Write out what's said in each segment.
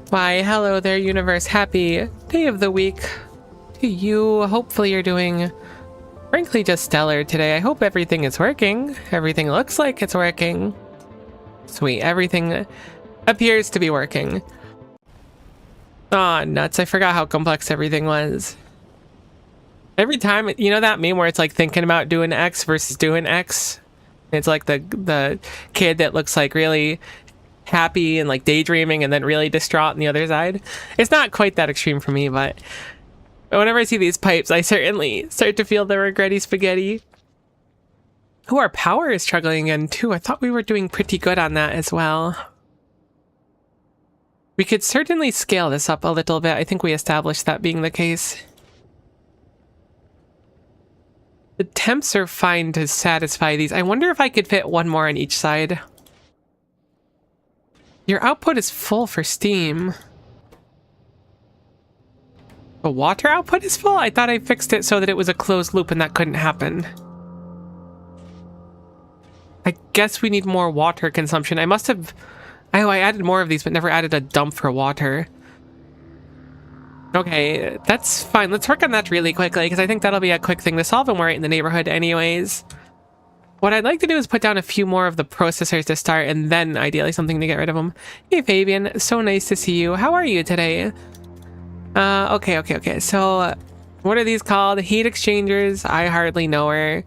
Why, hello there, universe. Happy day of the week to you. Hopefully you're doing, frankly, just stellar today. I hope everything is working. Everything looks like it's working. Sweet. Everything appears to be working. Aw, nuts. I forgot how complex everything was. Every time, you know that meme where it's like thinking about doing X versus doing X? It's like the kid that looks like really happy and like daydreaming and then really distraught on the other side. It's not quite that extreme for me, but whenever I see these pipes, I certainly start to feel the regretty spaghetti. Oh, our power is struggling again too. I thought we were doing pretty good on that as well. We could certainly scale this up a little bit. I think we established that being the case. The temps are fine to satisfy these. I wonder if I could fit one more on each side. Your output is full for steam. The water output is full? I thought I fixed it so that it was a closed loop and that couldn't happen. I guess we need more water consumption. I must have... Oh, I added more of these, but never added a dump for water. Okay, that's fine. Let's work on that really quickly, because I think that'll be a quick thing to solve, and we're right in the neighborhood anyways. What I'd like to do is put down a few more of the processors to start, and then ideally something to get rid of them. Hey Fabian, so nice to see you. How are you today? Okay. So, what are these called? Heat exchangers? I hardly know her.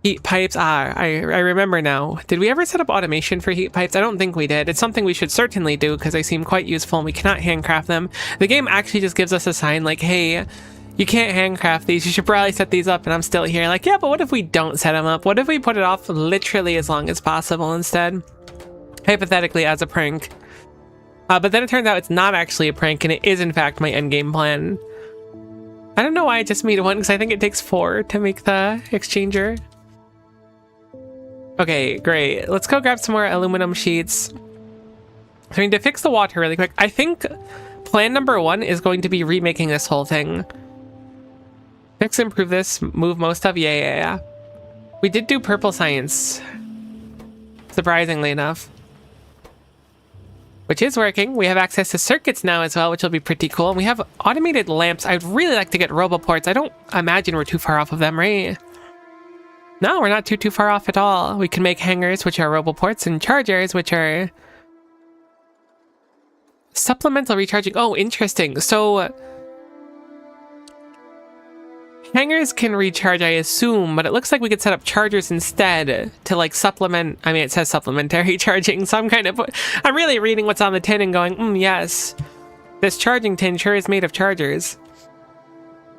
Heat pipes? I remember now. Did we ever set up automation for heat pipes? I don't think we did. It's something we should certainly do, because they seem quite useful, and we cannot handcraft them. The game actually just gives us a sign like, hey, You can't handcraft these. You should probably set these up, and I'm still here. Like, yeah, but what if we don't set them up? What if we put it off literally as long as possible instead? Hypothetically, as a prank. But then it turns out it's not actually a prank, and it is, in fact, my endgame plan. I don't know why I just made one, because I think it takes 4 to make the exchanger. Okay, great. Let's go grab some more aluminum sheets. I mean, to fix the water really quick, I think plan number 1 is going to be remaking this whole thing. Fix, improve this, move most of, yeah. We did do purple science, surprisingly enough. Which is working. We have access to circuits now as well, which will be pretty cool. And we have automated lamps. I'd really like to get roboports. I don't imagine we're too far off of them, right? No, we're not too far off at all. We can make hangers, which are roboports, and chargers, which are supplemental recharging. Oh, interesting. So hangers can recharge, I assume, but it looks like we could set up chargers instead to like supplement. I mean, it says supplementary charging, so I'm really reading what's on the tin and going, yes, this charging tin sure is made of chargers.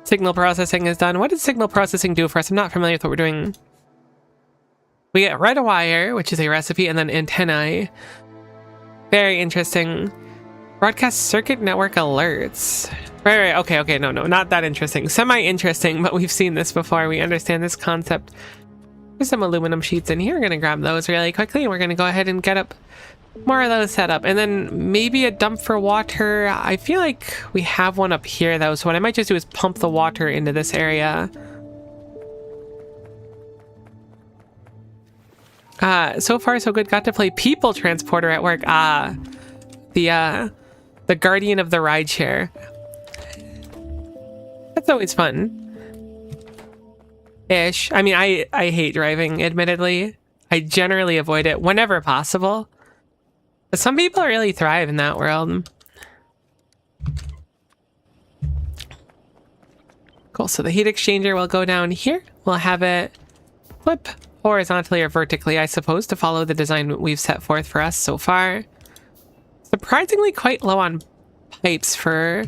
Signal processing is done. What does signal processing do for us? I'm not familiar with what we're doing. We get red wire, which is a recipe, and then antennae. Very interesting. Broadcast circuit network alerts. Right, okay, no, not that interesting. Semi-interesting, but we've seen this before. We understand this concept. There's some aluminum sheets in here. We're gonna grab those really quickly, and we're gonna go ahead and get up more of those set up. And then maybe a dump for water. I feel like we have one up here, though, so what I might just do is pump the water into this area. So far so good. Got to play People Transporter at work. The guardian of the rideshare. That's always fun. Ish. I mean, I hate driving, admittedly. I generally avoid it whenever possible. But some people really thrive in that world. Cool, so the heat exchanger will go down here. We'll have it flip horizontally or vertically, I suppose, to follow the design we've set forth for us so far. Surprisingly quite low on pipes for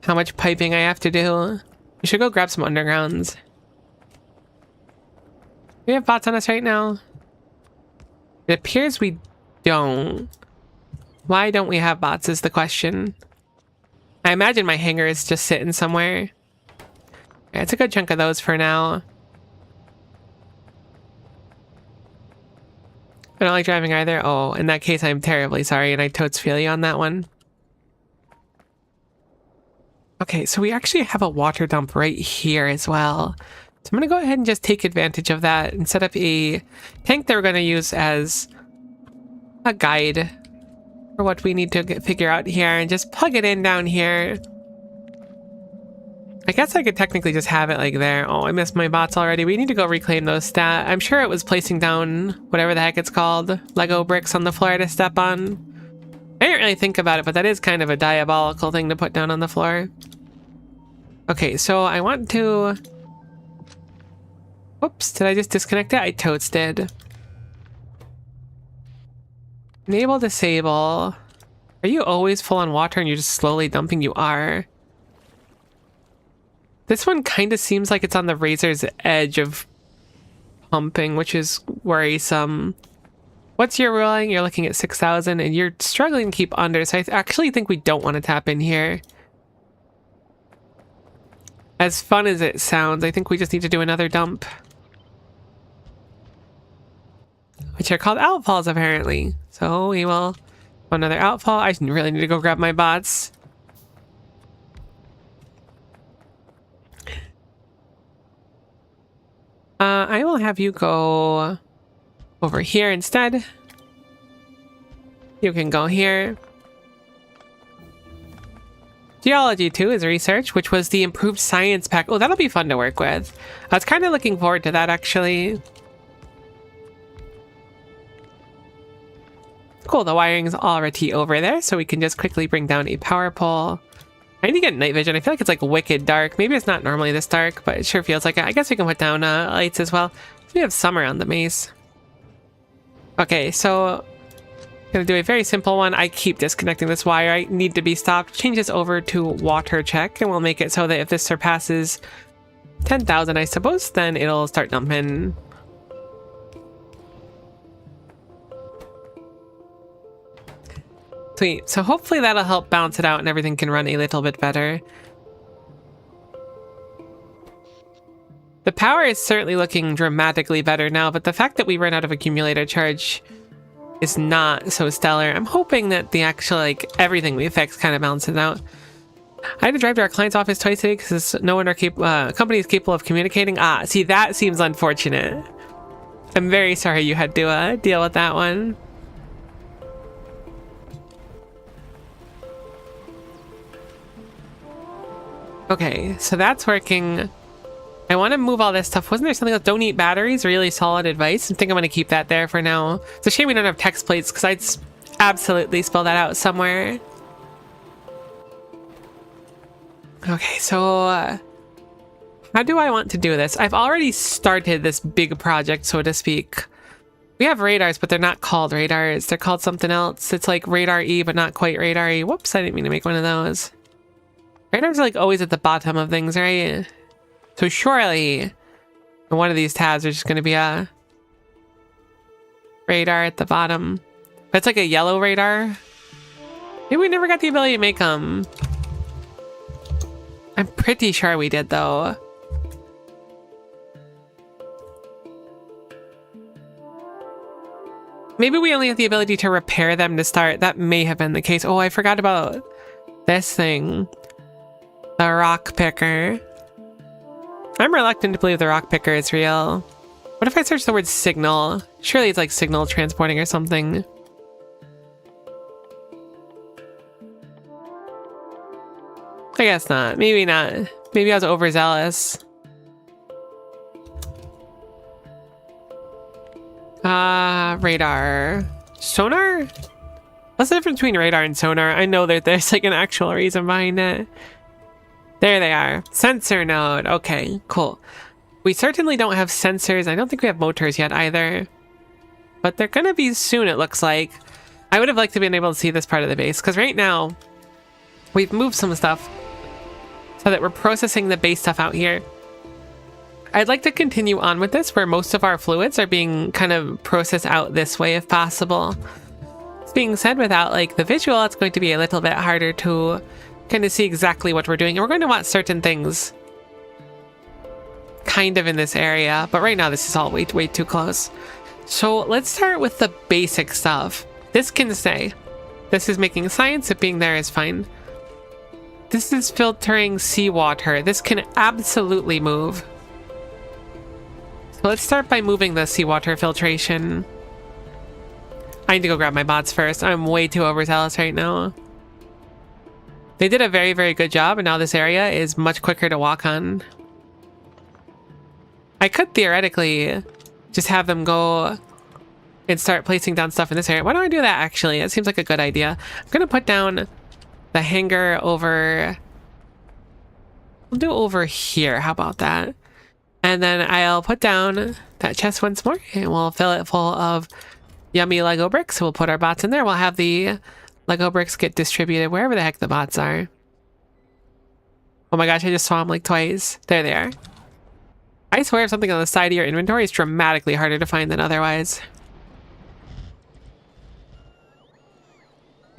how much piping I have to do. We should go grab some undergrounds. Do we have bots on us right now? It appears we don't. Why don't we have bots is the question. I imagine my hanger is just sitting somewhere. Yeah, it's a good chunk of those for now. I don't like driving either. Oh, in that case, I'm terribly sorry, and I totes feel you on that one. Okay, so we actually have a water dump right here as well. So I'm going to go ahead and just take advantage of that and set up a tank that we're going to use as a guide for what we need to figure out here, and just plug it in down here. I guess I could technically just have it like there. Oh, I missed my bots already. We need to go reclaim those stat. I'm sure it was placing down whatever the heck it's called, Lego bricks on the floor to step on. I didn't really think about it, but that is kind of a diabolical thing to put down on the floor. Okay, so I want to... Whoops, did I just disconnect it? I totes did. Enable, disable. Are you always full on water and you're just slowly dumping? You are. This one kind of seems like it's on the razor's edge of pumping, which is worrisome. What's your ruling? You're looking at 6,000 and you're struggling to keep under, so I actually think we don't want to tap in here. As fun as it sounds, I think we just need to do another dump. Which are called outfalls, apparently. So we will... Another outfall. I really need to go grab my bots. I will have you go over here instead. You can go here. Geology 2 is research, which was the improved science pack. Oh, that'll be fun to work with. I was kind of looking forward to that, actually. Cool, the wiring's already over there, so we can just quickly bring down a power pole. I need to get night vision. I feel like it's like wicked dark. Maybe it's not normally this dark, but it sure feels like it. I guess we can put down lights as well. So we have summer on the maze. Okay, so Gonna do a very simple one. I keep disconnecting this wire. I need to be stopped. Change this over to water check, and we'll make it so that if this surpasses 10,000, I suppose, then it'll start dumping. Sweet. So hopefully that'll help balance it out and everything can run a little bit better. The power is certainly looking dramatically better now, but the fact that we ran out of accumulator charge is not so stellar. I'm hoping that the actual, like, everything we fix kind of balances out. I had to drive to our client's office twice today because no one company is capable of communicating. Ah, see, that seems unfortunate. I'm very sorry you had to deal with that one. Okay, so that's working. I want to move all this stuff. Wasn't there something else? Don't eat batteries? Really solid advice. I think I'm going to keep that there for now. It's a shame we don't have text plates because I'd absolutely spell that out somewhere. Okay, so how do I want to do this? I've already started this big project, so to speak. We have radars, but they're not called radars. They're called something else. It's like Radar E, but not quite Radar E. Whoops, I didn't mean to make one of those. Radars are like always at the bottom of things, right? So surely in one of these tabs there's just going to be a radar at the bottom. But it's like a yellow radar. Maybe we never got the ability to make them. I'm pretty sure we did though. Maybe we only have the ability to repair them to start. That may have been the case. Oh, I forgot about this thing. The rock picker. I'm reluctant to believe the rock picker is real. What if I search the word signal? Surely it's like signal transporting or something. I guess not. Maybe not. Maybe I was overzealous. Radar. Sonar? What's the difference between radar and sonar? I know that there's like an actual reason behind it. There they are. Sensor node. Okay, cool. We certainly don't have sensors. I don't think we have motors yet either. But they're gonna be soon, it looks like. I would have liked to be able to see this part of the base, because right now, we've moved some stuff so that we're processing the base stuff out here. I'd like to continue on with this, where most of our fluids are being kind of processed out this way if possible. This being said, without like the visual, it's going to be a little bit harder to kind of see exactly what we're doing. And we're going to want certain things kind of in this area, but right now this is all way too close. So let's start with the basic stuff. This can stay. This is making science. It being there is fine. This is filtering seawater. This can absolutely move. So let's start by moving the seawater filtration. I need to go grab my bots first. I'm way too overzealous right now. They did a very, very good job, and now this area is much quicker to walk on. I could theoretically just have them go and start placing down stuff in this area. Why don't I do that, actually? It seems like a good idea. I'm going to put down the hangar over... We'll do over here. How about that? And then I'll put down that chest once more, and we'll fill it full of yummy Lego bricks. So we'll put our bots in there. We'll have the Lego bricks get distributed wherever the heck the bots are. Oh my gosh, I just saw them like twice. There they are. I swear if something on the side of your inventory is dramatically harder to find than otherwise.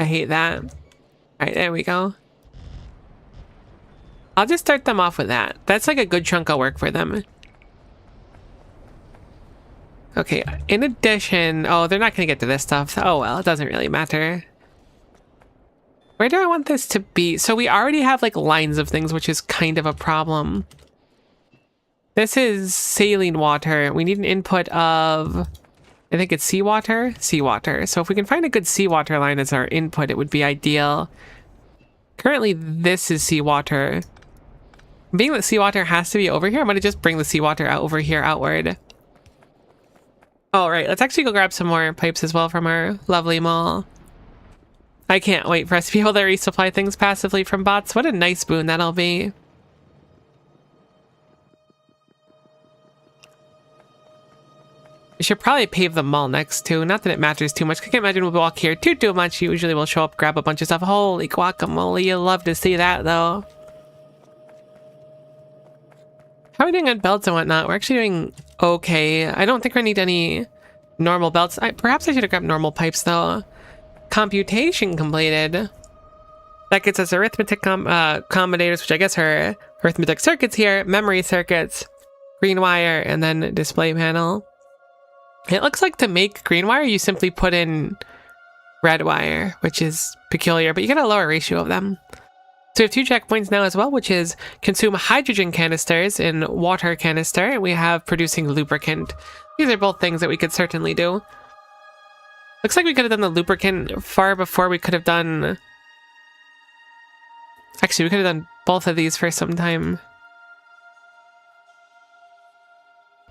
I hate that. Alright, there we go. I'll just start them off with that. That's like a good chunk of work for them. Okay, in addition... Oh, they're not going to get to this stuff. Oh well, it doesn't really matter. Where do I want this to be? So we already have like lines of things, which is kind of a problem. This is saline water. We need an input of... I think it's seawater? Seawater. So if we can find a good seawater line as our input, it would be ideal. Currently, this is seawater. Being that seawater has to be over here, I'm going to just bring the seawater out over here outward. All right, let's actually go grab some more pipes as well from our lovely mall. I can't wait for us to be able to resupply things passively from bots. What a nice boon that'll be. should probably pave the mall next too. Not that it matters too much. I can't imagine we'll walk here too much. Usually we'll show up, grab a bunch of stuff. Holy guacamole, you'll love to see that though. How are we doing on belts and whatnot? We're actually doing okay. I don't think we need any normal belts. Perhaps I should have grabbed normal pipes though. Computation completed. That gets us arithmetic combinators, which I guess are arithmetic circuits here, memory circuits, green wire, and then display panel. It looks like to make green wire, you simply put in red wire, which is peculiar, but you get a lower ratio of them. So we have 2 checkpoints now as well, which is consume hydrogen canisters in water canister, and we have producing lubricant. These are both things that we could certainly do. Looks like we could have done the lubricant far before we could have done... Actually, we could have done both of these for some time.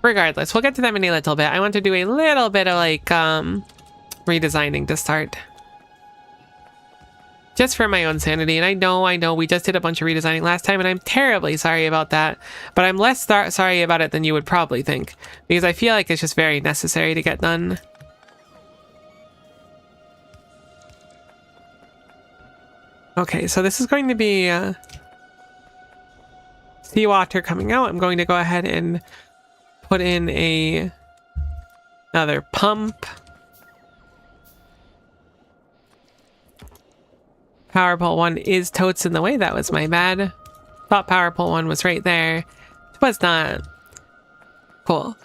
Regardless, we'll get to them in a little bit. I want to do a little bit of like redesigning to start. Just for my own sanity. And I know, we just did a bunch of redesigning last time and I'm terribly sorry about that. But I'm less sorry about it than you would probably think. Because I feel like it's just very necessary to get done. Okay, so this is going to be seawater coming out. I'm going to go ahead and put in another pump. Power pole 1 is totes in the way. That was my bad. Thought power pole 1 was right there. It was not. Cool.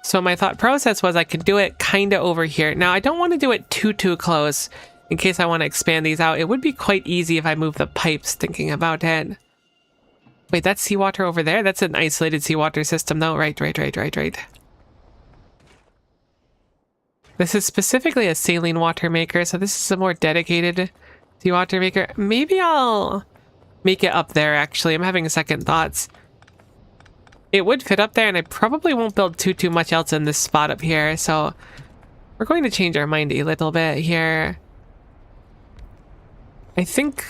So my thought process was I could do it kind of over here. Now I don't want to do it too close in case I want to expand these out. It would be quite easy if I move the pipes, thinking about it. Wait, that's seawater over there? That's an isolated seawater system though. Right. This is specifically a saline water maker, so this is a more dedicated seawater maker. Maybe I'll make it up there actually. I'm having second thoughts. It would fit up there and I probably won't build too much else in this spot up here, so we're going to change our mind a little bit here. I think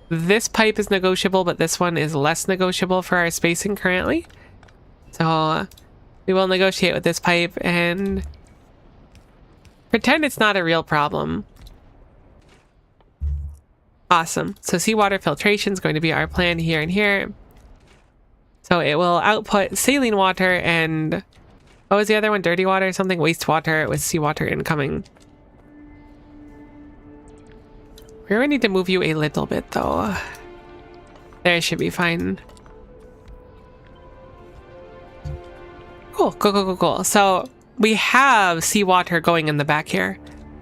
this pipe is negotiable, but this one is less negotiable for our spacing currently. So we will negotiate with this pipe and pretend it's not a real problem. Awesome. So seawater filtration is going to be our plan here and here. So it will output saline water and... what was the other one? Dirty water or something? Wastewater with seawater incoming. We're going to need to move you a little bit though. There should be fine. Cool. So we have seawater going in the back here.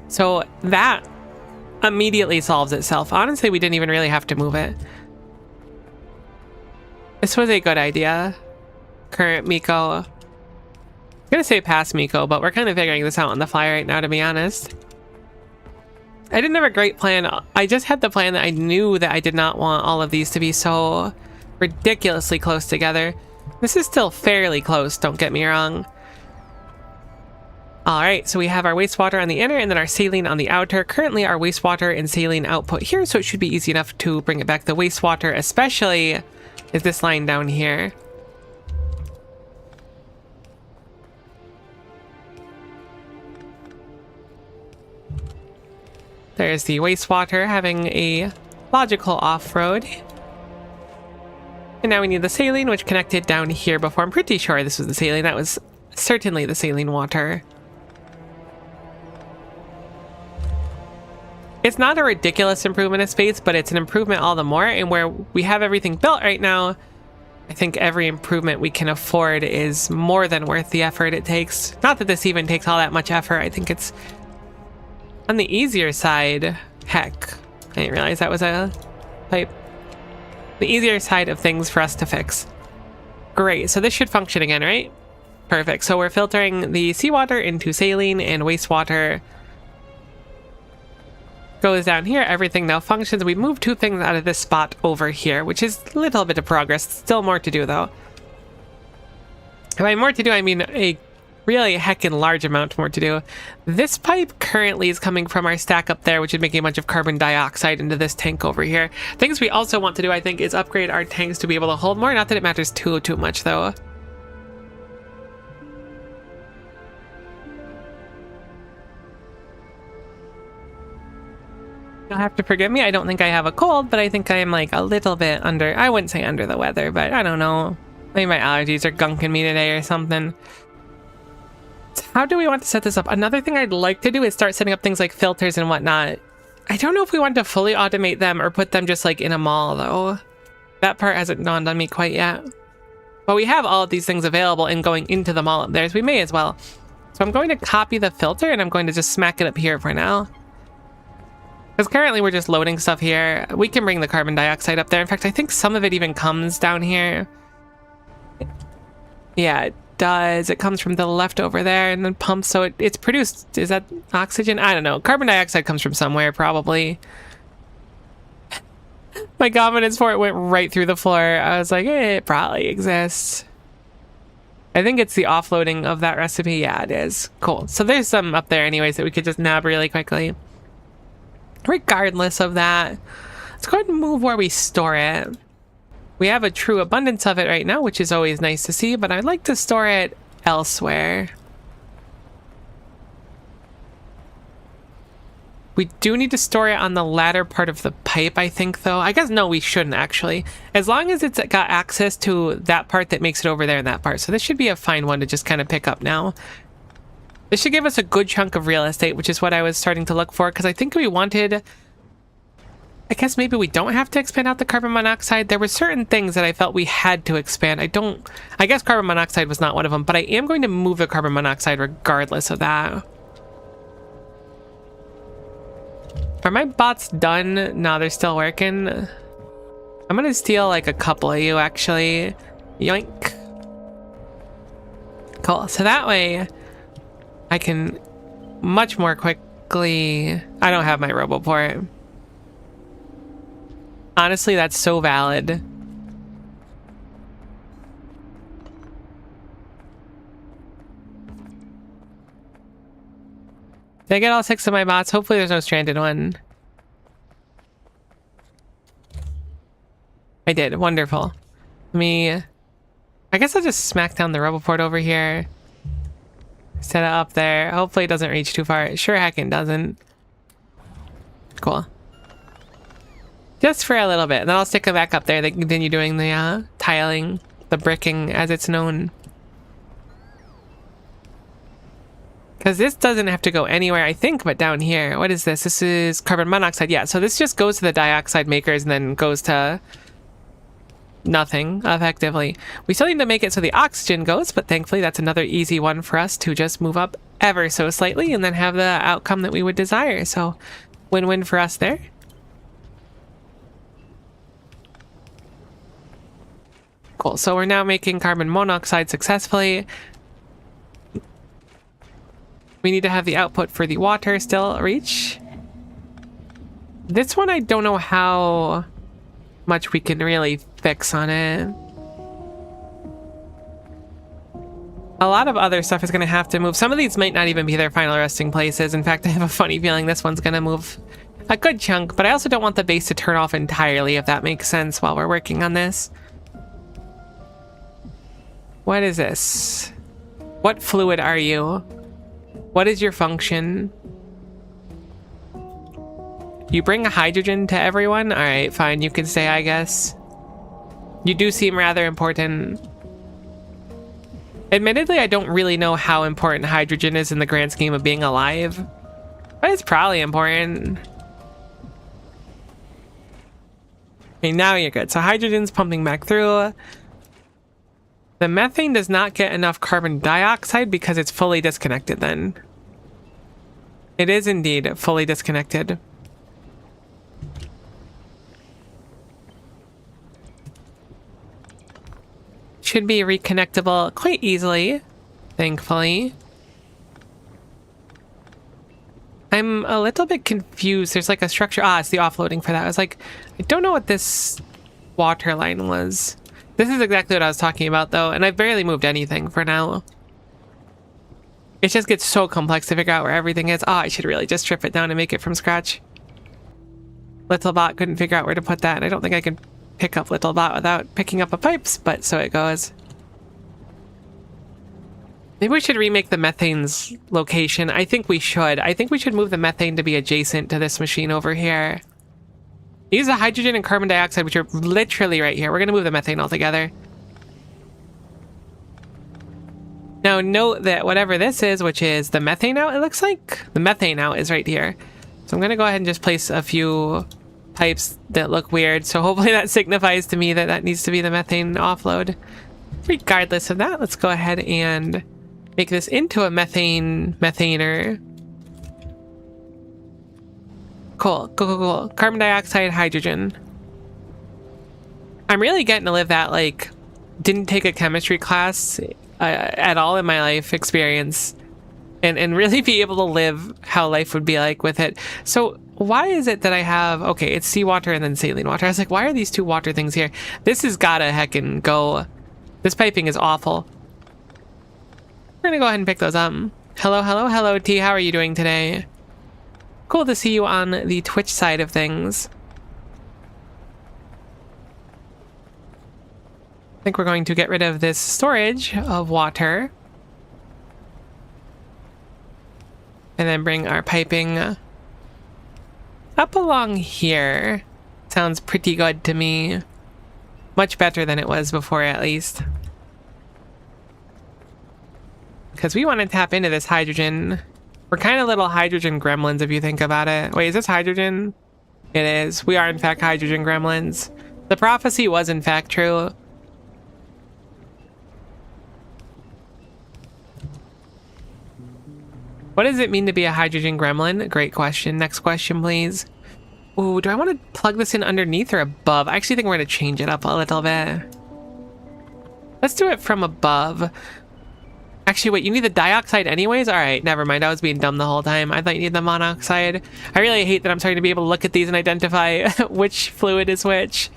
So that immediately solves itself. Honestly, we didn't even really have to move it. This was a good idea. Current Miko. I'm gonna say past Miko, but we're kind of figuring this out on the fly right now, to be honest. I didn't have a great plan. I just had the plan that I knew that I did not want all of these to be so ridiculously close together. This is still fairly close, don't get me wrong. Alright, so we have our wastewater on the inner and then our saline on the outer. Currently our wastewater and saline output here, so it should be easy enough to bring it back. The wastewater especially is this line down here. There's the wastewater having a logical off-road. And now we need the saline, which connected down here before. I'm pretty sure this was the saline. That was certainly the saline water. It's not a ridiculous improvement of space, but it's an improvement all the more. And where we have everything built right now, I think every improvement we can afford is more than worth the effort it takes. Not that this even takes all that much effort. I think it's on the easier side. Heck, I didn't realize that was a pipe. The easier side of things for us to fix. Great, so this should function again, right? Perfect, so we're filtering the seawater into saline and wastewater goes down here. Everything now functions. We moved 2 things out of this spot over here, which is a little bit of progress. Still more to do though. By more to do, I mean a really heckin' large amount more to do. This pipe currently is coming from our stack up there, which is making a bunch of carbon dioxide into this tank over here. Things we also want to do, I think, is upgrade our tanks to be able to hold more. Not that it matters too much though. have to forgive me. I don't think I have a cold, but I think I am like a little bit I wouldn't say under the weather, but I don't know. Maybe my allergies are gunking me today or something. So how do we want to set this up? Another thing I'd like to do is start setting up things like filters and whatnot. I don't know if we want to fully automate them or put them just like in a mall though. That part hasn't dawned on me quite yet. But we have all of these things available and going into the mall up there, so we may as well. So I'm going to copy the filter and I'm going to just smack it up here for now. Because currently we're just loading stuff here. We can bring the carbon dioxide up there. In fact, I think some of it even comes down here. Yeah, it does. It comes from the left over there and then pumps. So it's produced. Is that oxygen? I don't know. Carbon dioxide comes from somewhere, probably. My confidence for it went right through the floor. I was like, it probably exists. I think it's the offloading of that recipe. Yeah, it is. Cool. So there's some up there anyways that we could just nab really quickly. Regardless of that, let's go ahead and move where we store it. We have a true abundance of it right now, which is always nice to see, but I'd like to store it elsewhere. We do need to store it on the latter part of the pipe, I think, though. I guess, no, we shouldn't, actually. As long as it's got access to that part that makes it over there in that part. So this should be a fine one to just kind of pick up now. This should give us a good chunk of real estate, which is what I was starting to look for, because I think we wanted... I guess maybe we don't have to expand out the carbon monoxide. There were certain things that I felt we had to expand. I guess carbon monoxide was not one of them, but I am going to move the carbon monoxide regardless of that. Are my bots done? No, they're still working. I'm gonna steal like a couple of you, actually. Yoink. Cool. So that way I can much more quickly... I don't have my roboport. Honestly, that's so valid. Did I get all 6 of my bots? Hopefully there's no stranded one. I did. Wonderful. I guess I'll just smack down the roboport over here. Set it up there. Hopefully it doesn't reach too far. Sure heckin' doesn't. Cool. Just for a little bit. And then I'll stick it back up there. They continue doing the tiling, the bricking as it's known. Because this doesn't have to go anywhere, I think, but down here. What is this? This is carbon monoxide. Yeah, so this just goes to the dioxide makers and then goes to nothing, effectively. We still need to make it so the oxygen goes, but thankfully that's another easy one for us to just move up ever so slightly and then have the outcome that we would desire. So win-win for us there. Cool, so we're now making carbon monoxide successfully. We need to have the output for the water still reach. This one, I don't know how much we can really fix on it. A lot of other stuff is going to have to move. Some of these might not even be their final resting places. In fact, I have a funny feeling this one's going to move a good chunk, but I also don't want the base to turn off entirely, if that makes sense, while we're working on this. What is this? What fluid are you? What is your function? You bring hydrogen to everyone? Alright, fine, you can stay, I guess. You do seem rather important. Admittedly, I don't really know how important hydrogen is in the grand scheme of being alive. But it's probably important. Okay, now you're good. So hydrogen's pumping back through. The methane does not get enough carbon dioxide because it's fully disconnected then. It is indeed fully disconnected. Should be reconnectable quite easily, thankfully. I'm a little bit confused. There's like a structure. Ah, it's the offloading for that. I was like, I don't know what this water line was. This is exactly what I was talking about, though, and I've barely moved anything for now. It just gets so complex to figure out where everything is. Oh, I should really just strip it down and make it from scratch. Littlebot couldn't figure out where to put that, and I don't think I can pick up Littlebot without picking up a pipes, but so it goes. Maybe we should remake the methane's location. I think we should. I think we should move the methane to be adjacent to this machine over here. Use the hydrogen and carbon dioxide, which are literally right here. We're going to move the methane altogether. Now note that whatever this is, which is the methane out, it looks like the methane out is right here. So I'm going to go ahead and just place a few pipes that look weird. So hopefully that signifies to me that that needs to be the methane offload. Regardless of that, let's go ahead and make this into a methaner. Cool, cool. Carbon dioxide, hydrogen. I'm really getting to live that, like, didn't take a chemistry class at all in my life experience. And really be able to live how life would be like with it. So why is it that I have... Okay, it's seawater and then saline water. I was like, why are these two water things here? This has gotta heckin' go. This piping is awful. We're gonna go ahead and pick those up. Hello, T. How are you doing today? Cool to see you on the Twitch side of things. I think we're going to get rid of this storage of water. And then bring our piping up along here. Sounds pretty good to me. Much better than it was before, at least. Because we want to tap into this hydrogen. We're kind of little hydrogen gremlins if you think about it. Wait, is this hydrogen? It is. We are in fact hydrogen gremlins. The prophecy was in fact true. What does it mean to be a hydrogen gremlin? Great question. Next question, please. Ooh, do I want to plug this in underneath or above? I actually think we're going to change it up a little bit. Let's do it from above. Actually, wait, you need the dioxide anyways? All right, never mind. I was being dumb the whole time. I thought you needed the monoxide. I really hate that I'm starting to be able to look at these and identify which fluid is which.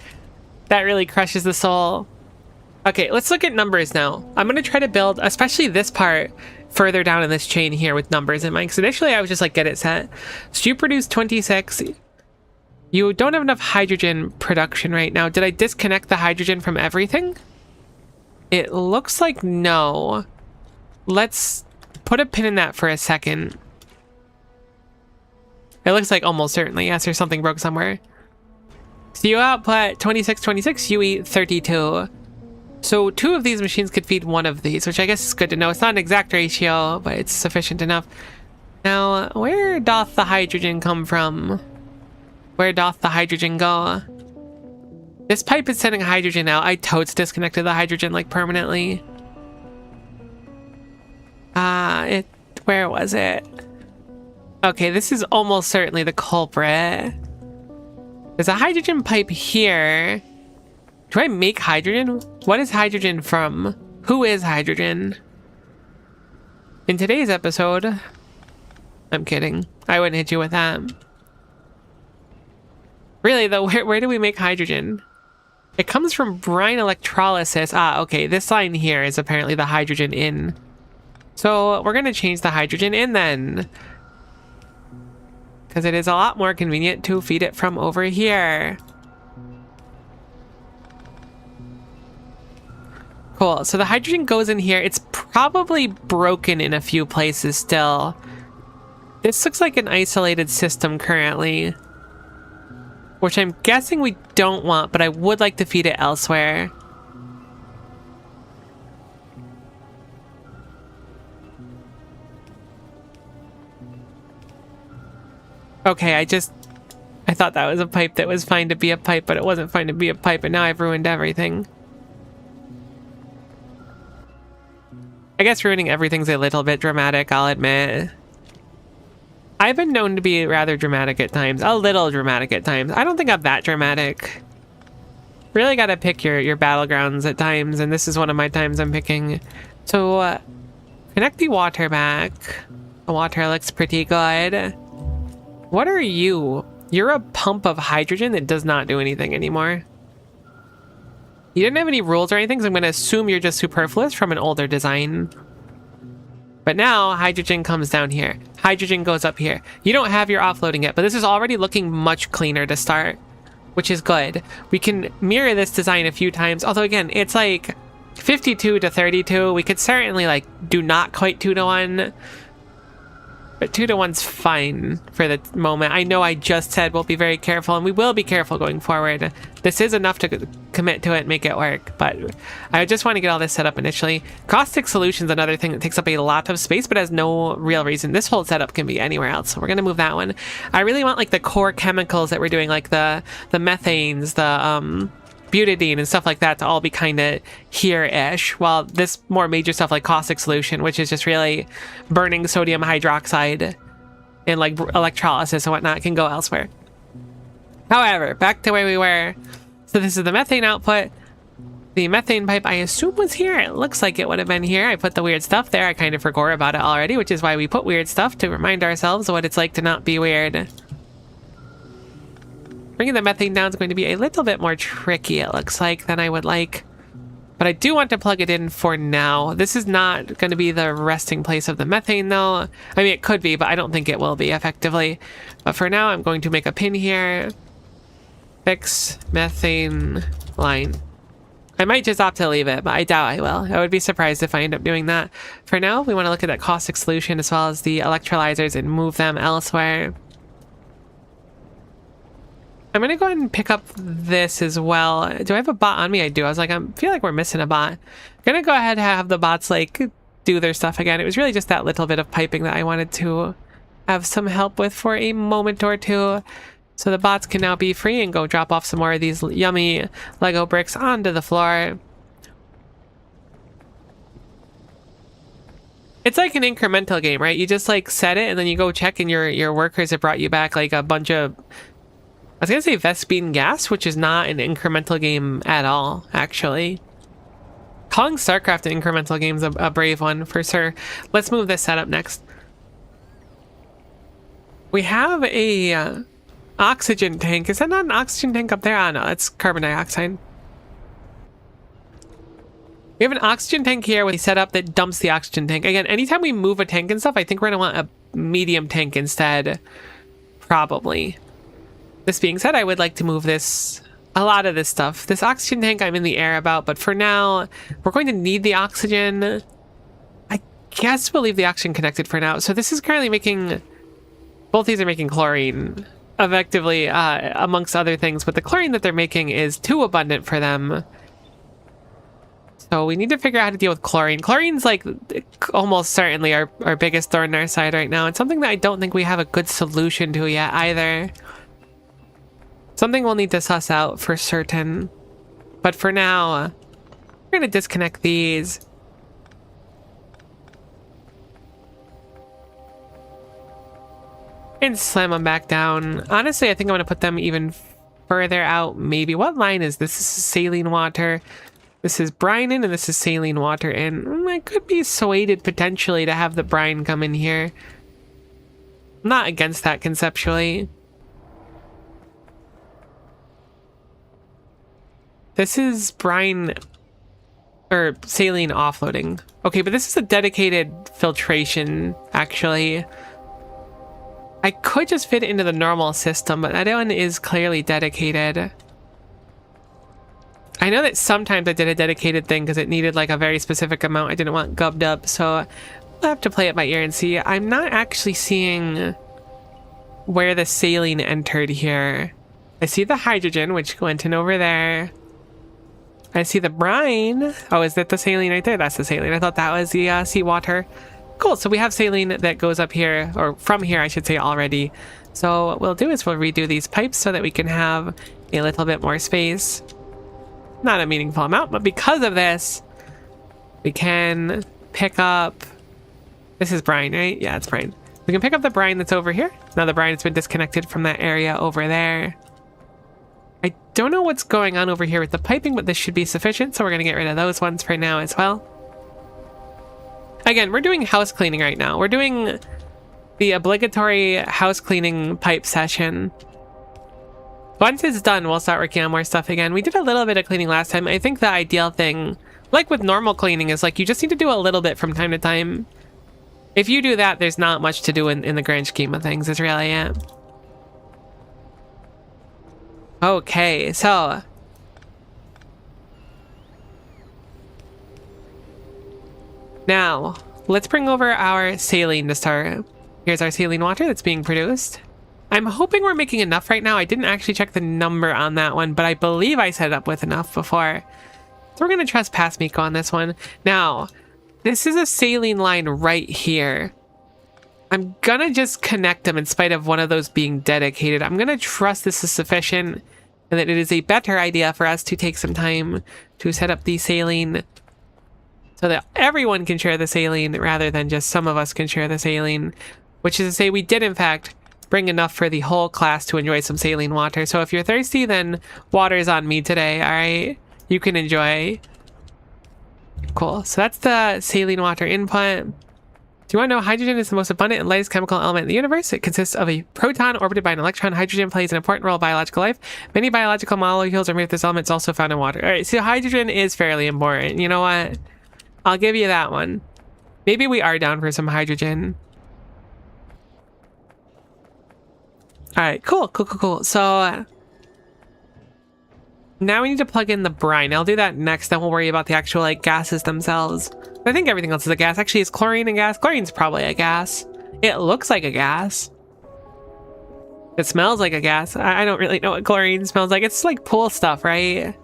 That really crushes the soul. Okay, let's look at numbers now. I'm going to try to build, especially this part, further down in this chain here with numbers in mind. Because initially I was just like, get it set. So you produce 26. You don't have enough hydrogen production right now. Did I disconnect the hydrogen from everything? It looks like no. Let's put a pin in that for a second. It looks like almost certainly, yes, or something broke somewhere. So you output 26, you eat 32. So 2 of these machines could feed 1 of these, which I guess is good to know. It's not an exact ratio, but it's sufficient enough. Now, where doth the hydrogen come from? Where doth the hydrogen go? This pipe is sending hydrogen out. I totes disconnected the hydrogen like permanently. Where was it? Okay, this is almost certainly the culprit. There's a hydrogen pipe here. Do I make hydrogen? What is hydrogen from? Who is hydrogen? In today's episode... I'm kidding. I wouldn't hit you with that. Really though, where do we make hydrogen? It comes from brine electrolysis. Ah, okay, this line here is apparently the hydrogen in. So we're gonna change the hydrogen in then. Because it is a lot more convenient to feed it from over here. Cool, so the hydrogen goes in here. It's probably broken in a few places still. This looks like an isolated system currently. Which I'm guessing we don't want, but I would like to feed it elsewhere. Okay, I thought that was a pipe that was fine to be a pipe, but it wasn't fine to be a pipe, and now I've ruined everything. I guess ruining everything's a little bit dramatic, I'll admit. I've been known to be rather dramatic at times. A little dramatic at times. I don't think I'm that dramatic. Really gotta pick your battlegrounds at times, and this is one of my times I'm picking. So, connect the water back. The water looks pretty good. What are you? You're a pump of hydrogen that does not do anything anymore. You didn't have any rules or anything, so I'm going to assume you're just superfluous from an older design. But now, hydrogen comes down here. Hydrogen goes up here. You don't have your offloading yet, but this is already looking much cleaner to start, which is good. We can mirror this design a few times, although again, it's like 52 to 32. We could certainly like do not quite 2 to 1. But 2 to 1's fine for the moment. I know I just said we'll be very careful, and we will be careful going forward. This is enough to commit to it and make it work, but I just want to get all this set up initially. Caustic solution's another thing that takes up a lot of space, but has no real reason. This whole setup can be anywhere else, so we're going to move that one. I really want like the core chemicals that we're doing, like the methanes, the butadiene and stuff like that to all be kind of here-ish, while this more major stuff like caustic solution, which is just really burning sodium hydroxide and like electrolysis and whatnot, can go elsewhere. However, back to where we were. So this is the methane output. The methane pipe, I assume, was here. It looks like it would have been here. I put the weird stuff there. I kind of forgot about it already, which is why we put weird stuff, to remind ourselves what it's like to not be weird. Bringing the methane down is going to be a little bit more tricky, it looks like, than I would like. But I do want to plug it in for now. This is not going to be the resting place of the methane, though. I mean, it could be, but I don't think it will be, effectively. But for now, I'm going to make a pin here. Fix methane line. I might just opt to leave it, but I doubt I will. I would be surprised if I end up doing that. For now, we want to look at that caustic solution as well as the electrolyzers and move them elsewhere. I'm going to go ahead and pick up this as well. Do I have a bot on me? I do. I was like, I feel like we're missing a bot. I'm going to go ahead and have the bots like do their stuff again. It was really just that little bit of piping that I wanted to have some help with for a moment or two. So the bots can now be free and go drop off some more of these yummy Lego bricks onto the floor. It's like an incremental game, right? You just like set it and then you go check and your workers have brought you back like a bunch of... I was going to say Vespine gas, which is not an incremental game at all, actually. Calling StarCraft an incremental game is a brave one, for sure. Let's move this setup next. We have a oxygen tank. Is that not an oxygen tank up there? Oh, no, that's carbon dioxide. We have an oxygen tank here with a setup that dumps the oxygen tank. Again, anytime we move a tank and stuff, I think we're going to want a medium tank instead, probably. This being said, I would like to move a lot of this stuff. This oxygen tank I'm in the air about, but for now, we're going to need the oxygen. I guess we'll leave the oxygen connected for now. So this is currently making, both these are making chlorine, effectively, amongst other things, but the chlorine that they're making is too abundant for them. So we need to figure out how to deal with chlorine. Chlorine's like almost certainly our biggest thorn in our side right now. It's something that I don't think we have a good solution to yet either. Something we'll need to suss out for certain. But for now, we're going to disconnect these. And slam them back down. Honestly, I think I'm going to put them even further out. Maybe. What line is this? This is saline water. This is brine in, and this is saline water in. I could be swayed potentially to have the brine come in here. I'm not against that conceptually. This is brine or saline offloading. Okay, but this is a dedicated filtration, actually. I could just fit it into the normal system, but that one is clearly dedicated. I know that sometimes I did a dedicated thing because it needed like a very specific amount I didn't want gubbed up, so I'll have to play it by ear and see. I'm not actually seeing where the saline entered here. I see the hydrogen, which went in over there. I see the brine. Oh, is that the saline right there? That's the saline. I thought that was the seawater. Cool, so we have saline that goes up here, or from here, I should say, already. So what we'll do is we'll redo these pipes so that we can have a little bit more space. Not a meaningful amount, but because of this, we can pick up... This is brine, right? Yeah, it's brine. We can pick up the brine that's over here. Now the brine has been disconnected from that area over there. I don't know what's going on over here with the piping, but this should be sufficient, so we're going to get rid of those ones for now as well. Again, we're doing house cleaning right now. We're doing the obligatory house cleaning pipe session. Once it's done, we'll start working on more stuff again. We did a little bit of cleaning last time. I think the ideal thing, like with normal cleaning, is like you just need to do a little bit from time to time. If you do that, there's not much to do in the grand scheme of things, is really it. Okay, so... Now, let's bring over our saline to start. Here's our saline water that's being produced. I'm hoping we're making enough right now. I didn't actually check the number on that one, but I believe I set it up with enough before. So we're going to trust past Miko on this one. Now, this is a saline line right here. I'm going to just connect them in spite of one of those being dedicated. I'm going to trust this is sufficient and that it is a better idea for us to take some time to set up the saline so that everyone can share the saline rather than just some of us can share the saline, which is to say we did in fact bring enough for the whole class to enjoy some saline water. So if you're thirsty, then water's on me today, all right? You can enjoy. Cool. So that's the saline water input. Do you want to know hydrogen is the most abundant and lightest chemical element in the universe? It consists of a proton orbited by an electron. Hydrogen plays an important role in biological life. Many biological molecules are made of this element. It's also found in water. All right, so hydrogen is fairly important. You know what? I'll give you that one. Maybe we are down for some hydrogen. All right, cool. So now we need to plug in the brine. I'll do that next. Then we'll worry about the actual like gases themselves. I think everything else is a gas. Actually, is chlorine a gas? Chlorine's probably a gas. It looks like a gas. It smells like a gas. I don't really know what chlorine smells like. It's like pool stuff, right?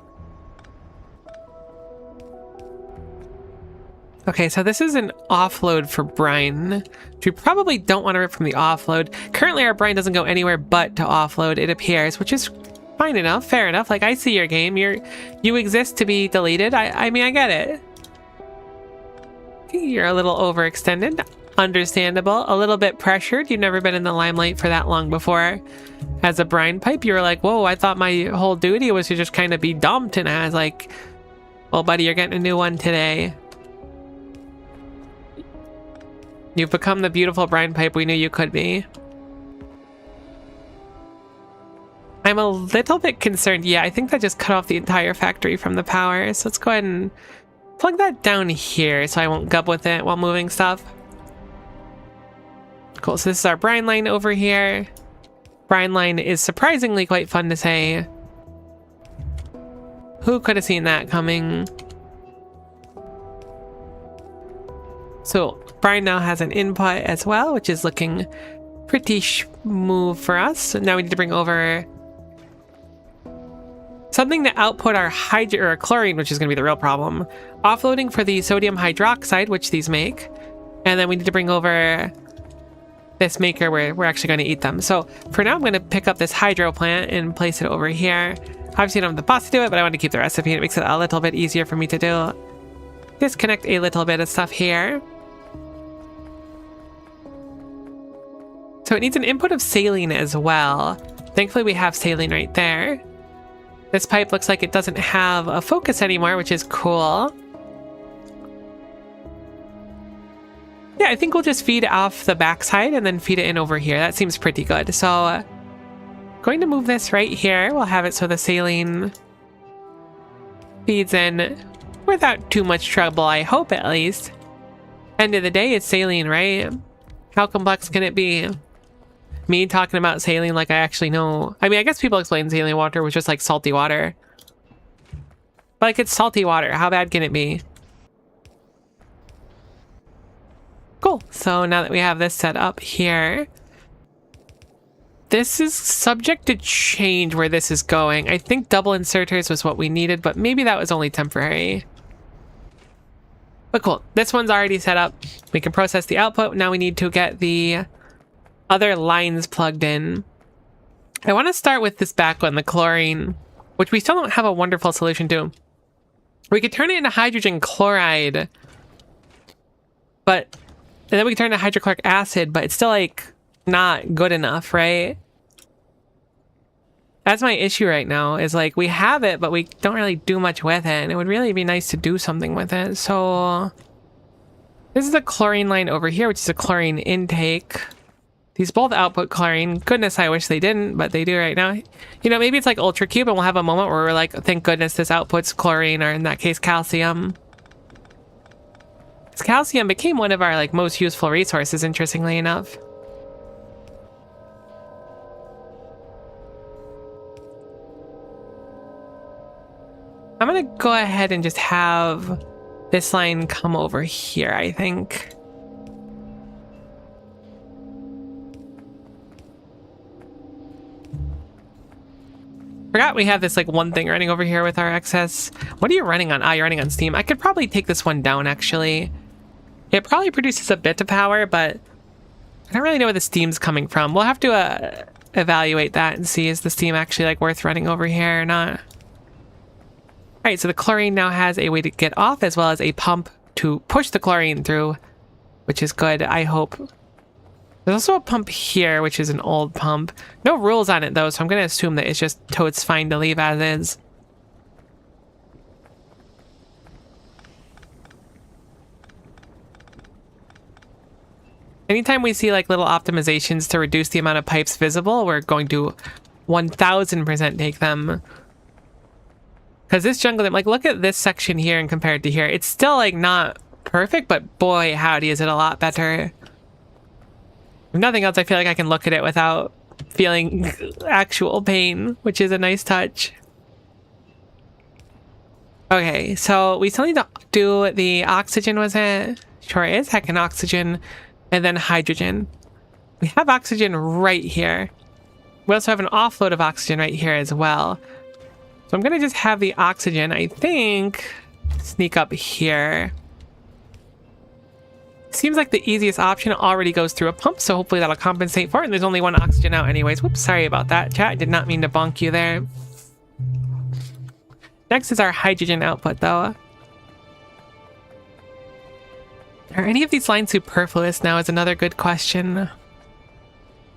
Okay, so this is an offload for brine, which we probably don't want to rip from the offload. Currently, our brine doesn't go anywhere but to offload, it appears, which is fine enough, fair enough. Like, I see your game. You exist to be deleted. I mean, I get it. You're a little overextended. Understandable. A little bit pressured. You've never been in the limelight for that long before. As a brine pipe, you were like, whoa, I thought my whole duty was to just kind of be dumped. And I was like, well, buddy, you're getting a new one today. You've become the beautiful brine pipe we knew you could be. I'm a little bit concerned. Yeah, I think that just cut off the entire factory from the power. So let's go ahead and plug that down here so I won't gub with it while moving stuff. Cool, so this is our brine line over here. Brine line is surprisingly quite fun to say. Who could have seen that coming? So brine now has an input as well, which is looking pretty smooth for us. So now we need to bring over something to output our chlorine, which is going to be the real problem. Offloading for the sodium hydroxide, which these make. And then we need to bring over this maker where we're actually going to eat them. So for now, I'm going to pick up this hydro plant and place it over here. Obviously, I don't have the boss to do it, but I want to keep the recipe. It makes it a little bit easier for me to do. Disconnect a little bit of stuff here. So it needs an input of saline as well. Thankfully, we have saline right there. This pipe looks like it doesn't have a focus anymore, which is cool. Yeah, I think we'll just feed off the backside and then feed it in over here. That seems pretty good. So going to move this right here. We'll have it so the saline feeds in without too much trouble, I hope at least. End of the day, it's saline, right? How complex can it be? Me talking about saline like I actually know. I mean, I guess people explain saline water was just like salty water. But like, it's salty water. How bad can it be? Cool. So now that we have this set up here, this is subject to change where this is going. I think double inserters was what we needed, but maybe that was only temporary. But cool. This one's already set up. We can process the output. Now we need to get the other lines plugged in. I want to start with this back one, the chlorine, which we still don't have a wonderful solution to. We could turn it into hydrogen chloride, but and then we can turn it into hydrochloric acid, but it's still like not good enough, right? That's my issue right now, is like we have it, but we don't really do much with it, and it would really be nice to do something with it. So this is a chlorine line over here, which is a chlorine intake. These both output chlorine. Goodness, I wish they didn't, but they do right now. You know, maybe it's like Ultra Cube and we'll have a moment where we're like, thank goodness this outputs chlorine, or in that case, calcium. Because calcium became one of our like most useful resources, interestingly enough. I'm gonna go ahead and just have this line come over here, I think. Forgot we have this like one thing running over here with our excess. What are you running on? Ah, you're running on steam. I could probably take this one down actually. It probably produces a bit of power, but I don't really know where the steam's coming from. We'll have to evaluate that and see is the steam actually like worth running over here or not. Alright, so the chlorine now has a way to get off as well as a pump to push the chlorine through, which is good, I hope. There's also a pump here, which is an old pump. No rules on it though, so I'm going to assume that it's just totes fine to leave as is. Anytime we see like little optimizations to reduce the amount of pipes visible, we're going to 1000% take them. Because this jungle, like look at this section here and compared to here. It's still like not perfect, but boy howdy is it a lot better. If nothing else, I feel like I can look at it without feeling actual pain, which is a nice touch. Okay, so we still need to do the oxygen, was it? Sure is, heck, an oxygen. And then hydrogen. We have oxygen right here. We also have an offload of oxygen right here as well. So I'm gonna just have the oxygen, I think, sneak up here. Seems like the easiest option already goes through a pump, so hopefully that'll compensate for it. And there's only one oxygen out anyways. Whoops, sorry about that, chat. I did not mean to bonk you there. Next is our hydrogen output, though. Are any of these lines superfluous now is another good question.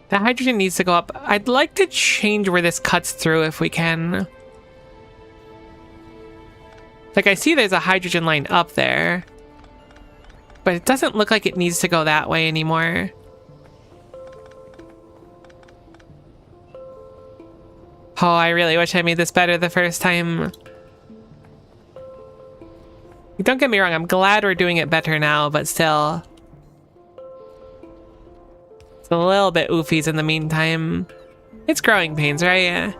The hydrogen needs to go up. I'd like to change where this cuts through if we can. Like I see there's a hydrogen line up there, but it doesn't look like it needs to go that way anymore. Oh, I really wish I made this better the first time. Don't get me wrong, I'm glad we're doing it better now, but still. It's a little bit oofies in the meantime. It's growing pains, right?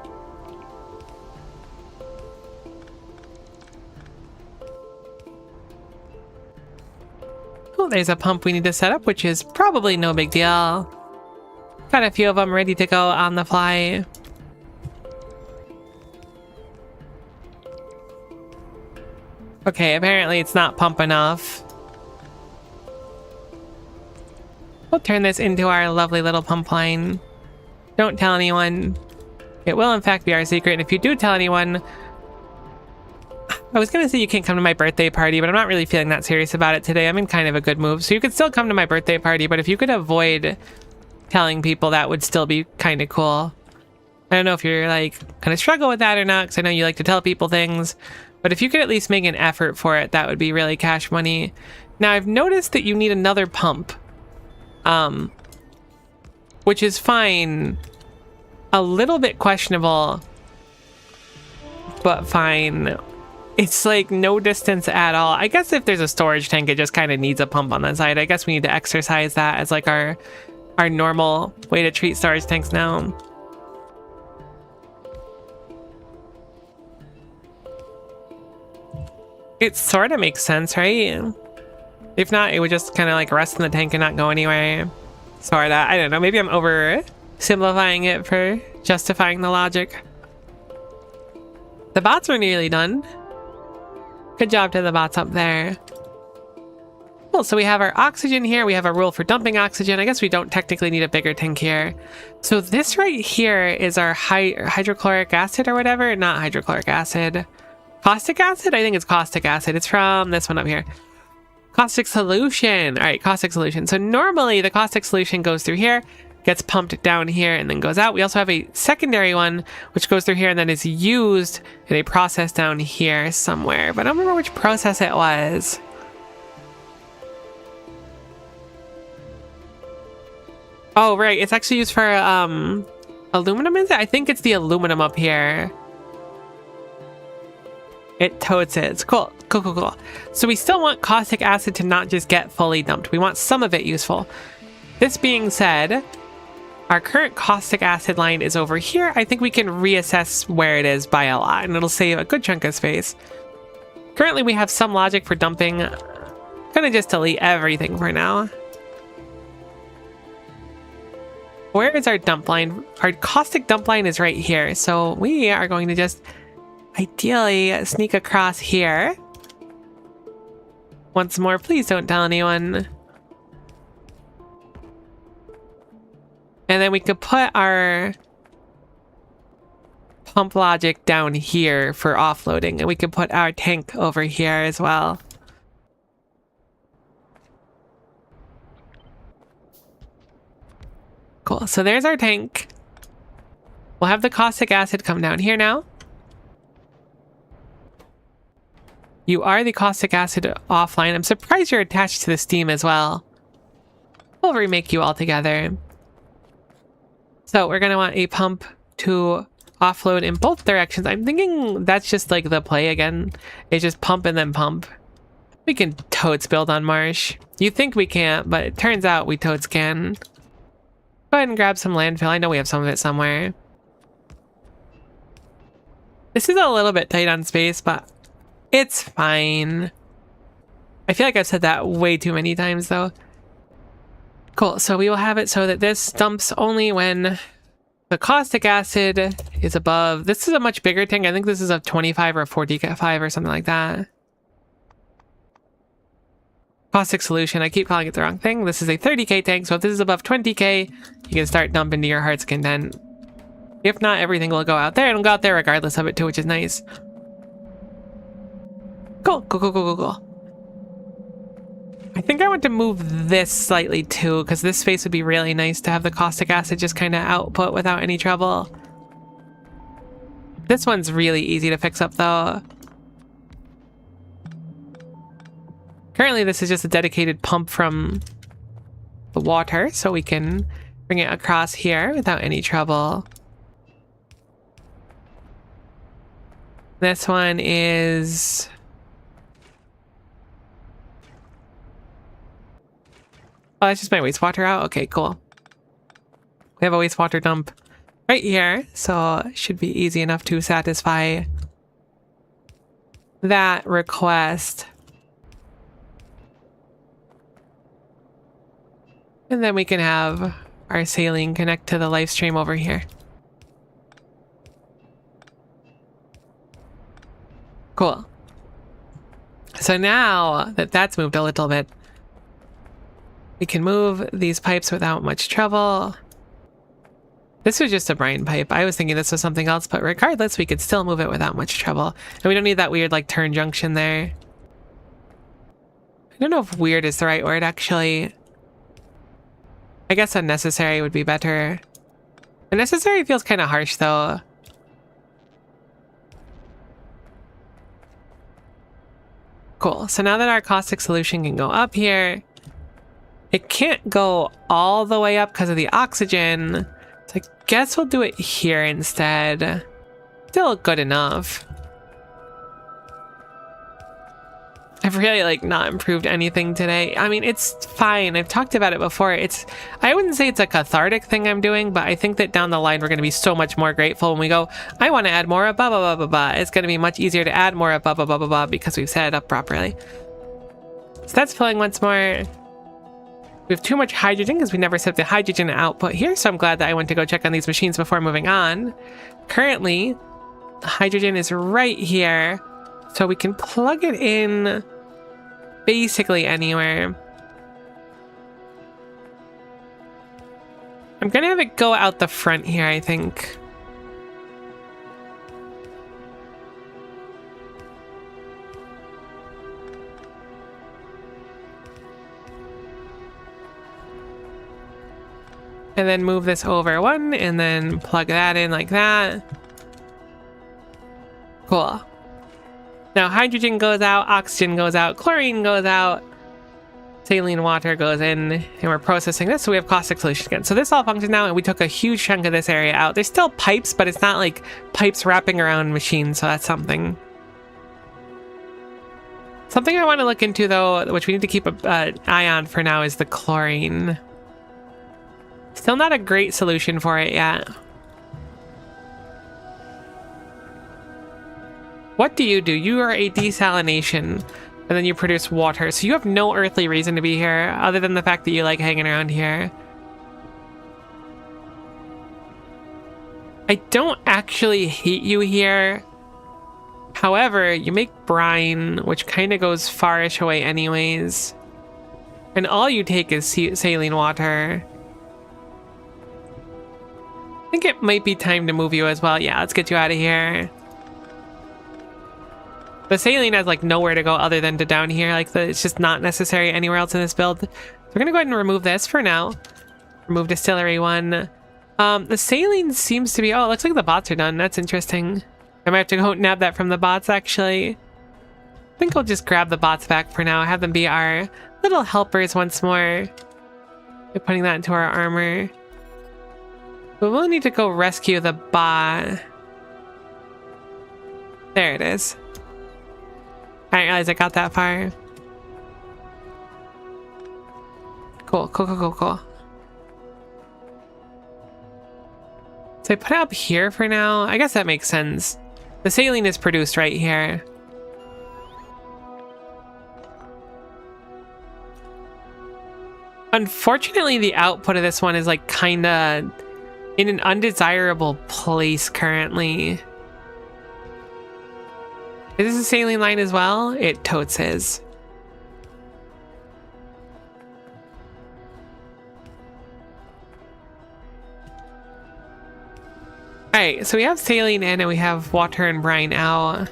Oh, there's a pump we need to set up, which is probably no big deal. Got a few of them ready to go on the fly. Okay, apparently it's not pump enough. We'll turn this into our lovely little pump line. Don't tell anyone. It will in fact be our secret, and if you do tell anyone... I was gonna say you can't come to my birthday party, but I'm not really feeling that serious about it today. I'm in kind of a good mood, so you could still come to my birthday party, but if you could avoid telling people, that would still be kind of cool. I don't know if you're like kind of struggle with that or not, because I know you like to tell people things. But if you could at least make an effort for it, that would be really cash money. Now, I've noticed that you need another pump. Which is fine. A little bit questionable. But fine. It's like no distance at all. I guess if there's a storage tank, it just kind of needs a pump on that side. I guess we need to exercise that as like our normal way to treat storage tanks now. It sort of makes sense, right? If not, it would just kind of like rest in the tank and not go anywhere. Sort of. I don't know. Maybe I'm over simplifying it for justifying the logic. The bots were nearly done. Good job to the bots up there. Cool, so we have our oxygen here. We have a rule for dumping oxygen. I guess we don't technically need a bigger tank here. So this right here is our hydrochloric acid or whatever. Not hydrochloric acid. Caustic acid? I think it's caustic acid. It's from this one up here. Caustic solution. All right, caustic solution. So normally the caustic solution goes through here, gets pumped down here, and then goes out. We also have a secondary one, which goes through here and then is used in a process down here somewhere. But I don't remember which process it was. Oh, right. It's actually used for aluminum, is it? I think it's the aluminum up here. It totes is. Cool. Cool, cool, cool. So we still want caustic acid to not just get fully dumped. We want some of it useful. This being said, our current caustic acid line is over here. I think we can reassess where it is by a lot, and it'll save a good chunk of space. Currently, we have some logic for dumping. I'm gonna just delete everything for now. Where is our dump line? Our caustic dump line is right here. So we are going to just ideally sneak across here. Once more, please don't tell anyone. And then we could put our pump logic down here for offloading. And we could put our tank over here as well. Cool, so there's our tank. We'll have the caustic acid come down here now. You are the caustic acid offline. I'm surprised you're attached to the steam as well. We'll remake you all together. So we're going to want a pump to offload in both directions. I'm thinking that's just like the play again. It's just pump and then pump. We can totes build on marsh. You think we can't, but it turns out we totes can. Go ahead and grab some landfill. I know we have some of it somewhere. This is a little bit tight on space, but it's fine. I feel like I've said that way too many times though. Cool, so we will have it so that this dumps only when the caustic acid is above. This is a much bigger tank. I think this is a 25 or 45 or something like that. Caustic solution. I keep calling it the wrong thing. This is a 30k tank, so if this is above 20k, you can start dumping to your heart's content. If not, everything will go out there, and it'll go out there regardless of it too, which is nice. Cool, cool, cool, cool, cool, cool. I think I want to move this slightly too, because this space would be really nice to have the caustic acid just kind of output without any trouble. This one's really easy to fix up though. Currently, this is just a dedicated pump from the water, so we can bring it across here without any trouble. This one is... Oh, that's just my wastewater out? Okay, cool. We have a wastewater dump right here, so it should be easy enough to satisfy that request. And then we can have our saline connect to the live stream over here. Cool. So now that that's moved a little bit, we can move these pipes without much trouble. This was just a brine pipe. I was thinking this was something else, but regardless, we could still move it without much trouble. And we don't need that weird like turn junction there. I don't know if weird is the right word actually. I guess unnecessary would be better. Unnecessary feels kind of harsh though. Cool, so now that our caustic solution can go up here, it can't go all the way up because of the oxygen. So I guess we'll do it here instead. Still good enough. I've really like not improved anything today. I mean, it's fine. I've talked about it before. I wouldn't say it's a cathartic thing I'm doing, but I think that down the line we're going to be so much more grateful when we go, I want to add more of blah, blah, blah, blah, blah. It's going to be much easier to add more of blah, blah, blah, blah, blah because we've set it up properly. So that's filling once more. We have too much hydrogen because we never set the hydrogen output here, so I'm glad that I went to go check on these machines before moving on. Currently, the hydrogen is right here. So we can plug it in basically anywhere. I'm gonna have it go out the front here, I think. And then move this over one and then plug that in like that. Cool. Now hydrogen goes out, oxygen goes out, chlorine goes out, saline water goes in, and we're processing this, so we have caustic solution again. So this all functions now, and we took a huge chunk of this area out. There's still pipes, but it's not like pipes wrapping around machines, so that's something. Something I want to look into, though, which we need to keep an eye on for now, is the chlorine. Still not a great solution for it yet. What do? You are a desalination, and then you produce water, so you have no earthly reason to be here, other than the fact that you like hanging around here. I don't actually hate you here. However, you make brine, which kind of goes farish away anyways. And all you take is saline water. I think it might be time to move you as well. Yeah, let's get you out of here. The saline has like nowhere to go other than to down here. Like it's just not necessary anywhere else in this build. So we're gonna go ahead and remove this for now. Remove distillery 1. The saline seems to be, oh, it looks like the bots are done. That's interesting. I might have to go nab that from the bots, actually. I think I'll just grab the bots back for now. Have them be our little helpers once more. By putting that into our armor. But we'll need to go rescue the bot. There it is. I didn't realize I got that far. Cool, cool, cool, cool, cool. So I put it up here for now. I guess that makes sense. The saline is produced right here. Unfortunately, the output of this one is like kinda in an undesirable place currently. Is this a saline line as well? It totes is. Alright, so we have saline in and we have water and brine out.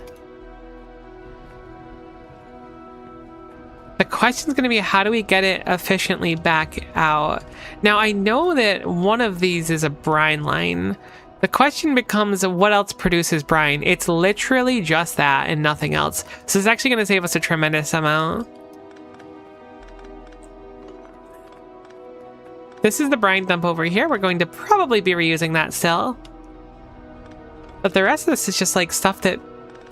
The question's going to be, how do we get it efficiently back out? Now, I know that one of these is a brine line. The question becomes, what else produces brine? It's literally just that and nothing else. So it's actually going to save us a tremendous amount. This is the brine dump over here. We're going to probably be reusing that still. But the rest of this is just like stuff that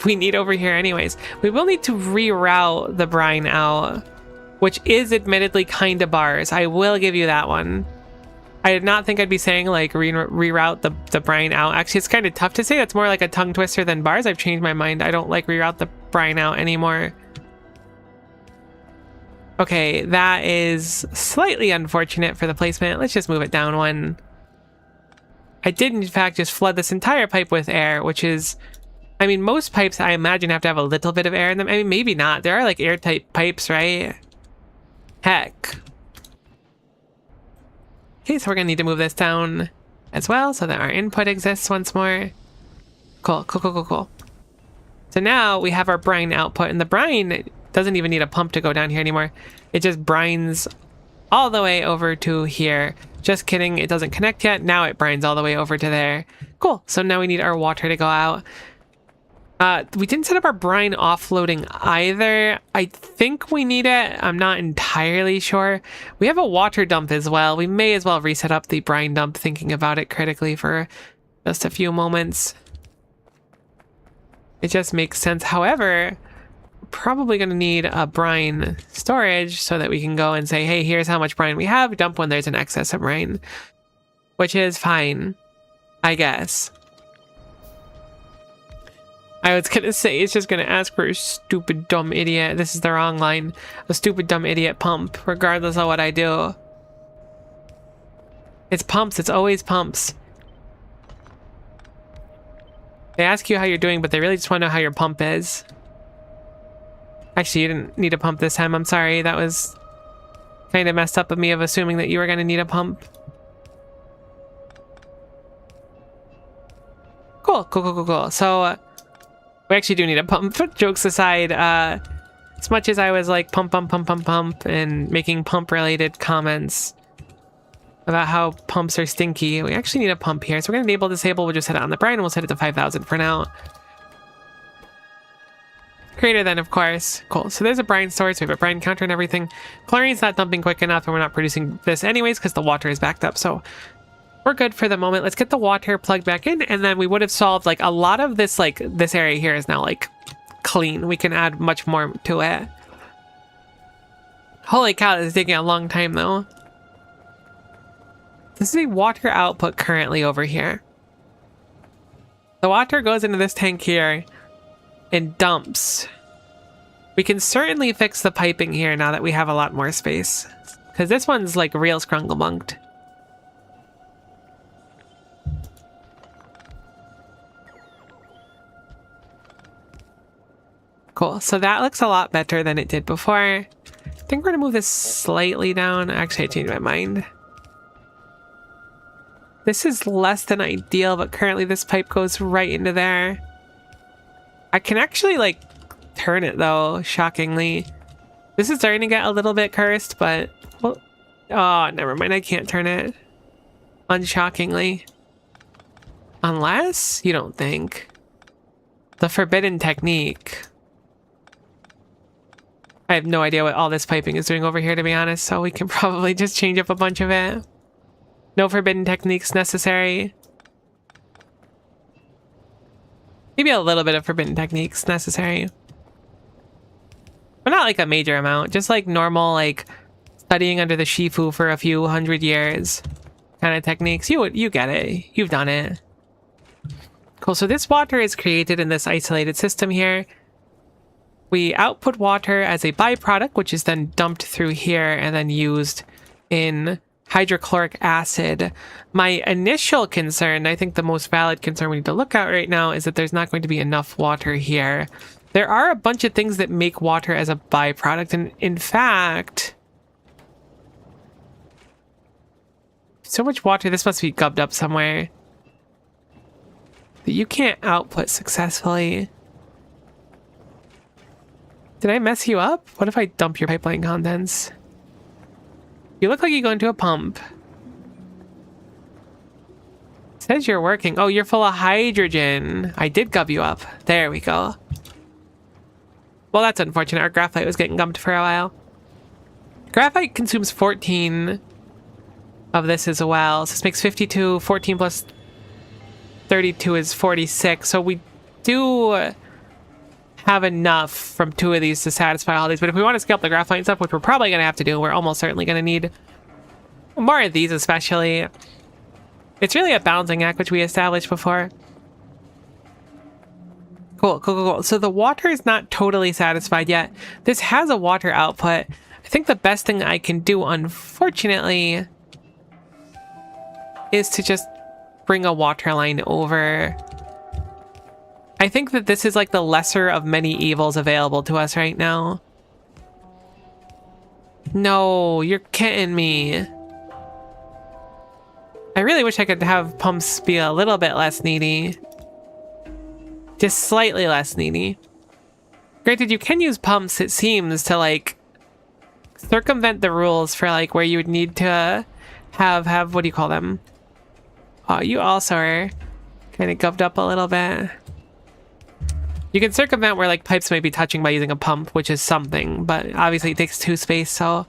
we need over here anyways. We will need to reroute the brine out, which is admittedly kind of bars. I will give you that one. I did not think I'd be saying like reroute the brine out. Actually, it's kind of tough to say. That's more like a tongue twister than bars. I've changed my mind. I don't like reroute the brine out anymore. Okay, that is slightly unfortunate for the placement. Let's just move it down one. I did, in fact, just flood this entire pipe with air, which is... I mean, most pipes, I imagine, have to have a little bit of air in them. I mean, maybe not. There are, like, airtight pipes, right? Heck. Okay, so we're going to need to move this down as well so that our input exists once more. Cool, cool, cool, cool, cool. So now we have our brine output, and the brine doesn't even need a pump to go down here anymore. It just brines all the way over to here. Just kidding, it doesn't connect yet. Now it brines all the way over to there. Cool, so now we need our water to go out. We didn't set up our brine offloading either. I think we need it. I'm not entirely sure. We have a water dump as well. We may as well reset up the brine dump, thinking about it critically for just a few moments. It just makes sense. However, probably going to need a brine storage so that we can go and say, hey, here's how much brine we have, dump when there's an excess of brine, which is fine, I guess. I was gonna say it's just gonna ask for a stupid dumb idiot. This is the wrong line. A stupid dumb idiot pump, regardless of what I do. It's pumps. It's always pumps. They ask you how you're doing, but they really just want to know how your pump is. Actually, you didn't need a pump this time. I'm sorry. That was kind of messed up of me of assuming that you were going to need a pump. Cool, cool, cool, cool, cool. So, we actually do need a pump. Jokes aside, as much as I was like pump, pump, pump, pump, pump, and making pump-related comments about how pumps are stinky, we actually need a pump here. So we're going to enable disable. We'll just set it on the brine, and we'll set it to 5,000 for now. Greater than, of course. Cool. So there's a brine storage. So we have a brine counter and everything. Chlorine's not dumping quick enough, and we're not producing this anyways because the water is backed up. So we're good for the moment. Let's get the water plugged back in, and then we would have solved like a lot of this. Like this area here is now like clean. We can add much more to it. Holy cow, this is taking a long time though. This is a water output currently over here. The water goes into this tank here and dumps. We can certainly fix the piping here now that we have a lot more space, because this one's like real scrungle-bunked. Cool. So that looks a lot better than it did before. I think we're gonna move this slightly down. Actually, I changed my mind. This is less than ideal, but currently this pipe goes right into there. I can actually, like, turn it, though, shockingly. This is starting to get a little bit cursed, but... Well, oh, never mind. I can't turn it. Unshockingly. Unless? You don't think. The forbidden technique. I have no idea what all this piping is doing over here, to be honest, so we can probably just change up a bunch of it. No forbidden techniques necessary. Maybe a little bit of forbidden techniques necessary. But not like a major amount, just like normal, like studying under the Shifu for a few hundred years kind of techniques. You get it. You've done it. Cool, so this water is created in this isolated system here. We output water as a byproduct, which is then dumped through here and then used in hydrochloric acid. My initial concern, I think the most valid concern we need to look at right now, is that there's not going to be enough water here. There are a bunch of things that make water as a byproduct, and in fact... So much water, this must be gubbed up somewhere. That you can't output successfully. Did I mess you up? What if I dump your pipeline contents? You look like you go into a pump. It says you're working. Oh, you're full of hydrogen. I did gub you up. There we go. Well, that's unfortunate. Our graphite was getting gummed for a while. Graphite consumes 14 of this as well. So this makes 52. 14 plus 32 is 46. So we do have enough from 2 of these to satisfy all these. But if we want to scale up the graphite stuff, which we're probably going to have to do, we're almost certainly going to need more of these especially. It's really a balancing act, which we established before. Cool. So the water is not totally satisfied yet. This has a water output. I think the best thing I can do, unfortunately, is to just bring a water line over. I think that this is like the lesser of many evils available to us right now. No, you're kidding me. I really wish I could have pumps be a little bit less needy. Just slightly less needy. Granted, you can use pumps, it seems, to like circumvent the rules for like where you would need to have what do you call them? Oh, you also are kind of gubbed up a little bit. You can circumvent where like pipes might be touching by using a pump, which is something, but obviously it takes 2 space, so...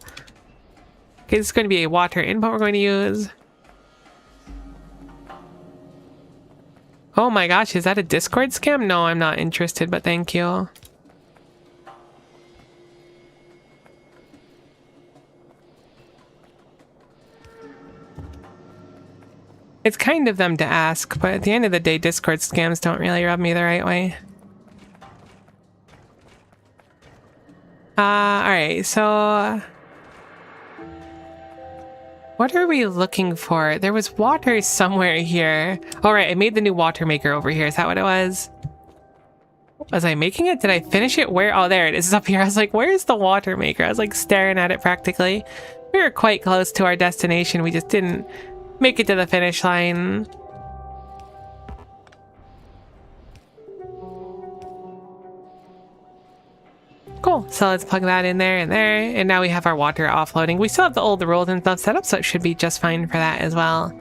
Okay, this is going to be a water input we're going to use. Oh my gosh, is that a Discord scam? No, I'm not interested, but thank you. It's kind of them to ask, but at the end of the day, Discord scams don't really rub me the right way. Alright, so... What are we looking for? There was water somewhere here. All right, I made the new water maker over here. Is that what it was? Was I making it? Did I finish it? Where? Oh, there it is. It's up here. I was like, where's the water maker? I was like staring at it practically. We were quite close to our destination. We just didn't make it to the finish line. Cool. So let's plug that in there and there. And now we have our water offloading. We still have the old rules and stuff set up, so it should be just fine for that as well.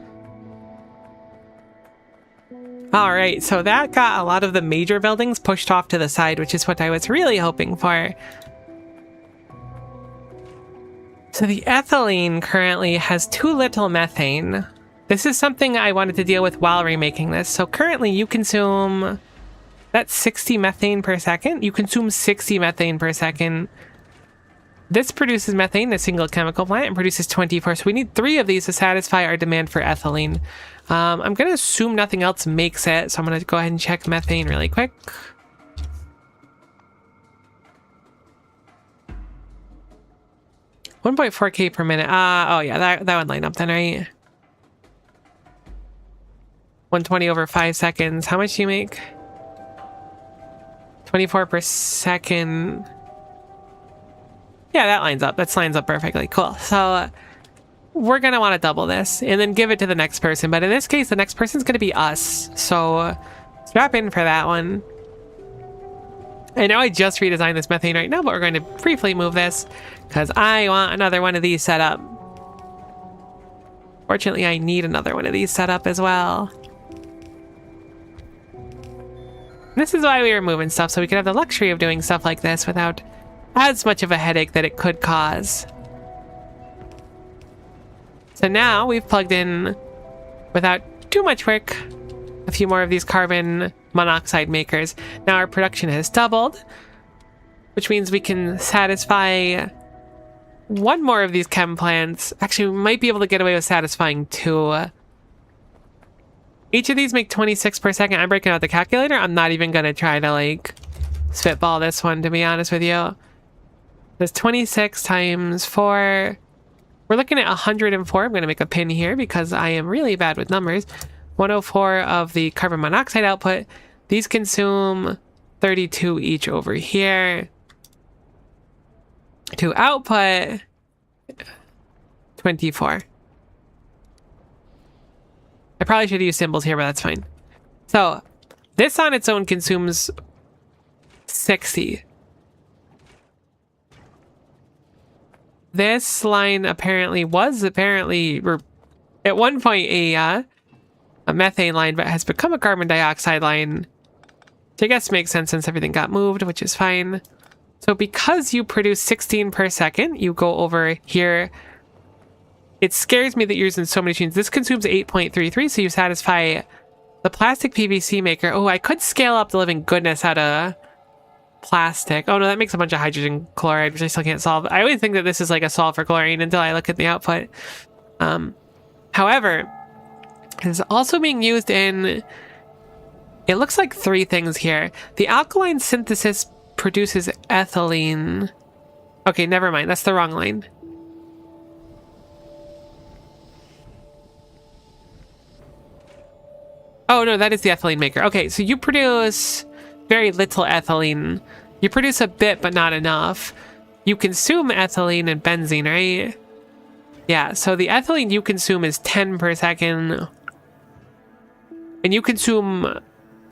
All right, so that got a lot of the major buildings pushed off to the side, which is what I was really hoping for. So the ethylene currently has too little methane. This is something I wanted to deal with while remaking this. So currently you consume... That's 60 methane per second. You consume 60 methane per second. This produces methane, a single chemical plant, and produces 24. So we need 3 of these to satisfy our demand for ethylene. I'm going to assume nothing else makes it, so I'm going to go ahead and check methane really quick. $1.4K per minute. Oh yeah, that would line up then, right? 120 over 5 seconds. How much do you make? 24 per second. Yeah, that lines up. That lines up perfectly. Cool. So we're going to want to double this and then give it to the next person. But in this case, the next person's going to be us. So strap in for that one. I know I just redesigned this methane right now, but we're going to briefly move this because I want another one of these set up. Fortunately, I need another one of these set up as well. This is why we were moving stuff, so we could have the luxury of doing stuff like this without as much of a headache that it could cause. So now we've plugged in, without too much work, a few more of these carbon monoxide makers. Now our production has doubled, which means we can satisfy one more of these chem plants. Actually, we might be able to get away with satisfying two. Each of these make 26 per second. I'm breaking out the calculator. I'm not even going to try to, like, spitball this one, to be honest with you. There's 26 times 4. We're looking at 104. I'm going to make a pin here because I am really bad with numbers. 104 of the carbon monoxide output. These consume 32 each over here. To output 24. I probably should use symbols here, but that's fine. So this on its own consumes 60. This line was at one point a methane line, but has become a carbon dioxide line. Which I guess makes sense since everything got moved, which is fine. So because you produce 16 per second, you go over here. It scares me that you're using so many machines. This consumes 8.33, so you satisfy the plastic PVC maker. Oh, I could scale up the living goodness out of plastic. Oh no, that makes a bunch of hydrogen chloride, which I still can't solve. I always think that this is like a solve for chlorine until I look at the output. However, it's also being used in, it looks like 3 things here. The alkaline synthesis produces ethylene. Okay, never mind. That's the wrong line. Oh no, that is the ethylene maker. Okay, so you produce very little ethylene. You produce a bit, but not enough. You consume ethylene and benzene, right? Yeah, so the ethylene you consume is 10 per second. And you consume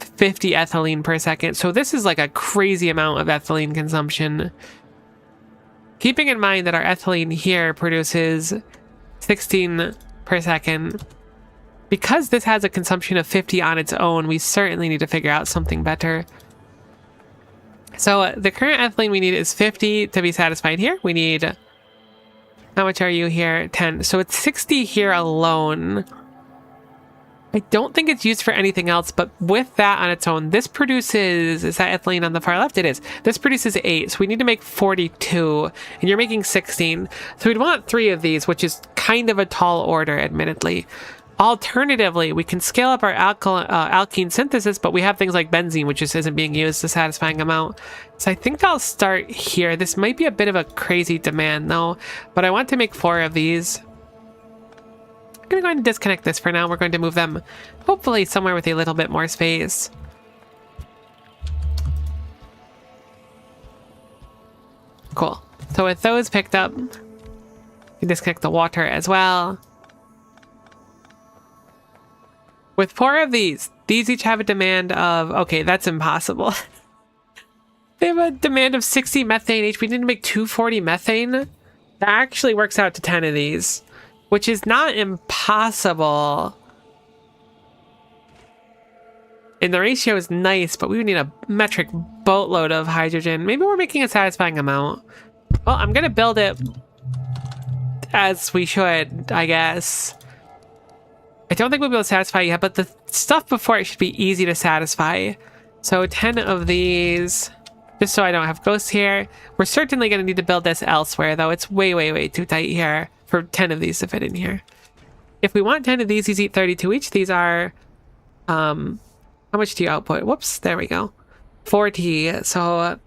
50 ethylene per second. So this is like a crazy amount of ethylene consumption. Keeping in mind that our ethylene here produces 16 per second. Because this has a consumption of 50 on its own, we certainly need to figure out something better. So the current ethylene we need is 50 to be satisfied here. We need, how much are you here? 10. So it's 60 here alone. I don't think it's used for anything else, but with that on its own, this produces, is that ethylene on the far left? It is. This produces 8, so we need to make 42, and you're making 16. So we'd want 3 of these, which is kind of a tall order, admittedly. Alternatively, we can scale up our alkene synthesis, but we have things like benzene, which just isn't being used a satisfying amount. So I think I'll start here. This might be a bit of a crazy demand, though, but I want to make 4 of these. I'm going to go ahead and disconnect this for now. We're going to move them, hopefully, somewhere with a little bit more space. Cool. So with those picked up, you can disconnect the water as well. With 4 of these each have a demand of, okay, that's impossible. They have a demand of 60 methane each. We need to make 240 methane. That actually works out to 10 of these, which is not impossible. And the ratio is nice, but we would need a metric boatload of hydrogen. Maybe we're making a satisfying amount. Well, I'm going to build it as we should, I guess. I don't think we'll be able to satisfy it yet, but the stuff before it should be easy to satisfy. So 10 of these, just so I don't have ghosts here. We're certainly going to need to build this elsewhere, though. It's way, way, way too tight here for 10 of these to fit in here. If we want 10 of these eat 32 each. These are, how much do you output? Whoops, there we go. 40, so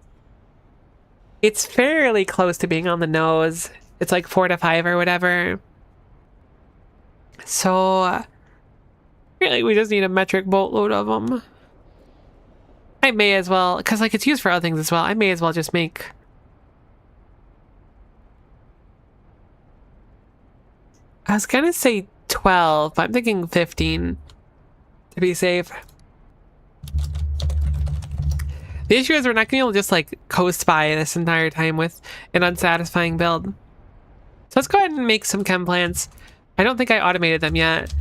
it's fairly close to being on the nose. It's like 4 to 5 or whatever. So, really, we just need a metric boatload of them. I may as well, because like it's used for other things as well. I may as well just make... I was gonna say 12, but I'm thinking 15 to be safe. The issue is we're not gonna be able to just like coast by this entire time with an unsatisfying build. So let's go ahead and make some chem plants. I don't think I automated them yet.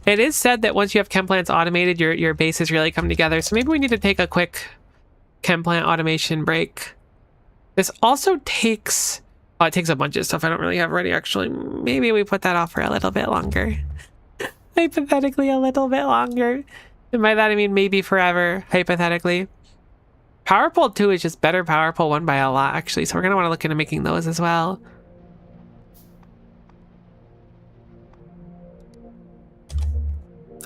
It is said that once you have chem plants automated, your bases really come together. So maybe we need to take a quick chem plant automation break. This also takes... Oh, it takes a bunch of stuff I don't really have ready, actually. Maybe we put that off for a little bit longer. Hypothetically, a little bit longer. And by that, I mean maybe forever, hypothetically. Power pole 2 is just better power pole 1 by a lot, actually. So we're going to want to look into making those as well.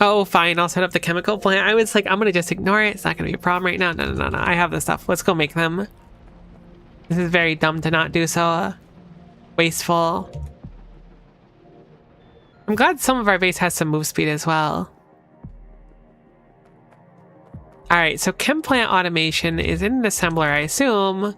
Oh, fine. I'll set up the chemical plant. I was like, I'm going to just ignore it. It's not going to be a problem right now. No. I have the stuff. Let's go make them. This is very dumb to not do so. Wasteful. I'm glad some of our base has some move speed as well. Alright, so chem plant automation is in an assembler, I assume.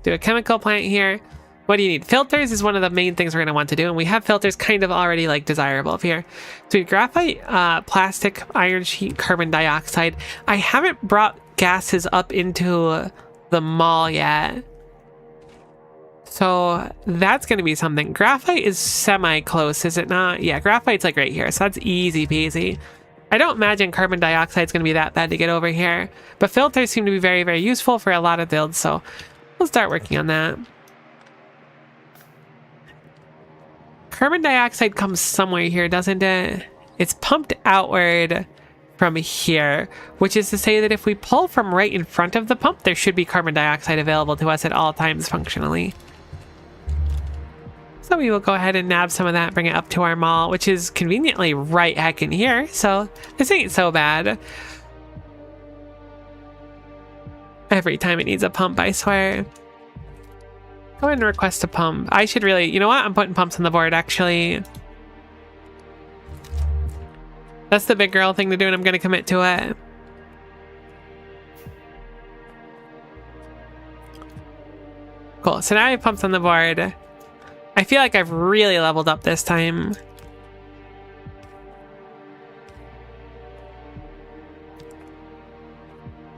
Do a chemical plant here. What do you need? Filters is one of the main things we're going to want to do, and we have filters kind of already like desirable here. So we have graphite, plastic, iron sheet, carbon dioxide. I haven't brought gases up into the mall yet. So that's going to be something. Graphite is semi-close, is it not? Yeah, graphite's like right here, so that's easy peasy. I don't imagine carbon dioxide is going to be that bad to get over here, but filters seem to be very, very useful for a lot of builds, so we'll start working on that. Carbon dioxide comes somewhere here, doesn't it? It's pumped outward from here, which is to say that if we pull from right in front of the pump, there should be carbon dioxide available to us at all times functionally. So we will go ahead and nab some of that, bring it up to our mall, which is conveniently right heck in here, so this ain't so bad. Every time it needs a pump, I swear. Go ahead and request a pump. I should really, you know what? I'm putting pumps on the board, actually. That's the big girl thing to do, and I'm going to commit to it. Cool, so now I have pumps on the board. I feel like I've really leveled up this time.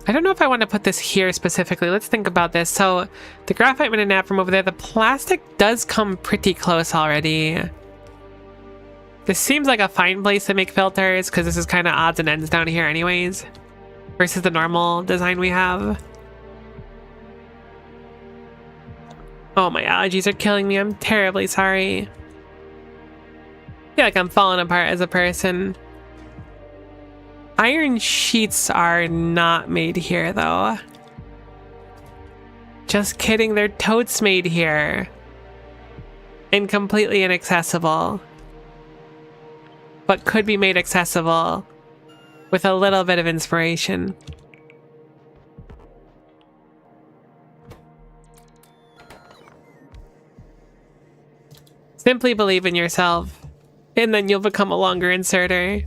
I don't know if I want to put this here specifically. Let's think about this. So the graphite I'm going to nab from over there. The plastic does come pretty close already. This seems like a fine place to make filters because this is kind of odds and ends down here anyways, versus the normal design we have. Oh, my allergies are killing me. I'm terribly sorry. I feel like I'm falling apart as a person. Iron sheets are not made here, though. Just kidding, they're totes made here. And completely inaccessible. But could be made accessible with a little bit of inspiration. Simply believe in yourself, and then you'll become a longer inserter. I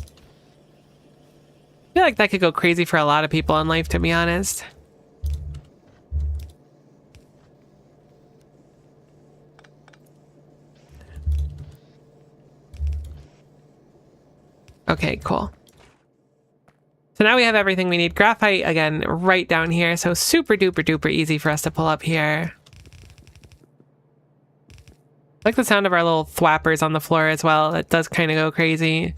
feel like that could go crazy for a lot of people in life, to be honest. Okay, cool. So now we have everything we need. Graphite, again, right down here, so super duper duper easy for us to pull up here. I like the sound of our little thwappers on the floor as well. It does kind of go crazy.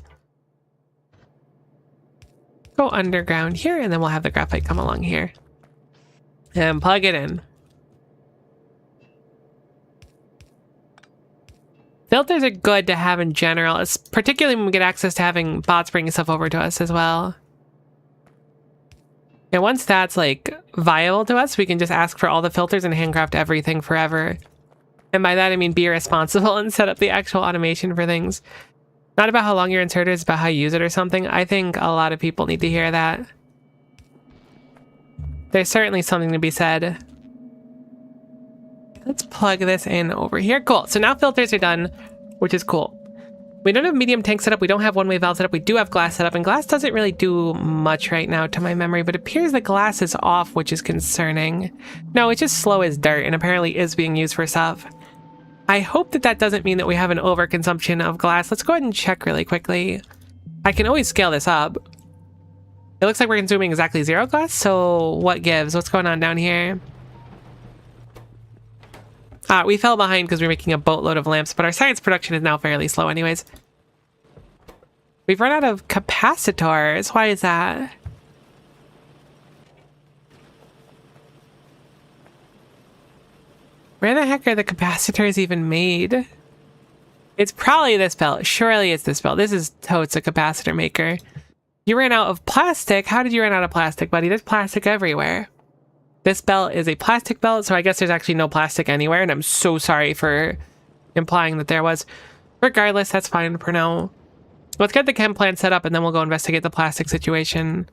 Go underground here, and then we'll have the graphite come along here. And plug it in. Filters are good to have in general, particularly when we get access to having bots bringing stuff over to us as well. And once that's like viable to us, we can just ask for all the filters and handcraft everything forever. And by that, I mean be responsible and set up the actual automation for things. Not about how long your inserter is, about how you use it or something. I think a lot of people need to hear that. There's certainly something to be said. Let's plug this in over here. Cool. So now filters are done, which is cool. We don't have medium tank set up. We don't have one-way valve set up. We do have glass set up, and glass doesn't really do much right now to my memory, but it appears that glass is off, which is concerning. No, it's just slow as dirt and apparently is being used for stuff. I hope that that doesn't mean that we have an overconsumption of glass. Let's go ahead and check really quickly. I can always scale this up. It looks like we're consuming exactly 0 glass, so what gives? What's going on down here? We fell behind because we're making a boatload of lamps, but our science production is now fairly slow anyways. We've run out of capacitors. Why is that? Where the heck are the capacitors even made? It's probably this belt. Surely it's this belt. This is totes a capacitor maker. You ran out of plastic. How did you run out of plastic, buddy? There's plastic everywhere. This belt is a plastic belt, so I guess there's actually no plastic anywhere, and I'm so sorry for implying that there was. Regardless, that's fine for now. Let's get the chem plant set up, and then we'll go investigate the plastic situation.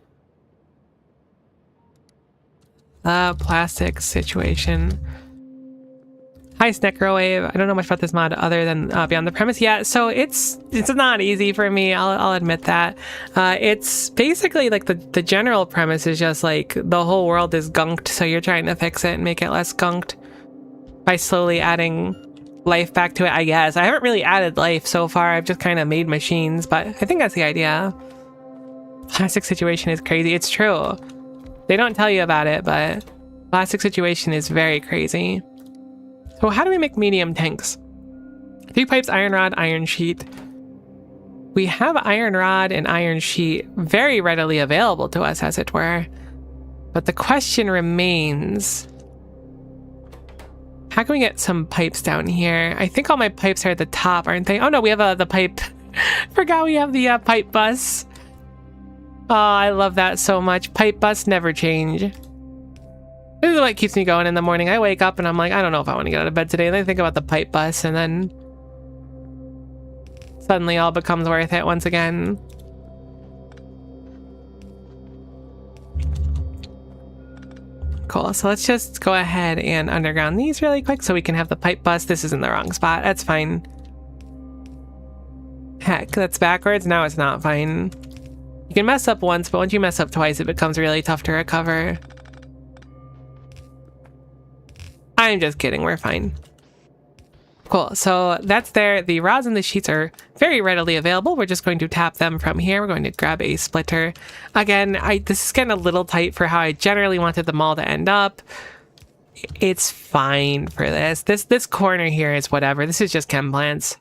Plastic situation. Hi, Snecrowave. I don't know much about this mod other than Beyond the Premise. Yeah, so it's not easy for me. I'll admit that. It's basically like the general premise is just like the whole world is gunked, so you're trying to fix it and make it less gunked by slowly adding life back to it, I guess. I haven't really added life so far. I've just kind of made machines, but I think that's the idea. Plastic situation is crazy. It's true. They don't tell you about it, but plastic situation is very crazy. So how do we make medium tanks? 3 pipes, iron rod, iron sheet. We have iron rod and iron sheet very readily available to us, as it were. But the question remains, how can we get some pipes down here? I think all my pipes are at the top, aren't they? Oh no, we have the pipe. Forgot we have the pipe bus. Oh, I love that so much. Pipe bus never change. This is what keeps me going in the morning. I wake up and I'm like, I don't know if I want to get out of bed today. And then I think about the pipe bus, and then suddenly all becomes worth it once again. Cool. So let's just go ahead and underground these really quick so we can have the pipe bus. This is in the wrong spot. That's fine. Heck, that's backwards. Now it's not fine. You can mess up once, but once you mess up twice, it becomes really tough to recover. I'm just kidding, we're fine. Cool, so that's there. The rods and the sheets are very readily available. We're just going to tap them from here. We're going to grab a splitter. Again, this is getting a little tight for how I generally wanted them all to end up. It's fine for this. This corner here is whatever. This is just chem plants.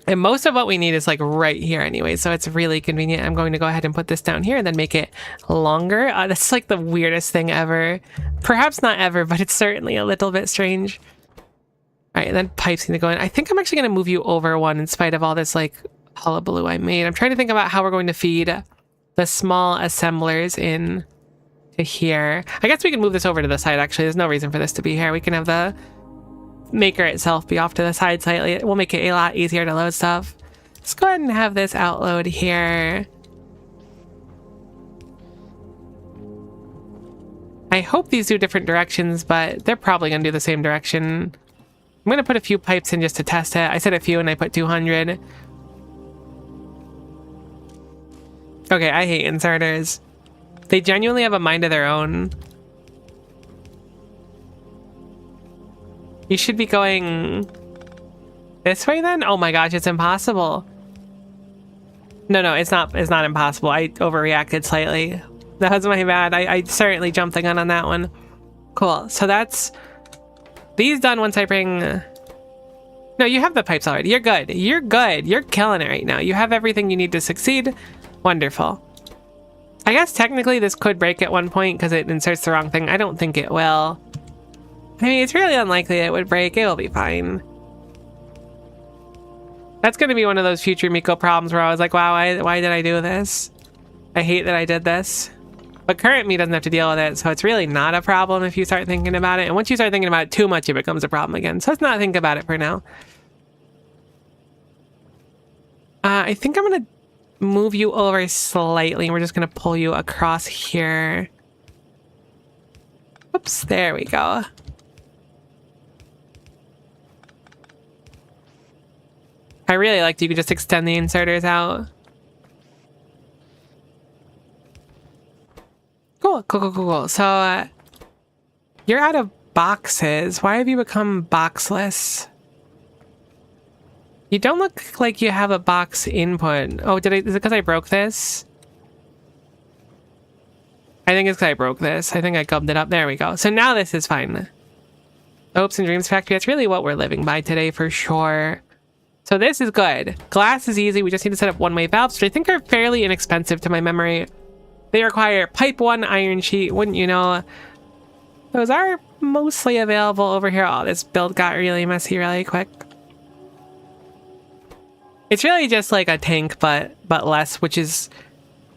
And most of what we need is like right here anyway, so it's really convenient. I'm going to go ahead and put this down here and then make it longer. That's like the weirdest thing ever. Perhaps not ever, but it's certainly a little bit strange. All right, and then pipes need to go in. I think I'm actually going to move you over one in spite of all this like hullabaloo I made. I'm trying to think about how we're going to feed the small assemblers in to here. I guess we can move this over to the side, actually. There's no reason for this to be here. We can have the maker itself be off to the side slightly. It will make it a lot easier to load stuff. Let's go ahead and have this outload here. I hope these do different directions, but they're probably going to do the same direction. I'm going to put a few pipes in just to test it. I said a few and I put 200. Okay, I hate inserters. They genuinely have a mind of their own. You should be going this way then? Oh my gosh, it's impossible. No, it's not impossible. I overreacted slightly. That was my bad. I certainly jumped the gun on that one. Cool, so that's these done once I bring... No, you have the pipes already. You're good. You're good. You're killing it right now. You have everything you need to succeed. Wonderful. I guess technically this could break at one point because it inserts the wrong thing. I don't think it will. I mean, it's really unlikely it would break. It'll be fine. That's going to be one of those future Miko problems where I was like, wow, why did I do this? I hate that I did this. But current me doesn't have to deal with it, so it's really not a problem if you start thinking about it. And once you start thinking about it too much, it becomes a problem again. So let's not think about it for now. I think I'm going to move you over slightly. We're just going to pull you across here. Oops, there we go. I really liked you could just extend the inserters out. Cool. So, you're out of boxes. Why have you become boxless? You don't look like you have a box input. Oh, is it because I broke this? I think it's because I broke this. I think I gubbed it up. There we go. So now this is fine. Hopes and Dreams Factory. That's really what we're living by today for sure. So this is good. Glass is easy. We just need to set up one-way valves, which I think are fairly inexpensive to my memory. They require pipe 1 iron sheet. Wouldn't you know? Those are mostly available over here. Oh, this build got really messy really quick. It's really just like a tank, but less, which is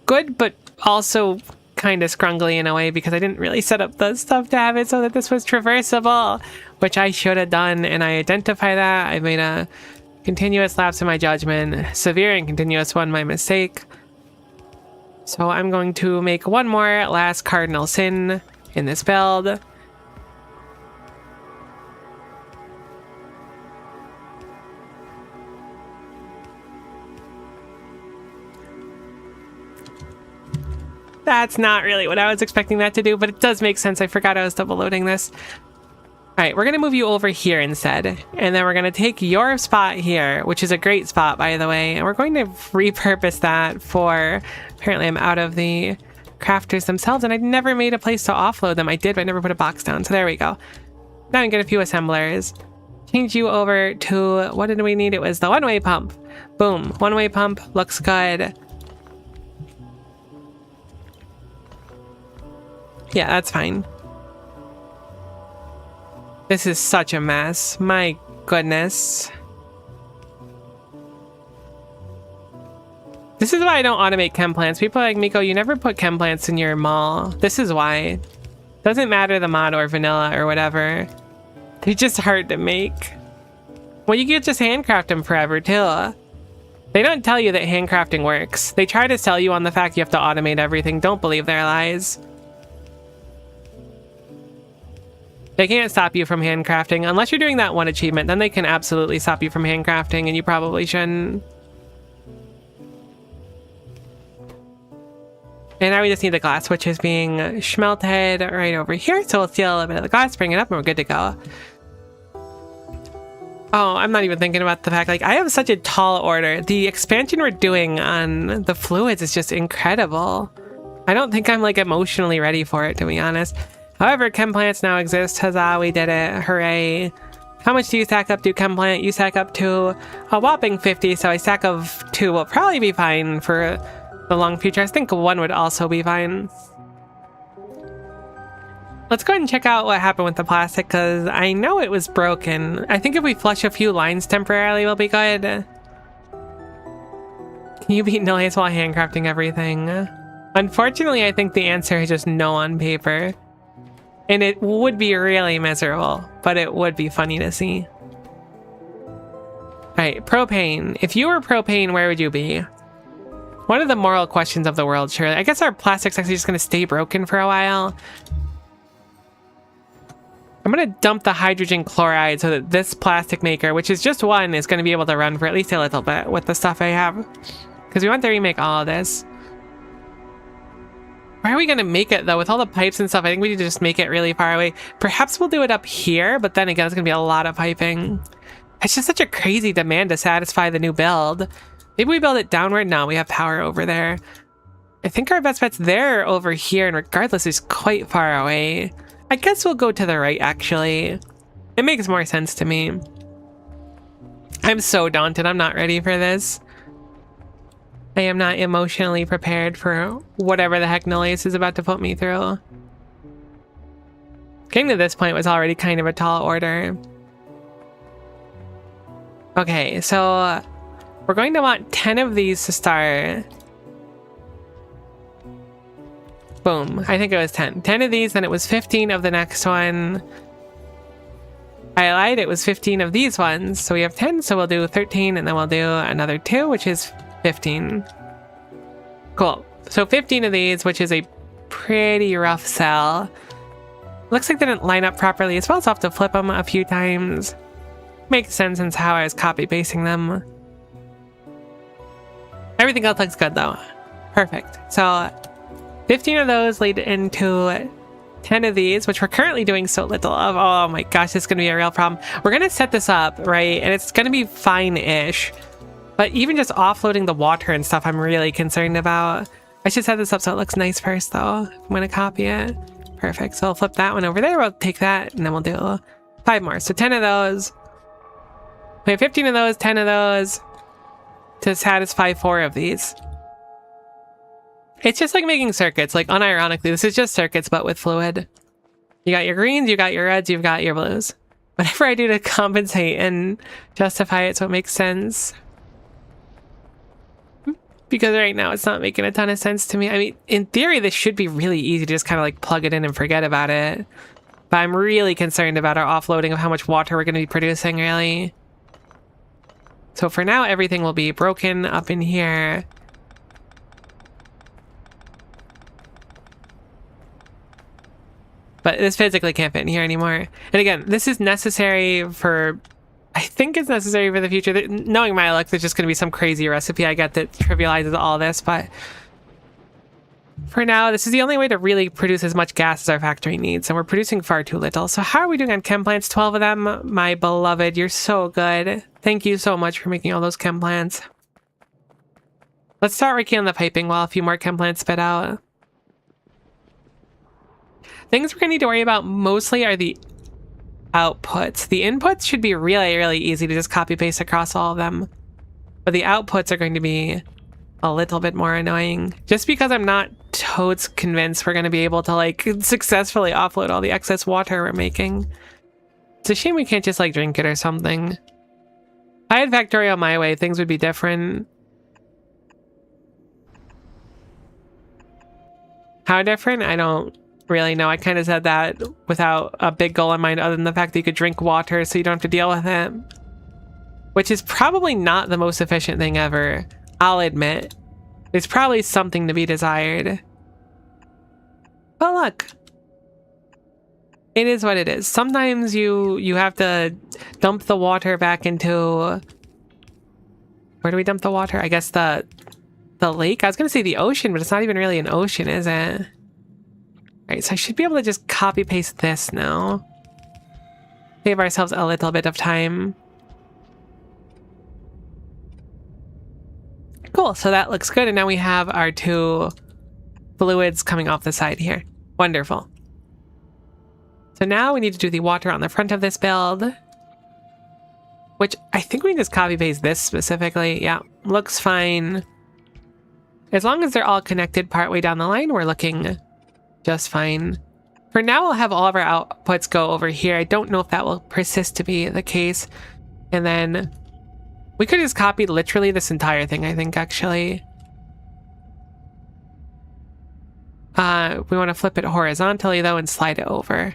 good, but also kind of scrungly in a way because I didn't really set up the stuff to have it so that this was traversable, which I should have done, and I identify that. I made a continuous lapse in my judgment. Severe and continuous one, my mistake. So I'm going to make one more last cardinal sin in this build. That's not really what I was expecting that to do, but it does make sense. I forgot I was double loading this. All right, we're going to move you over here instead. And then we're going to take your spot here, which is a great spot, by the way. And we're going to repurpose that for... Apparently, I'm out of the crafters themselves, and I never made a place to offload them. I did, but I never put a box down. So there we go. Now I can get a few assemblers. Change you over to... What did we need? It was the one-way pump. Boom. One-way pump. Looks good. Yeah, that's fine. This is such a mess. My goodness. This is why I don't automate chem plants. People are like, Miko, you never put chem plants in your mall. This is why. Doesn't matter the mod or vanilla or whatever. They're just hard to make. Well, you could just handcraft them forever too. They don't tell you that handcrafting works. They try to sell you on the fact you have to automate everything. Don't believe their lies. They can't stop you from handcrafting unless you're doing that one achievement. Then they can absolutely stop you from handcrafting, and you probably shouldn't. And now we just need the glass, which is being schmelted right over here. So we'll steal a little bit of the glass, bring it up, and we're good to go. Oh, I'm not even thinking about the fact, like, I have such a tall order. The expansion we're doing on the fluids is just incredible. I don't think I'm, like, emotionally ready for it, to be honest. However, chem plants now exist. Huzzah, we did it. Hooray. How much do you stack up to, chem plant? You stack up to a whopping 50, so a stack of 2 will probably be fine for the long future. I think 1 would also be fine. Let's go ahead and check out what happened with the plastic, because I know it was broken. I think if we flush a few lines temporarily, we'll be good. Can you beat Nullius while handcrafting everything? Unfortunately, I think the answer is just no on paper. And it would be really miserable, but it would be funny to see. Alright, propane. If you were propane, where would you be? One of the moral questions of the world, surely. I guess our plastic's actually just going to stay broken for a while. I'm going to dump the hydrogen chloride so that this plastic maker, which is just one, is going to be able to run for at least a little bit with the stuff I have. Because we want to remake all of this. Where are we going to make it, though? With all the pipes and stuff, I think we need to just make it really far away. Perhaps we'll do it up here, but then again, it's going to be a lot of piping. It's just such a crazy demand to satisfy the new build. Maybe we build it downward? No, we have power over there. I think our best bet's there over here, and regardless, it's quite far away. I guess we'll go to the right, actually. It makes more sense to me. I'm so daunted. I'm not ready for this. I am not emotionally prepared for whatever the heck Nullius is about to put me through. Getting to this point was already kind of a tall order. Okay, so we're going to want 10 of these to start. Boom. I think it was 10. 10 of these, then it was 15 of the next one. I lied, it was 15 of these ones. So we have 10, so we'll do 13, and then we'll do another 2, which is 15. Cool. So 15 of these, which is a pretty rough sell. Looks like they didn't line up properly as well, so I'll have to flip them a few times. Makes sense since how I was copy pasting them. Everything else looks good though. Perfect. So 15 of those lead into 10 of these, which we're currently doing so little of. Oh my gosh, this is going to be a real problem. We're going to set this up, right? And it's going to be fine-ish. But even just offloading the water and stuff, I'm really concerned about. I should set this up so it looks nice first, though. I'm going to copy it. Perfect. So I'll flip that one over there. We'll take that, and then we'll do 5 more. So 10 of those. We have 15 of those, 10 of those to satisfy 4 of these. It's just like making circuits. Like, unironically, this is just circuits, but with fluid. You got your greens, you got your reds, you've got your blues. Whatever I do to compensate and justify it so it makes sense. Because right now it's not making a ton of sense to me. I mean, in theory, this should be really easy to just kind of like plug it in and forget about it. But I'm really concerned about our offloading of how much water we're going to be producing, really. So for now, everything will be broken up in here. But this physically can't fit in here anymore. And again, this is necessary for... I think it's necessary for the future. Knowing my luck, there's just going to be some crazy recipe I get that trivializes all this, but for now, this is the only way to really produce as much gas as our factory needs, and we're producing far too little. So how are we doing on chem plants? 12 of them. My beloved, you're so good. Thank you so much for making all those chem plants. Let's start working on the piping while a few more chem plants spit out. Things we're going to need to worry about mostly are the outputs. The inputs should be really, really easy to just copy paste across all of them. But the outputs are going to be a little bit more annoying. Just because I'm not totes convinced we're going to be able to like successfully offload all the excess water we're making. It's a shame we can't just like drink it or something. If I had Factorio my way, things would be different. How different? I don't really know. I kind of said that without a big goal in mind other than the fact that you could drink water so you don't have to deal with it. Which is probably not the most efficient thing ever. I'll admit. There's probably something to be desired. But look. It is what it is. Sometimes you have to dump the water back into... Where do we dump the water? I guess the lake? I was going to say the ocean, but it's not even really an ocean, is it? Alright, so I should be able to just copy paste this now. Save ourselves a little bit of time. Cool, so that looks good, and now we have our 2 fluids coming off the side here. Wonderful. So now we need to do the water on the front of this build. Which I think we can just copy paste this specifically. Yeah, looks fine. As long as they're all connected partway down the line, we're looking just fine. For now, I'll have all of our outputs go over here. I don't know if that will persist to be the case. And then we could just copy literally this entire thing, I think, actually. We want to flip it horizontally, though, and slide it over.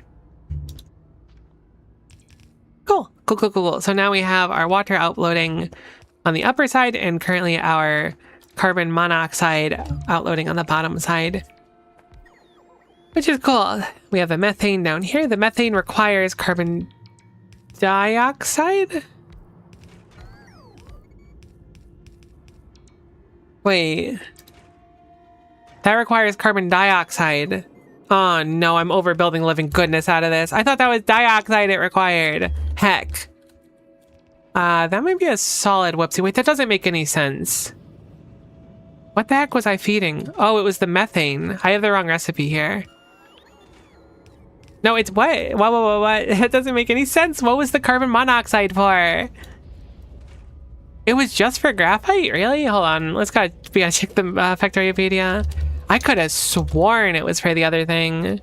Cool. Cool, cool, cool, cool. So now we have our water outloading on the upper side and currently our carbon monoxide outloading on the bottom side. Which is cool. We have the methane down here. The methane requires carbon dioxide? Wait. That requires carbon dioxide. Oh no, I'm overbuilding living goodness out of this. I thought that was dioxide it required. Heck. That might be a solid whoopsie. Wait, that doesn't make any sense. What the heck was I feeding? Oh, it was the methane. I have the wrong recipe here. No, it's what? What? That doesn't make any sense. What was the carbon monoxide for? It was just for graphite? Really? Hold on. We gotta check the Factoriopedia. I could have sworn it was for the other thing.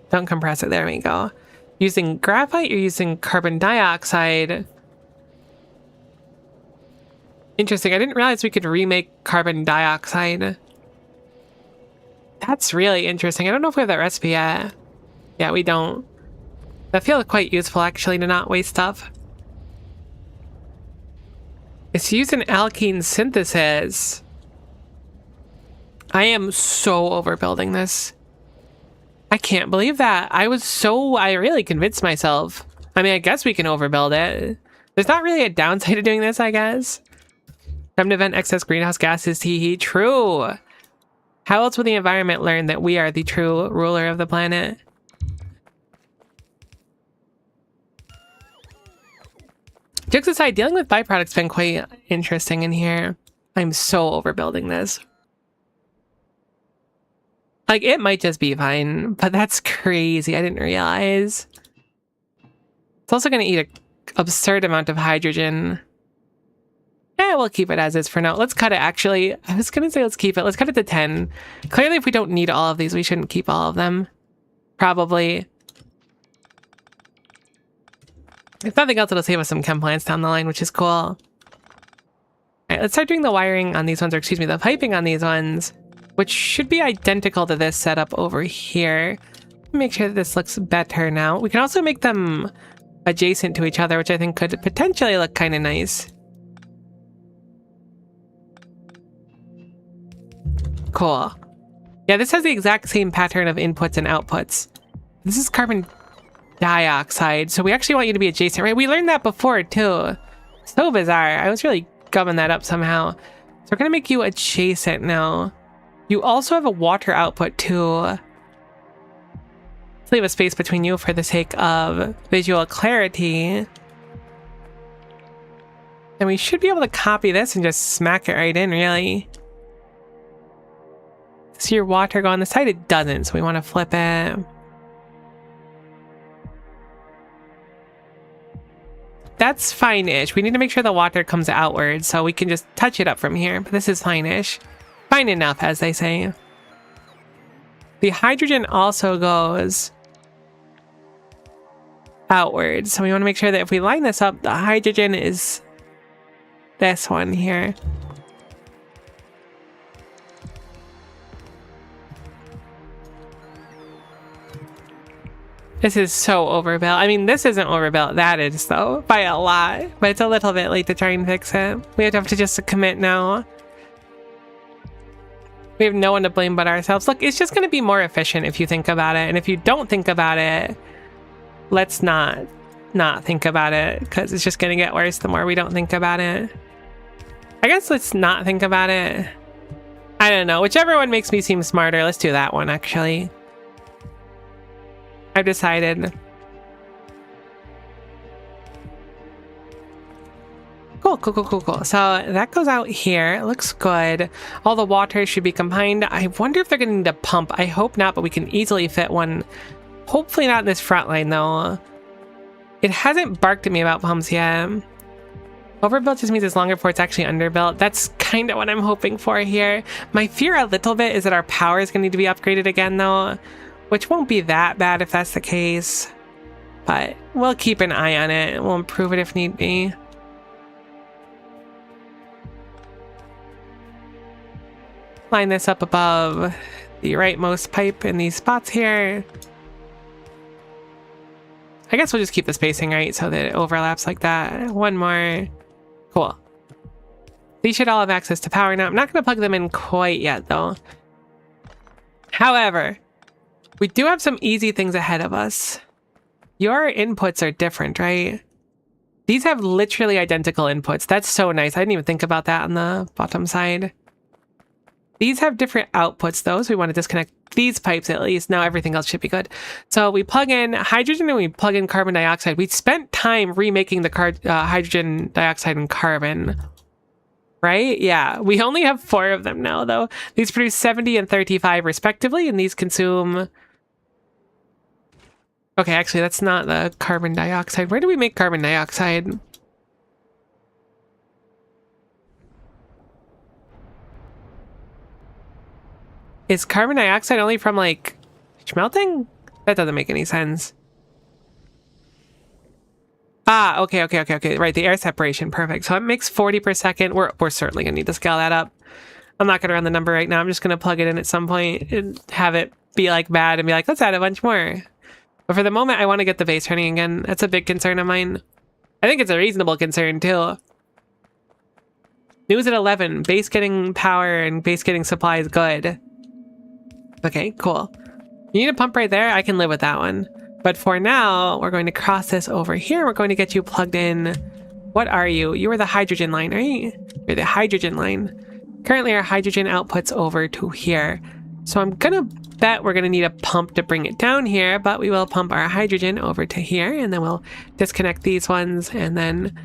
Don't compress it. There we go. Using graphite, you're using carbon dioxide. Interesting. I didn't realize we could remake carbon dioxide. That's really interesting. I don't know if we have that recipe yet. Yeah, we don't. That feels quite useful, actually, to not waste stuff. It's used in alkene synthesis. I am so overbuilding this. I can't believe that. I really convinced myself. I mean, I guess we can overbuild it. There's not really a downside to doing this, I guess. Time to vent excess greenhouse gases, tee. True. How else will the environment learn that we are the true ruler of the planet? Jokes aside, dealing with byproducts has been quite interesting in here. I'm so overbuilding this. Like, it might just be fine, but that's crazy. I didn't realize. It's also going to eat an absurd amount of hydrogen. Yeah, we'll keep it as is for now. Let's cut it, actually. I was going to say let's keep it. Let's cut it to 10. Clearly, if we don't need all of these, we shouldn't keep all of them. Probably. If nothing else, it'll save us some chem plants down the line, which is cool. All right, let's start doing the wiring on these ones, or excuse me, the piping on these ones, which should be identical to this setup over here. Make sure that this looks better now. We can also make them adjacent to each other, which I think could potentially look kind of nice. Cool. Yeah, this has the exact same pattern of inputs and outputs. This is carbon dioxide, so we actually want you to be adjacent, right? We learned that before, too. So bizarre. I was really gumming that up somehow. So we're going to make you adjacent now. You also have a water output, too. Let's leave a space between you for the sake of visual clarity. And we should be able to copy this and just smack it right in, really. See your water go on the side? It doesn't, so we want to flip it. That's fine-ish. We need to make sure the water comes outward, so we can just touch it up from here. But this is fine-ish. Fine enough, as they say. The hydrogen also goes outward, so we want to make sure that if we line this up, the hydrogen is this one here. This is so overbuilt. I mean, this isn't overbuilt. That is, though, by a lot. But it's a little bit late to try and fix it. We have to just commit now. We have no one to blame but ourselves. Look, it's just going to be more efficient if you think about it. And if you don't think about it, let's not think about it, because it's just going to get worse the more we don't think about it. I guess let's not think about it. I don't know. Whichever one makes me seem smarter. Let's do that one, actually. I've decided. Cool. So that goes out here. It looks good. All the water should be combined. I wonder if they're going to need a pump. I hope not, but we can easily fit one. Hopefully not in this front line, though. It hasn't barked at me about pumps yet. Overbuilt just means it's longer before it's actually underbuilt. That's kind of what I'm hoping for here. My fear a little bit is that our power is going to need to be upgraded again, though. Which won't be that bad if that's the case. But we'll keep an eye on it. We'll improve it if need be. Line this up above the rightmost pipe in these spots here. I guess we'll just keep the spacing right so that it overlaps like that. One more. Cool. These should all have access to power now. I'm not going to plug them in quite yet, though. However, we do have some easy things ahead of us. Your inputs are different, right? These have literally identical inputs. That's so nice. I didn't even think about that on the bottom side. These have different outputs, though, so we want to disconnect these pipes at least. Now everything else should be good. So we plug in hydrogen and we plug in carbon dioxide. We spent time remaking the hydrogen dioxide and carbon. Right? Yeah. We only have 4 of them now, though. These produce 70 and 35 respectively, and these consume... Okay, actually, that's not the carbon dioxide. Where do we make carbon dioxide? Is carbon dioxide only from, like, smelting? That doesn't make any sense. Ah, okay. Right, the air separation. Perfect. So it makes 40 per second. We're certainly going to need to scale that up. I'm not going to run the number right now. I'm just going to plug it in at some point and have it be, like, bad and be like, let's add a bunch more. But for the moment, I want to get the base running again. That's a big concern of mine. I think it's a reasonable concern, too. News at 11. Base getting power and base getting supply is good. Okay, cool. You need a pump right there? I can live with that one. But for now, we're going to cross this over here. We're going to get you plugged in What are you? You are the hydrogen line, right? You're the hydrogen line. Currently, our hydrogen output's over to here. So I'm gonna bet we're gonna need a pump to bring it down here, but we will pump our hydrogen over to here, and then we'll disconnect these ones, and then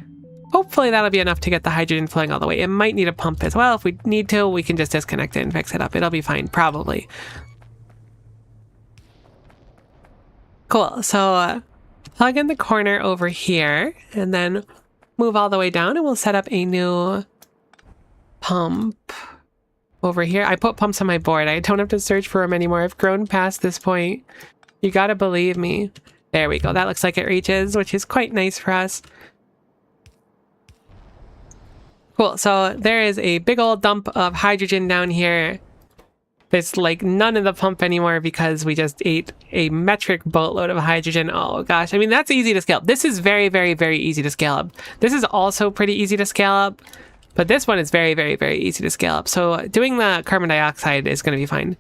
hopefully that'll be enough to get the hydrogen flowing all the way. It might need a pump as well. If we need to, we can just disconnect it and fix it up. It'll be fine, probably. Cool, so plug in the corner over here, and then move all the way down, and we'll set up a new pump over here. I put pumps on my board. I don't have to search for them anymore. I've grown past this point. You gotta believe me. There we go. That looks like it reaches, which is quite nice for us. Cool. So there is a big old dump of hydrogen down here. There's like none in the pump anymore because we just ate a metric boatload of hydrogen. Oh gosh. I mean, that's easy to scale up. This is very, very, very easy to scale up. This is also pretty easy to scale up. But this one is very, very, very easy to scale up. So doing the carbon dioxide is going to be fine.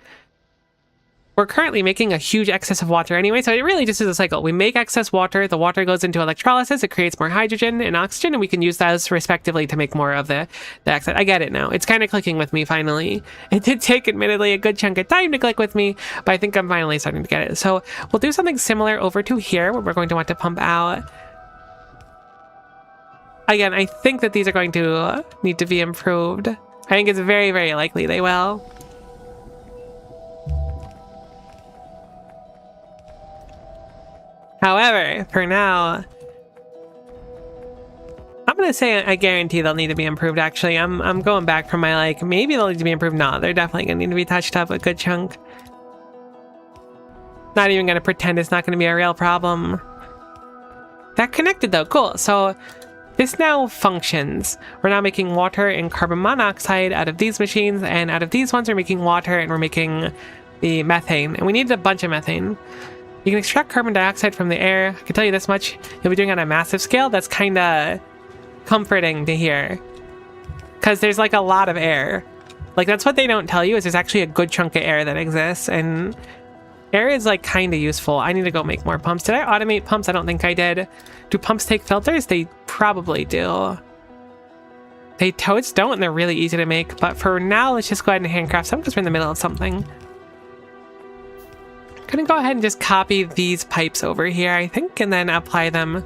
We're currently making a huge excess of water anyway, so it really just is a cycle. We make excess water, the water goes into electrolysis, it creates more hydrogen and oxygen, and we can use those respectively to make more of the oxide. I get it now. It's kind of clicking with me finally. It did take, admittedly, a good chunk of time to click with me, but I think I'm finally starting to get it. So we'll do something similar over to here, where we're going to want to pump out. Again, I think that these are going to need to be improved. I think it's very, very likely they will. However, for now, I'm going to say I guarantee they'll need to be improved, actually. I'm going back from my, like, maybe they'll need to be improved. No, they're definitely going to need to be touched up a good chunk. Not even going to pretend it's not going to be a real problem. That connected, though. Cool. So this now functions. We're now making water and carbon monoxide out of these machines, and out of these ones we're making water and we're making the methane. And we needed a bunch of methane. You can extract carbon dioxide from the air. I can tell you this much. You'll be doing it on a massive scale. That's kind of comforting to hear. Because there's like a lot of air. Like that's what they don't tell you, is there's actually a good chunk of air that exists. And air is like kind of useful. I need to go make more pumps. Did I automate pumps? I don't think I did. Do pumps take filters? They probably do. They totes don't, and they're really easy to make. But for now, let's just go ahead and handcraft some because we're in the middle of something. Gonna go ahead and just copy these pipes over here, I think, and then apply them.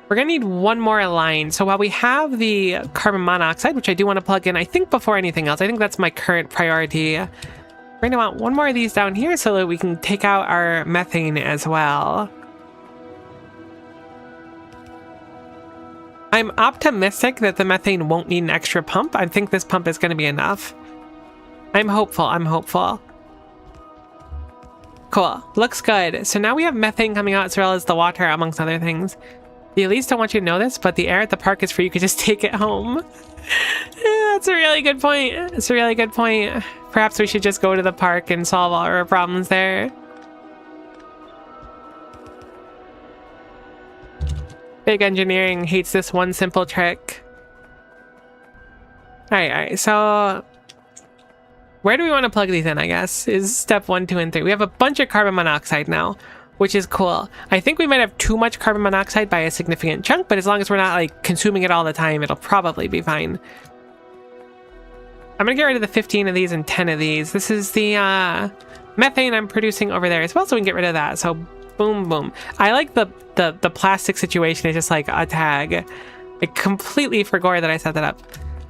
We're gonna need one more line. So while we have the carbon monoxide, which I do want to plug in, I think before anything else, I think that's my current priority. We're gonna want one more of these down here so that we can take out our methane as well. I'm optimistic that the methane won't need an extra pump. I think this pump is gonna be enough. I'm hopeful, I'm hopeful. Cool. Looks good. So now we have methane coming out as well as the water, amongst other things. The Elise don't want you to know this, but the air at the park is free. You could just take it home. Yeah, that's a really good point. It's a really good point. Perhaps we should just go to the park and solve all our problems there. Big engineering hates this one simple trick. Alright, so where do we want to plug these in, I guess, is step 1, 2, and 3. We have a bunch of carbon monoxide now, which is cool. I think we might have too much carbon monoxide by a significant chunk, but as long as we're not like consuming it all the time, it'll probably be fine. I'm gonna get rid of the 15 of these and 10 of these. This is the methane I'm producing over there as well, so we can get rid of that. So boom, boom. I like the plastic situation is just like a tag. I completely forgot that I set that up.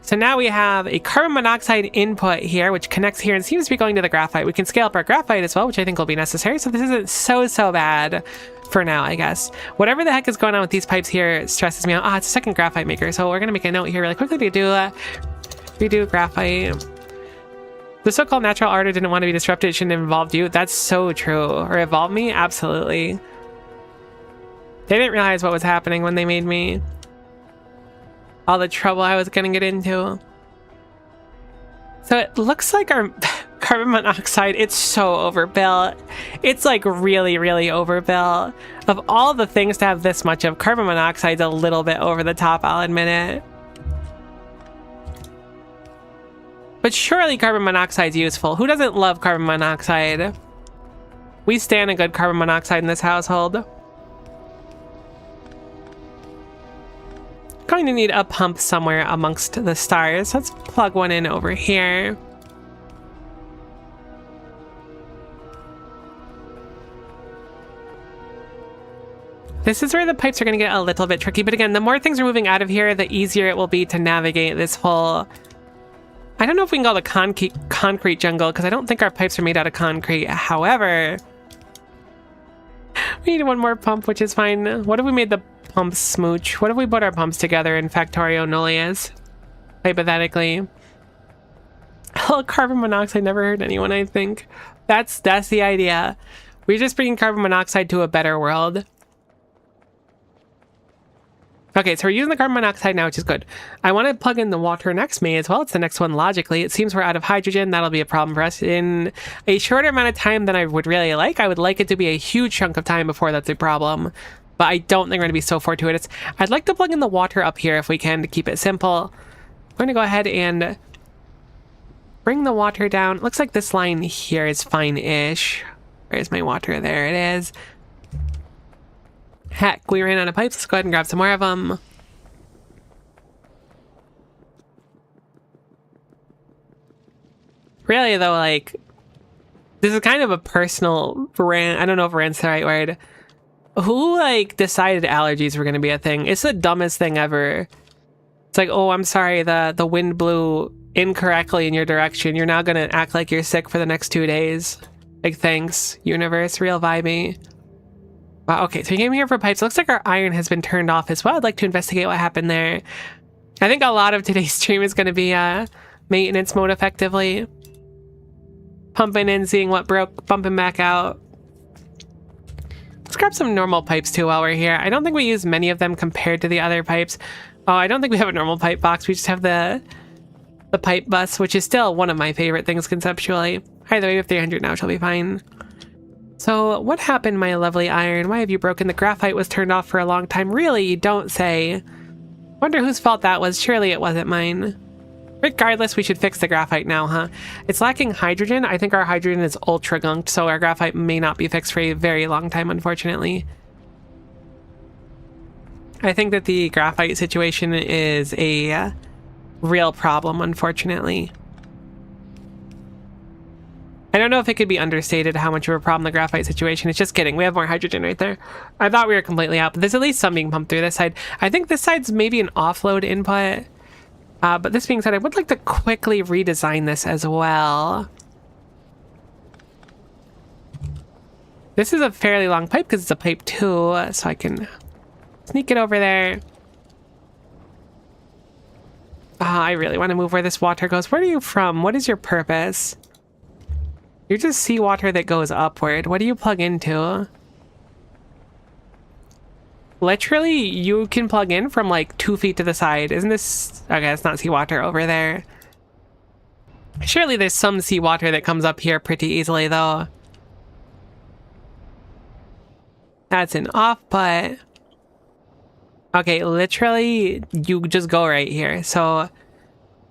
So now we have a carbon monoxide input here, which connects here and seems to be going to the graphite. We can scale up our graphite as well, which I think will be necessary. So this isn't so bad for now, I guess. Whatever the heck is going on with these pipes here stresses me out. Ah, it's a second graphite maker. So we're going to make a note here really quickly to do redo graphite. The so-called natural order didn't want to be disrupted. It shouldn't have involved you. That's so true. Or evolved me? Absolutely. They didn't realize what was happening when they made me. All the trouble I was gonna get into. So it looks like our carbon monoxide, it's so overbuilt. It's like really, really overbuilt. Of all the things to have this much of, carbon monoxide's a little bit over the top, I'll admit it. But surely carbon monoxide's useful. Who doesn't love carbon monoxide? We stand a good carbon monoxide in this household. going to need a pump somewhere amongst the stars. Let's plug one in over here. This is where the pipes are going to get a little bit tricky, but again, the more things are moving out of here, the easier it will be to navigate this whole... I don't know if we can call it concrete jungle, because I don't think our pipes are made out of concrete. However, we need one more pump, which is fine. What if we made the pumps smooch? What if we put our pumps together in Factorio Nullius? Hypothetically. Oh, carbon monoxide never hurt anyone, I think. That's the idea. We're just bringing carbon monoxide to a better world. Okay, so we're using the carbon monoxide now, which is good. I want to plug in the water next May as well. It's the next one logically. It seems we're out of hydrogen. That'll be a problem for us in a shorter amount of time than I would really like. I would like it to be a huge chunk of time before that's a problem. But I don't think we're going to be so fortuitous. I'd like to plug in the water up here if we can to keep it simple. I'm going to go ahead and bring the water down. Looks like this line here is fine-ish. Where's my water? There it is. Heck, we ran out of pipes. Let's go ahead and grab some more of them. Really, though, like, this is kind of a personal rant. I don't know if rant's the right word. Who, like, decided allergies were going to be a thing? It's the dumbest thing ever. It's like, oh, I'm sorry, the wind blew incorrectly in your direction. You're now going to act like you're sick for the next 2 days. Like, thanks, universe. Real vibey. Wow, okay, so we came here for pipes. Looks like our iron has been turned off as well. I'd like to investigate what happened there. I think a lot of today's stream is going to be maintenance mode effectively. Pumping in, seeing what broke, bumping back out. Let's grab some normal pipes too while we're here. I don't think we use many of them compared to the other pipes. Oh, I don't think we have a normal pipe box. We just have the pipe bus, which is still one of my favorite things conceptually. Either way, we have 300 now, she'll be fine. So, what happened, my lovely iron? Why have you broken? The graphite was turned off for a long time. Really? You don't say. Wonder whose fault that was. Surely it wasn't mine. Regardless, we should fix the graphite now, huh? It's lacking hydrogen. I think our hydrogen is ultra gunked, so our graphite may not be fixed for a very long time, unfortunately. I think that the graphite situation is a real problem, unfortunately. I don't know if it could be understated how much of a problem the graphite situation is. Just kidding. We have more hydrogen right there. I thought we were completely out, but there's at least some being pumped through this side. I think this side's maybe an offload input. But this being said, I would like to quickly redesign this as well. This is a fairly long pipe because it's a pipe 2, so I can sneak it over there. I really want to move where this water goes. Where are you from? What is your purpose? You're just seawater that goes upward. What do you plug into? Literally, you can plug in from like 2 feet to the side. Isn't this... Okay, it's not seawater over there. Surely there's some seawater that comes up here pretty easily, though. That's an off-put. Okay, literally, you just go right here. So,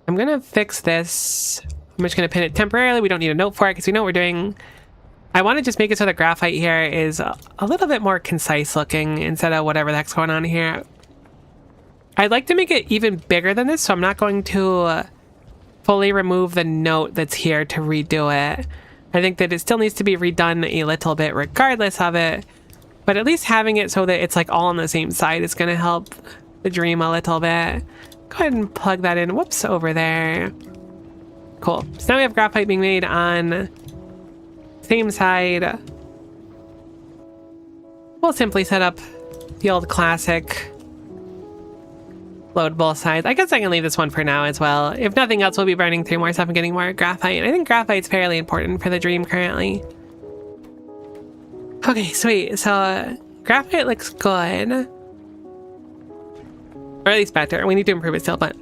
I'm gonna fix this. I'm just going to pin it temporarily. We don't need a note for it because we know what we're doing. I want to just make it so the graphite here is a little bit more concise looking instead of whatever the heck's going on here. I'd like to make it even bigger than this, so I'm not going to fully remove the note that's here to redo it. I think that it still needs to be redone a little bit regardless of it, but at least having it so that it's like all on the same side is going to help the dream a little bit. Go ahead and plug that in. Whoops, over there. Cool. So now we have graphite being made on same side. We'll simply set up the old classic load both sides. I guess I can leave this one for now as well. If nothing else, we'll be burning through more stuff and getting more graphite. And I think graphite's fairly important for the dream currently. Okay, sweet. So graphite looks good. Or at least better. We need to improve it still, but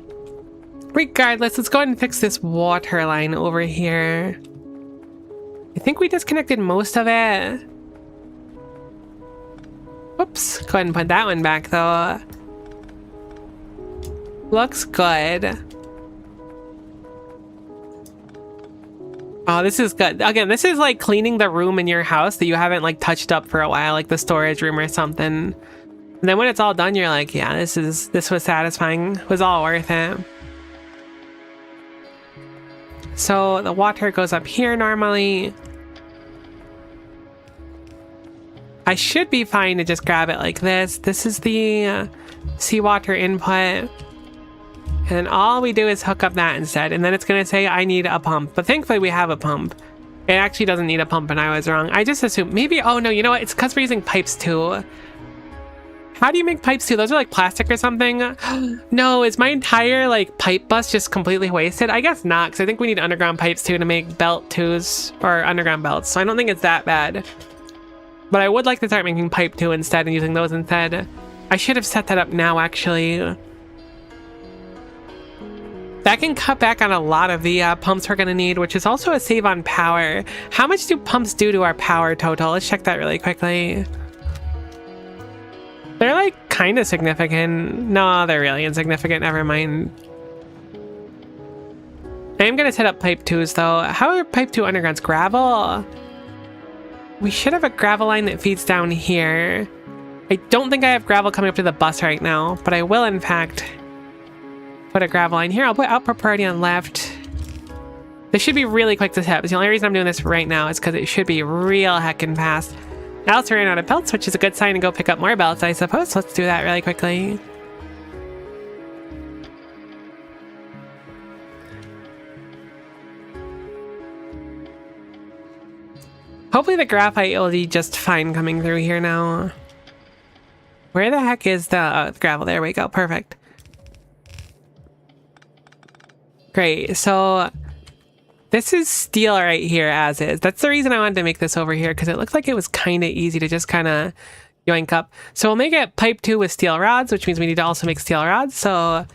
regardless, let's go ahead and fix this water line over here. I think we disconnected most of it. Whoops. Go ahead and put that one back, though. Looks good. Oh, this is good. Again, this is like cleaning the room in your house that you haven't like touched up for a while, like the storage room or something. And then when it's all done, you're like, yeah, this was satisfying. It was all worth it. So the water goes up here normally. I should be fine to just grab it like this. This is the seawater input. And then all we do is hook up that instead. And then it's going to say, I need a pump. But thankfully we have a pump. It actually doesn't need a pump and I was wrong. I just assumed maybe, oh no, you know what? It's because we're using pipes too. How do you make pipes too? Those are like plastic or something? No, is my entire like pipe bus just completely wasted? I guess not, because I think we need underground pipes too to make belt twos or underground belts. So I don't think it's that bad. But I would like to start making pipe 2 instead and using those instead. I should have set that up now, actually. That can cut back on a lot of the pumps we're going to need, which is also a save on power. How much do pumps do to our power total? Let's check that really quickly. They're like kind of significant. No, they're really insignificant. Never mind. I am going to set up pipe 2s though. How are pipe 2 undergrounds? Gravel? We should have a gravel line that feeds down here. I don't think I have gravel coming up to the bus right now, but I will in fact put a gravel line here. I'll put output priority on left. This should be really quick to set. The only reason I'm doing this right now is because it should be real heckin' fast. I also ran out of belts, which is a good sign to go pick up more belts, I suppose. Let's do that really quickly. Hopefully the graphite will be just fine coming through here now. Where the heck is the gravel? There we go. Perfect. Great. So this is steel right here as is. That's the reason I wanted to make this over here, because it looked like it was kind of easy to just kind of yoink up. So we'll make it pipe 2 with steel rods, which means we need to also make steel rods. So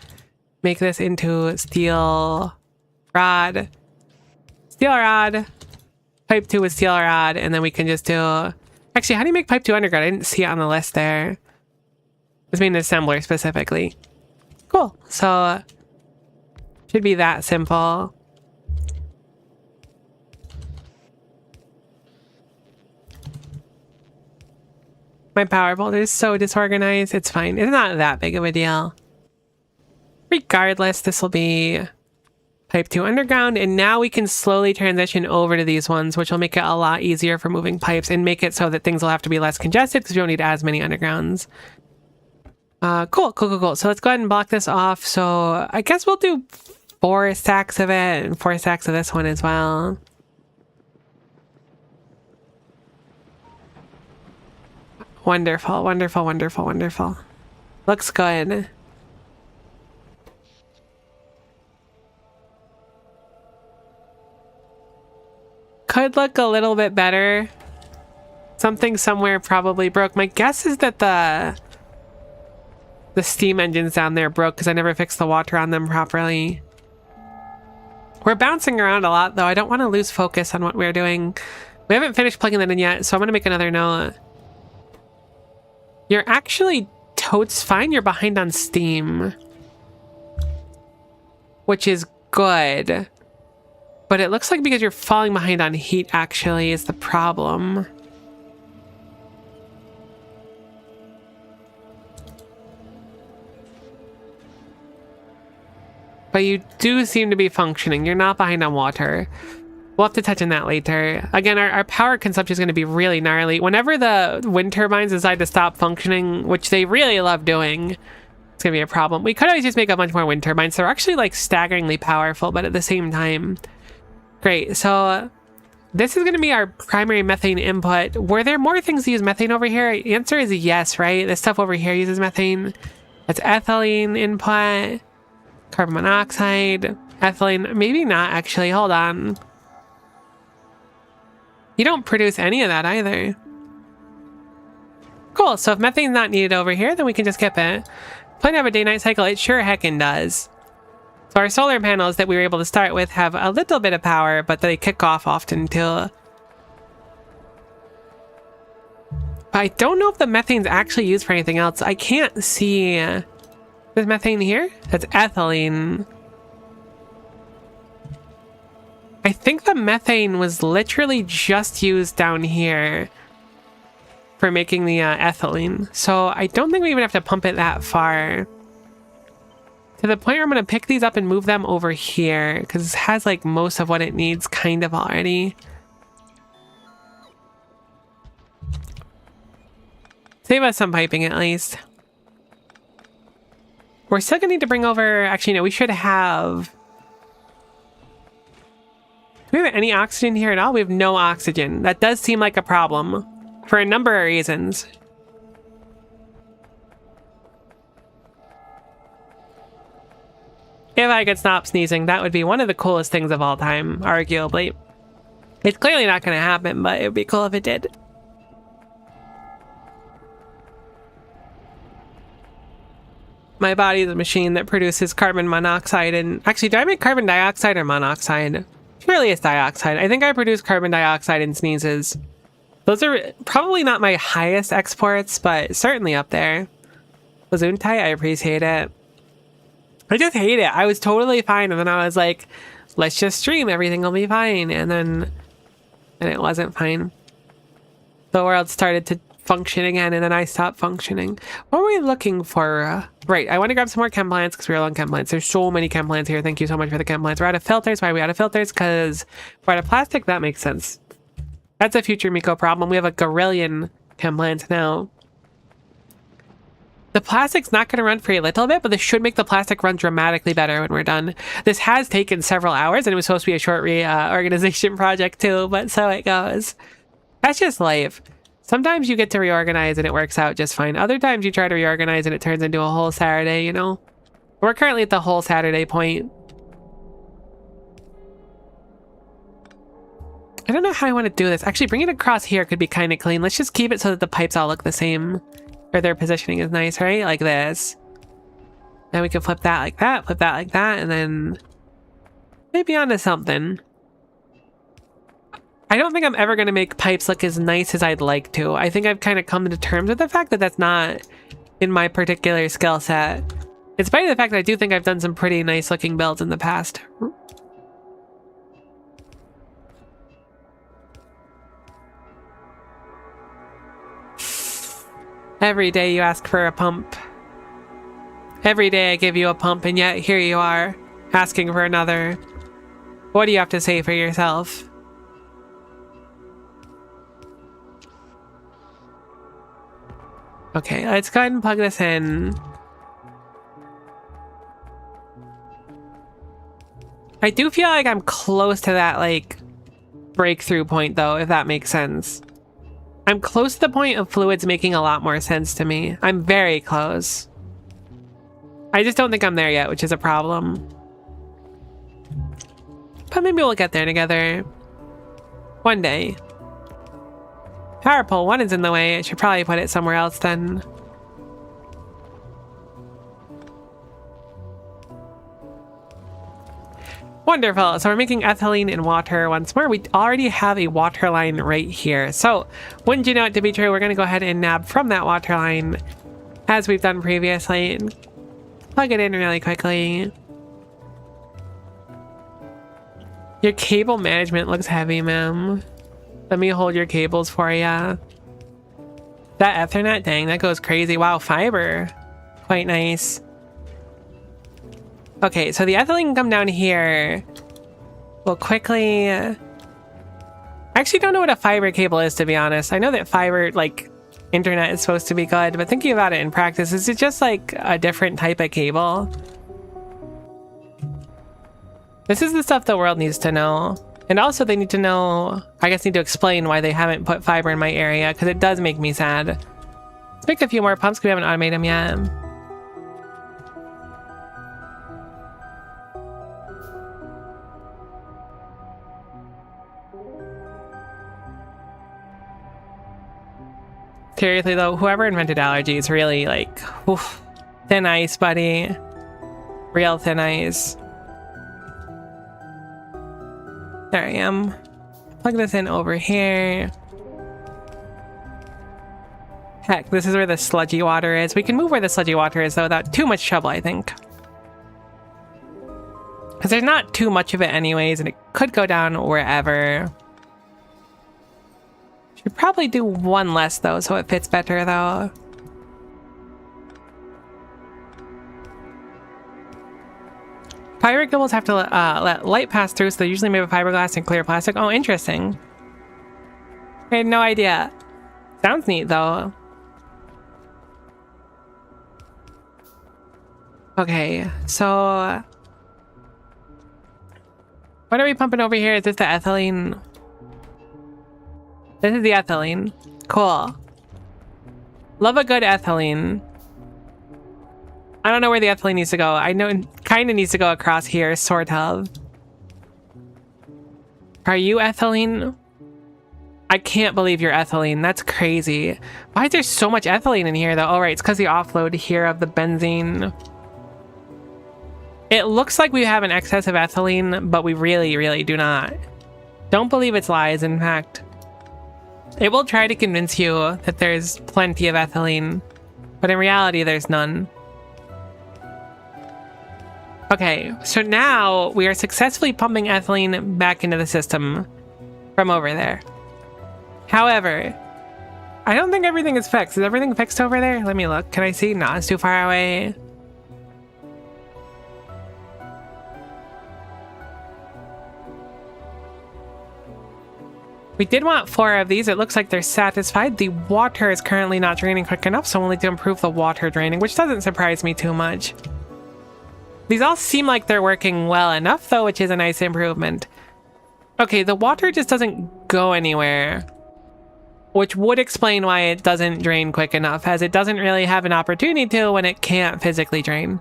make this into steel rod, pipe 2 with steel rod, and then we can just do... Actually, how do you make pipe 2 underground? I didn't see it on the list there. This means assembler specifically. Cool. So should be that simple. My power bolt is so disorganized. It's fine. It's not that big of a deal. Regardless, this will be pipe 2 underground, and now we can slowly transition over to these ones, which will make it a lot easier for moving pipes and make it so that things will have to be less congested because we don't need as many undergrounds. Cool. So let's go ahead and block this off. So I guess we'll do 4 stacks of it and 4 stacks of this one as well. Wonderful. Looks good. Could look a little bit better. Something somewhere probably broke. My guess is that the steam engines down there broke because I never fixed the water on them properly. We're bouncing around a lot though. I don't want to lose focus on what we're doing. We haven't finished plugging that in yet, so I'm going to make another note. You're actually totes fine. You're behind on steam, which is good. But it looks like because you're falling behind on heat actually is the problem. But you do seem to be functioning. You're not behind on water. We'll have to touch on that later. Again, our power consumption is going to be really gnarly. Whenever the wind turbines decide to stop functioning, which they really love doing, it's going to be a problem. We could always just make a bunch more wind turbines. They're actually like staggeringly powerful, but at the same time. Great. So this is going to be our primary methane input. Were there more things to use methane over here? The answer is yes, right? This stuff over here uses methane. That's ethylene input, carbon monoxide, ethylene. Maybe not actually. Hold on. You don't produce any of that either. Cool, so if methane's not needed over here, then we can just skip it. Plan to have a day-night cycle? It sure heckin' does. So our solar panels that we were able to start with have a little bit of power, but they kick off often too. But I don't know if the methane's actually used for anything else. I can't see... There's methane here? That's ethylene. I think the methane was literally just used down here for making the ethylene. So I don't think we even have to pump it that far. To the point where I'm going to pick these up and move them over here, because it has like most of what it needs kind of already. Save us some piping at least. We're still going to need to bring over... Actually, no, we should have... Do we have any oxygen here at all? We have no oxygen. That does seem like a problem for a number of reasons. If I could stop sneezing, that would be one of the coolest things of all time, arguably. It's clearly not going to happen, but it would be cool if it did. My body is a machine that produces carbon monoxide and... Actually, do I make carbon dioxide or monoxide? Surely it's dioxide. I think I produce carbon dioxide and sneezes. Those are probably not my highest exports, but certainly up there. Gesundheit, I appreciate it. I just hate it. I was totally fine, and then I was like, let's just stream, everything will be fine. And then it wasn't fine. The world started to function again, and then I stopped functioning. What were we looking for? Right, I want to grab some more chem plants because we're low on chem plants. There's so many chem plants here. Thank you so much for the chem plants. We're out of filters. Why are we out of filters? Because we're out of plastic. That makes sense. That's a future Miko problem. We have a gorillion chem plants now. The plastic's not going to run for a little bit, but this should make the plastic run dramatically better when we're done. This has taken several hours, and it was supposed to be a short reorganization project too, but so it goes. That's just life. Sometimes you get to reorganize and it works out just fine. Other times you try to reorganize and it turns into a whole Saturday, you know? We're currently at the whole Saturday point. I don't know how I want to do this. Actually, bringing it across here could be kind of clean. Let's just keep it so that the pipes all look the same. Or their positioning is nice, right? Like this. Then we can flip that like that, flip that like that, and then maybe onto something. I don't think I'm ever going to make pipes look as nice as I'd like to. I think I've kind of come to terms with the fact that that's not in my particular skill set. In spite of the fact that I do think I've done some pretty nice looking builds in the past. Every day you ask for a pump. Every day I give you a pump, and yet here you are, asking for another. What do you have to say for yourself? Okay, let's go ahead and plug this in. I do feel like I'm close to that, like, breakthrough point, though, if that makes sense. I'm close to the point of fluids making a lot more sense to me. I'm very close. I just don't think I'm there yet, which is a problem. But maybe we'll get there together. One day. Power pole 1 is in the way. I should probably put it somewhere else then. Wonderful. So we're making ethylene in water once more. We already have a water line right here. So wouldn't you know it to be true, we're going to go ahead and nab from that water line as we've done previously and plug it in really quickly. Your cable management looks heavy, ma'am. Let me hold your cables for ya. That Ethernet, dang, that goes crazy. Wow, fiber. Quite nice. Okay, so the ethylene can come down here. We'll quickly... I actually don't know what a fiber cable is, to be honest. I know that fiber, like, internet is supposed to be good, but thinking about it in practice, is it just, like, a different type of cable? This is the stuff the world needs to know. And also they need to know, I guess need to explain why they haven't put fiber in my area, because it does make me sad. Let's make a few more pumps because we haven't automated them yet. Seriously though, whoever invented allergies really like, oof, thin ice, buddy. Real thin ice. There I am. Plug this in over here. Heck, this is where the sludgy water is. We can move where the sludgy water is though without too much trouble, I think. Because there's not too much of it anyways, and it could go down wherever. Should probably do one less though, so it fits better though. Pyric doubles have to let light pass through, so they're usually made of fiberglass and clear plastic. Oh, interesting. I had no idea. Sounds neat though. Okay, so what are we pumping over here? Is this the ethylene? This is the ethylene. Cool. Love a good ethylene. I don't know where the ethylene needs to go. I know it kind of needs to go across here, sort of. Are you ethylene? I can't believe you're ethylene. That's crazy. Why is there so much ethylene in here though? Oh right, it's because the offload here of the benzene. It looks like we have an excess of ethylene, but we really, really do not. Don't believe its lies, in fact. It will try to convince you that there's plenty of ethylene, but in reality, there's none. Okay, so now we are successfully pumping ethylene back into the system from over there. However, I don't think everything is fixed. Is everything fixed over there? Let me look. Can I see? No, it's too far away. We did want 4 of these. It looks like they're satisfied. The water is currently not draining quick enough, so we'll need to improve the water draining, which doesn't surprise me too much. These all seem like they're working well enough, though, which is a nice improvement. Okay, the water just doesn't go anywhere, which would explain why it doesn't drain quick enough, as it doesn't really have an opportunity to when it can't physically drain.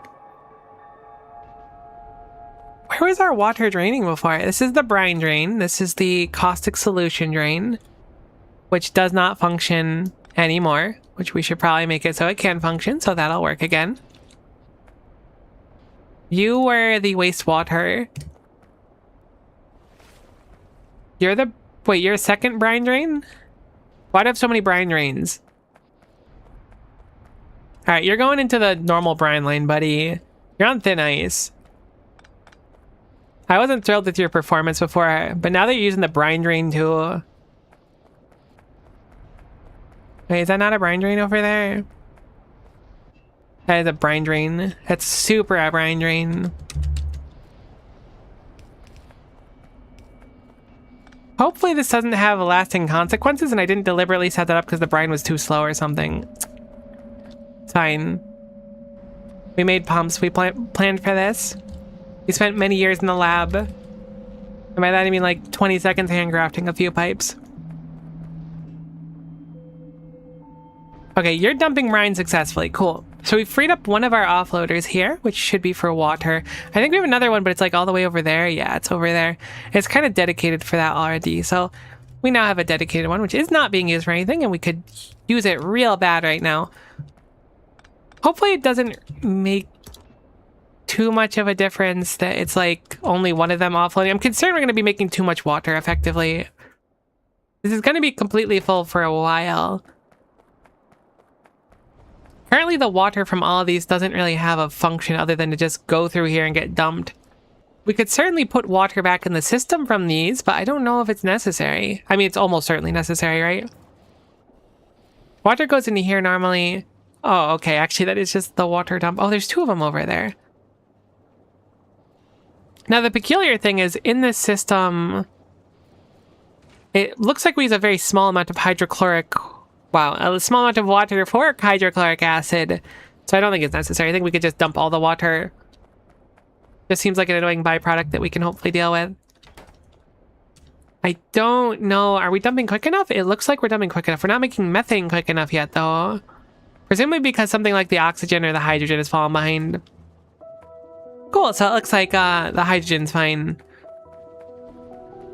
Where was our water draining before? This is the brine drain. This is the caustic solution drain, which does not function anymore, which we should probably make it so it can function, so that'll work again. You were the wastewater. You're the... Wait, you're a second brine drain? Why do I have so many brine drains? Alright, you're going into the normal brine lane, buddy. You're on thin ice. I wasn't thrilled with your performance before, but now that you're using the brine drain tool... Wait, is that not a brine drain over there? That is a brine drain. That's super a brine drain. Hopefully this doesn't have lasting consequences, and I didn't deliberately set that up because the brine was too slow or something. It's fine. We made pumps. We planned for this. We spent many years in the lab. And by that I mean like 20 seconds handcrafting a few pipes. Okay, you're dumping brine successfully. Cool. So we freed up one of our offloaders here, which should be for water. I think we have another one, but it's like all the way over there. Yeah, it's over there. It's kind of dedicated for that already. So we now have a dedicated one, which is not being used for anything, and we could use it real bad right now. Hopefully it doesn't make too much of a difference that it's like only one of them offloading. I'm concerned we're going to be making too much water effectively. This is going to be completely full for a while. Currently the water from all of these doesn't really have a function other than to just go through here and get dumped. We could certainly put water back in the system from these, but I don't know if it's necessary. I mean, it's almost certainly necessary, right? Water goes into here normally. Oh, okay, actually that is just the water dump. Oh, there's 2 of them over there. Now the peculiar thing is, in this system, it looks like we use a very small amount of hydrochloric... Wow, a small amount of water for hydrochloric acid. So I don't think it's necessary. I think we could just dump all the water. Just seems like an annoying byproduct that we can hopefully deal with. I don't know. Are we dumping quick enough? It looks like we're dumping quick enough. We're not making methane quick enough yet, though. Presumably because something like the oxygen or the hydrogen has fallen behind. Cool, so it looks like the hydrogen's fine.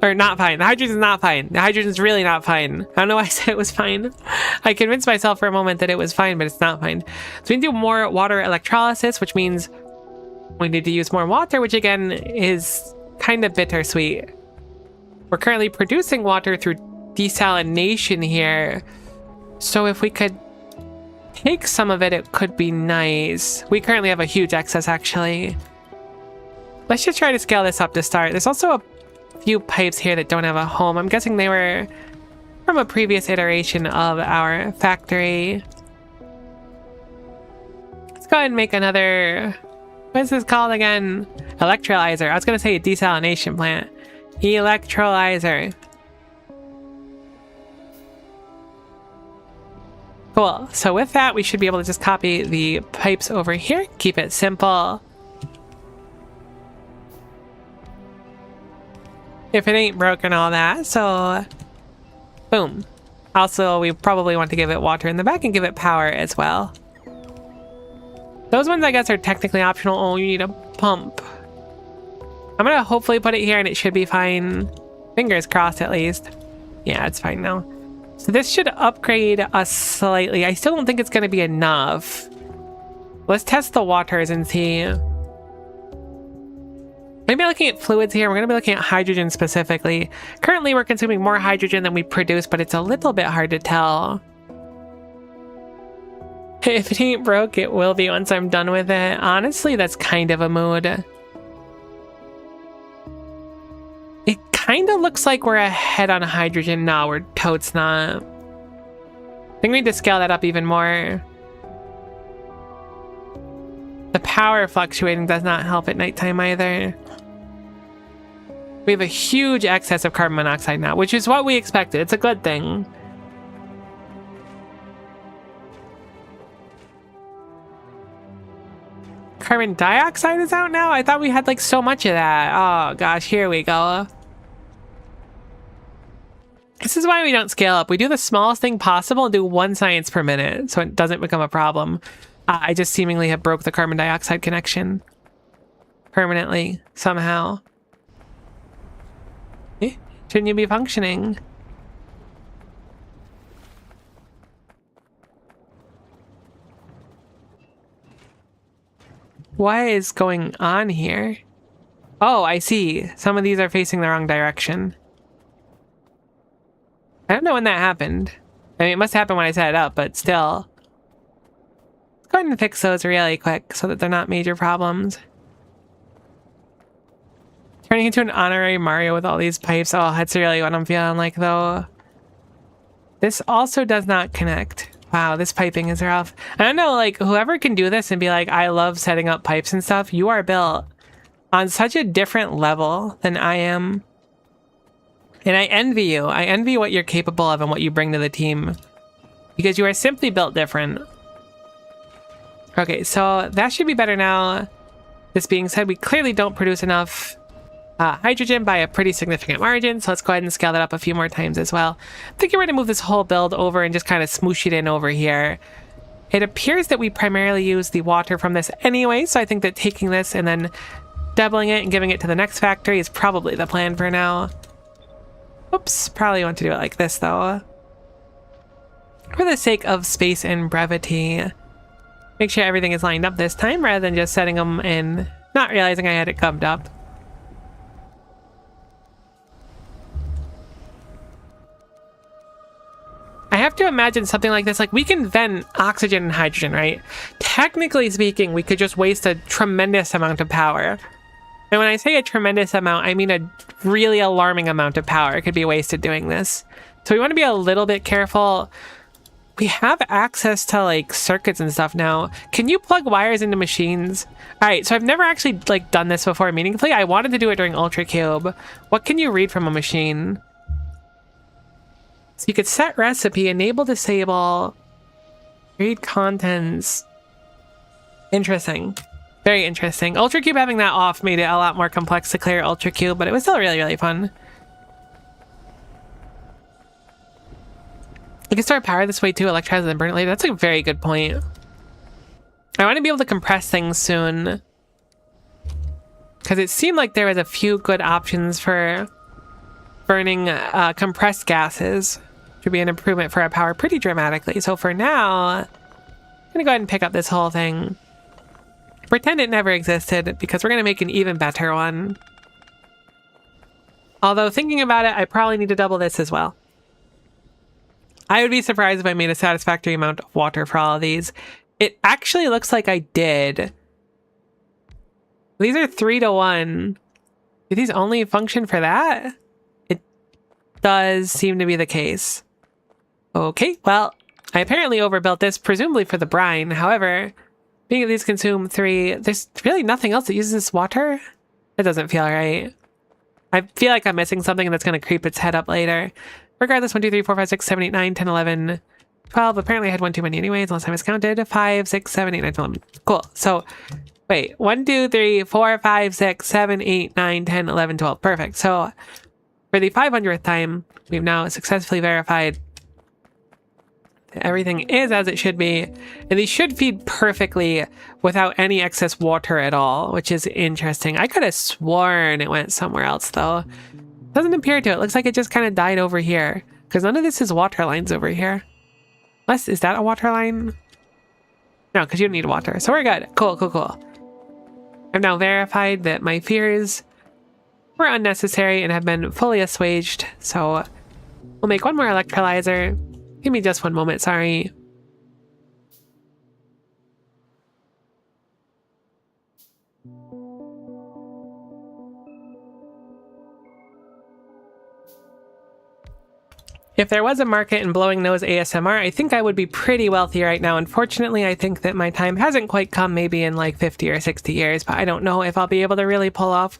Or not fine. The hydrogen's not fine. The hydrogen's really not fine. I don't know why I said it was fine. I convinced myself for a moment that it was fine, but it's not fine. So we need to do more water electrolysis, which means we need to use more water, which again is kind of bittersweet. We're currently producing water through desalination here. So if we could take some of it, it could be nice. We currently have a huge excess, actually. Let's just try to scale this up to start. There's also a few pipes here that don't have a home. I'm guessing they were from a previous iteration of our factory. Let's go ahead and make another, what is this called again? Electrolyzer. I was going to say a desalination plant. Electrolyzer. Cool. So with that, we should be able to just copy the pipes over here. Keep it simple. If it ain't broken, all that. So, boom. Also, we probably want to give it water in the back and give it power as well. Those ones, I guess, are technically optional. Oh, you need a pump. I'm gonna hopefully put it here and it should be fine. Fingers crossed, at least. Yeah, it's fine now. So this should upgrade us slightly. I still don't think it's gonna be enough. Let's test the waters and see. Maybe looking at fluids here, we're going to be looking at hydrogen specifically. Currently, we're consuming more hydrogen than we produce, but it's a little bit hard to tell. If it ain't broke, it will be once I'm done with it. Honestly, that's kind of a mood. It kind of looks like we're ahead on hydrogen. No, we're totes not. I think we need to scale that up even more. The power fluctuating does not help at nighttime either. We have a huge excess of carbon monoxide now, which is what we expected. It's a good thing. Carbon dioxide is out now? I thought we had like so much of that. Oh gosh, here we go. This is why we don't scale up. We do the smallest thing possible and do 1 science per minute so it doesn't become a problem. I just seemingly have broke the carbon dioxide connection permanently somehow. Eh? Shouldn't you be functioning? What is going on here? Oh, I see. Some of these are facing the wrong direction. I don't know when that happened. I mean, it must happen when I set it up, but still. Let's go ahead and fix those really quick so that they're not major problems. Turning into an honorary Mario with all these pipes. Oh, that's really what I'm feeling like, though. This also does not connect. Wow, this piping is rough. I don't know, like, whoever can do this and be like, I love setting up pipes and stuff, you are built on such a different level than I am. And I envy you. I envy what you're capable of and what you bring to the team. Because you are simply built different. Okay, so that should be better now. This being said, we clearly don't produce enough hydrogen by a pretty significant margin, so let's go ahead and scale that up a few more times as well. I think we're going to move this whole build over and just kind of smoosh it in over here. It appears that we primarily use the water from this anyway, so I think that taking this and then doubling it and giving it to the next factory is probably the plan for now. Oops, probably want to do it like this though. For the sake of space and brevity. Make sure everything is lined up this time rather than just setting them and not realizing I had it gummed up. I have to imagine something like this. Like, we can vent oxygen and hydrogen, right? Technically speaking, we could just waste a tremendous amount of power. And when I say a tremendous amount, I mean a really alarming amount of power could be wasted doing this. So we want to be a little bit careful. We have access to, like, circuits and stuff now. Can you plug wires into machines? All right, so I've never actually, like, done this before meaningfully. I wanted to do it during Ultra Cube. What can you read from a machine? So you could set recipe, enable, disable, read contents. Interesting. Very interesting. Ultra Cube having that off made it a lot more complex to clear Ultra Cube, but it was still really, really fun. You can store power this way too, electrolyze and burn it later. That's a very good point. I want to be able to compress things soon. Because it seemed like there was a few good options for burning compressed gases. Should be an improvement for our power pretty dramatically. So for now, I'm gonna go ahead and pick up this whole thing. Pretend it never existed, because we're gonna make an even better one. Although thinking about it, I probably need to double this as well. I would be surprised if I made a satisfactory amount of water for all of these. It actually looks like I did. These are 3-to-1. Do these only function for that? It does seem to be the case. Okay, well, I apparently overbuilt this, presumably for the brine. However, being that these consume 3, there's really nothing else that uses this water? It doesn't feel right. I feel like I'm missing something that's going to creep its head up later. Regardless, 1, 2, 3, 4, 5, 6, 7, 8, 9, 10, 11, 12. Apparently I had 1 too many anyways, unless I miscounted. 5, 6, 7, 8, 9, 10, 11. Cool. So, wait. 1, 2, 3, 4, 5, 6, 7, 8, 9, 10, 11, 12. Perfect. So, for the 500th time, we've now successfully verified everything is as it should be, and these should feed perfectly without any excess water at all, which is interesting. I could have sworn it went somewhere else, though. Doesn't appear to. It looks like it just kind of died over here, because none of this is water lines over here. Unless, is that a water line? No, because you don't need water, so we're good. Cool, cool, cool. I've now verified that my fears were unnecessary and have been fully assuaged, so we'll make one more electrolyzer. Give me just one moment, sorry. If there was a market in blowing nose ASMR, I think I would be pretty wealthy right now. Unfortunately, I think that my time hasn't quite come, maybe in like 50 or 60 years, but I don't know if I'll be able to really pull off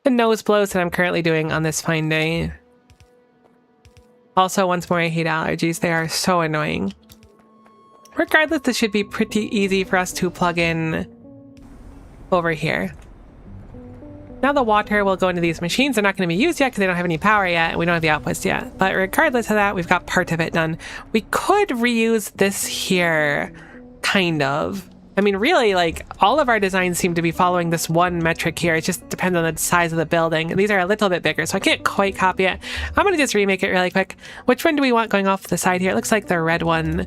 the nose blows that I'm currently doing on this fine day. Also, once more, I hate allergies. They are so annoying. Regardless, this should be pretty easy for us to plug in over here. Now the water will go into these machines. They're not going to be used yet because they don't have any power yet, and we don't have the outputs yet. But regardless of that, we've got part of it done. We could reuse this here, kind of. I mean, really, like, all of our designs seem to be following this one metric here. It just depends on the size of the building. And these are a little bit bigger, so I can't quite copy it. I'm going to just remake it really quick. Which one do we want going off the side here? It looks like the red one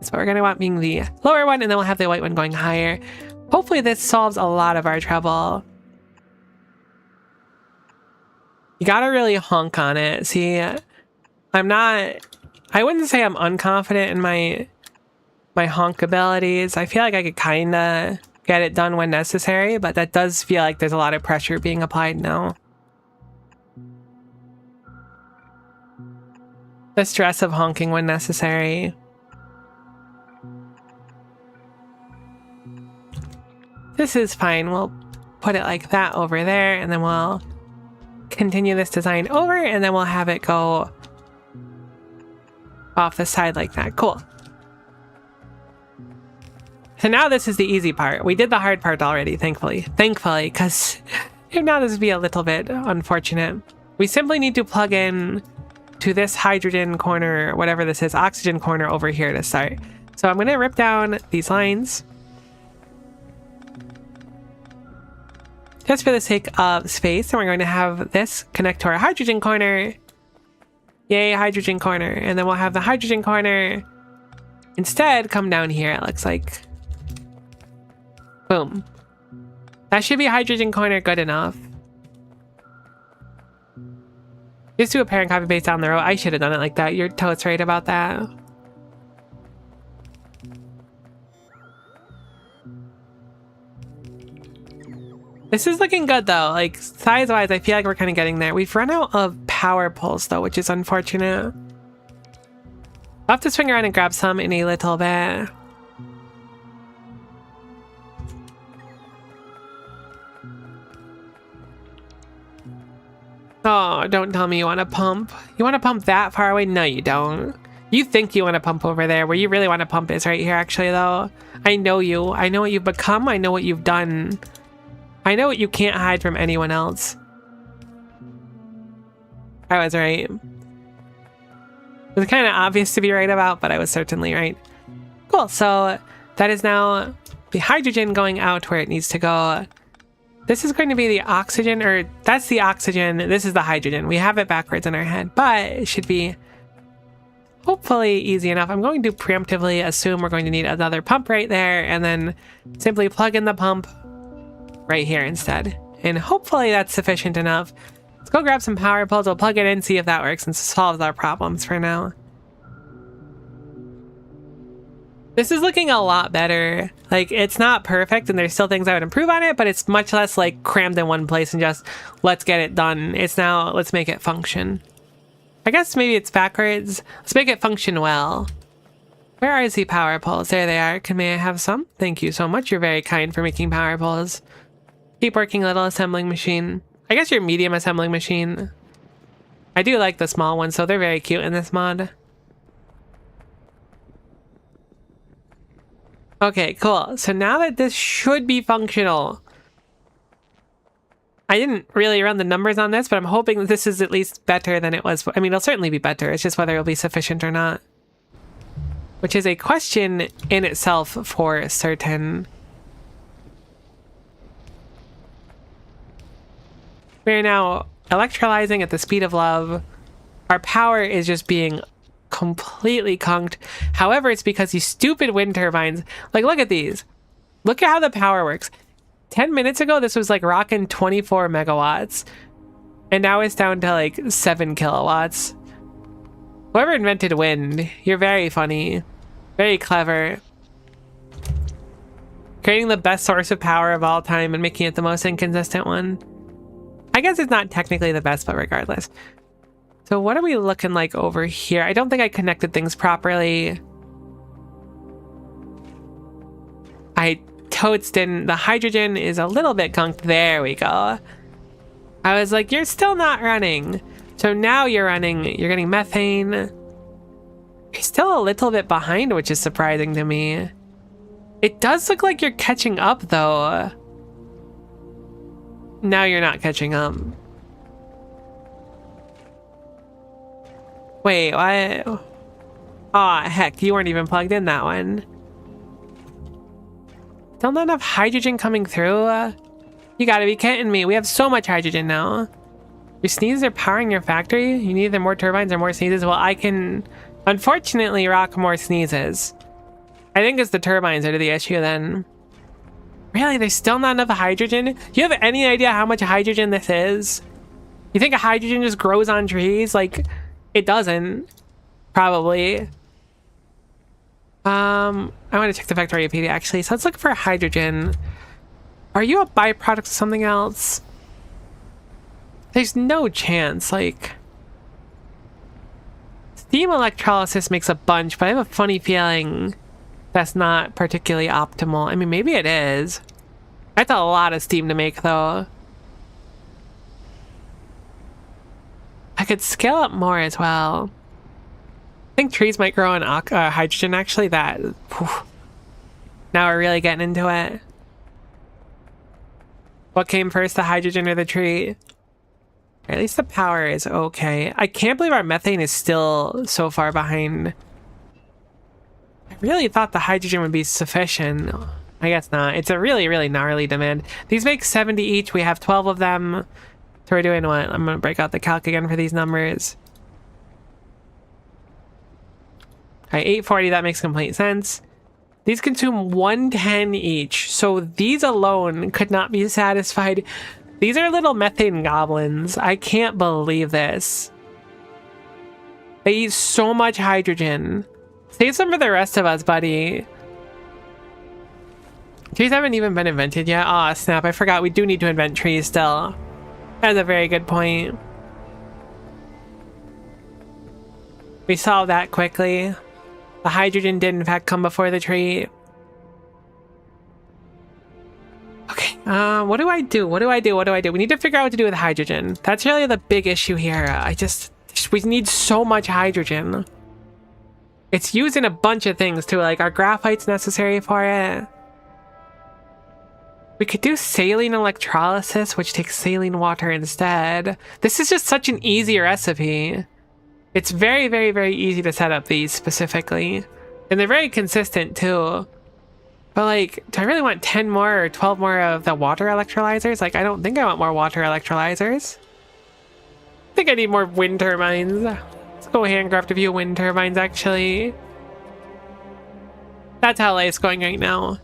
is what we're going to want being the lower one, and then we'll have the white one going higher. Hopefully this solves a lot of our trouble. You gotta really honk on it. See, I wouldn't say I'm unconfident in my honk abilities. I feel like I could kinda get it done when necessary, but that does feel like there's a lot of pressure being applied now. The stress of honking when necessary. This is fine. We'll put it like that over there, and then we'll continue this design over, and then we'll have it go off the side like that. Cool. So now this is the easy part. We did the hard part already, thankfully. Thankfully, because if not, this would be a little bit unfortunate. We simply need to plug in to this hydrogen corner, whatever this is, oxygen corner over here to start. So I'm going to rip down these lines. Just for the sake of space, and we're going to have this connect to our hydrogen corner. Yay, hydrogen corner. And then we'll have the hydrogen corner instead come down here, it looks like. Boom. That should be hydrogen corner good enough. Just do a parent copy paste down the row. I should have done it like that. You're totes right about that. This is looking good though, like size-wise, I feel like we're kind of getting there. We've run out of power poles though, which is unfortunate. I'll have to swing around and grab some in a little bit. Oh, don't tell me you want to pump. You want to pump that far away? No, you don't. You think you want to pump over there. Where you really want to pump is right here, actually, though. I know you. I know what you've become. I know what you've done. I know what you can't hide from anyone else. I was right. It was kind of obvious to be right about, but I was certainly right. Cool, so that is now the hydrogen going out where it needs to go. This is going to be the oxygen, or that's the oxygen. This is the hydrogen. We have it backwards in our head, but it should be hopefully easy enough. I'm going to preemptively assume we're going to need another pump right there, and then simply plug in the pump right here instead. And hopefully that's sufficient enough. Let's go grab some power poles. We'll plug it in, see if that works, and solves our problems for now. This is looking a lot better. Like, it's not perfect, and there's still things I would improve on it, but it's much less, like, crammed in one place and just, let's get it done. It's now, let's make it function. I guess maybe it's backwards. Let's make it function well. Where are the power poles? There they are. May I have some? Thank you so much. You're very kind for making power poles. Keep working, little assembling machine. I guess you're medium assembling machine. I do like the small ones, so they're very cute in this mod. Okay, cool. So now that this should be functional. I didn't really run the numbers on this, but I'm hoping that this is at least better than it was. I mean, it'll certainly be better. It's just whether it'll be sufficient or not. Which is a question in itself for certain. We're now electrolyzing at the speed of love. Our power is just being completely conked. However, it's because these stupid wind turbines, like, look at these. Look at how the power works. 10 minutes ago, this was like rocking 24 megawatts. And now it's down to like 7 kilowatts. Whoever invented wind, you're very funny. Very clever. Creating the best source of power of all time and making it the most inconsistent one. I guess it's not technically the best, but regardless. So what are we looking like over here? I don't think I connected things properly. I totes didn't. The hydrogen is a little bit gunked. There we go. I was like, you're still not running. So now you're running. You're getting methane. You're still a little bit behind, which is surprising to me. It does look like you're catching up, though. Now you're not catching up. Wait, what? Aw, heck, you weren't even plugged in that one. Still not enough hydrogen coming through? You gotta be kidding me. We have so much hydrogen now. Your sneezes are powering your factory? You need either more turbines or more sneezes? Well, I can, unfortunately, rock more sneezes. I think it's the turbines that are the issue then. Really? There's still not enough hydrogen? Do you have any idea how much hydrogen this is? You think a hydrogen just grows on trees? Like, it doesn't. Probably. I want to check the Factorio PD actually. So let's look for hydrogen. Are you a byproduct of something else? There's no chance. Like, steam electrolysis makes a bunch, but I have a funny feeling that's not particularly optimal. I mean, maybe it is. That's a lot of steam to make, though. I could scale up more as well. I think trees might grow on hydrogen, actually. That. Whew. Now we're really getting into it. What came first, the hydrogen or the tree? At least the power is okay. I can't believe our methane is still so far behind. I really thought the hydrogen would be sufficient. I guess not. It's a really, really gnarly demand. These make 70 each. We have 12 of them. So we're doing what? I'm going to break out the calc again for these numbers. Alright, 840, that makes complete sense. These consume 110 each, so these alone could not be satisfied. These are little methane goblins. I can't believe this. They eat so much hydrogen. Save some for the rest of us, buddy. Trees haven't even been invented yet. Aw, snap, I forgot we do need to invent trees still. That's a very good point. We solved that quickly. The hydrogen did in fact come before the tree. Okay, what do I do? What do I do? What do I do? We need to figure out what to do with hydrogen. That's really the big issue here. We need so much hydrogen. It's used in a bunch of things too, like our graphite's necessary for it. We could do saline electrolysis, which takes saline water instead. This is just such an easy recipe. It's very, very, very easy to set up these specifically. And they're very consistent too. But like, do I really want 10 more or 12 more of the water electrolyzers? Like, I don't think I want more water electrolyzers. I think I need more wind turbines. Let's go handcraft a few wind turbines actually. That's how life's going right now.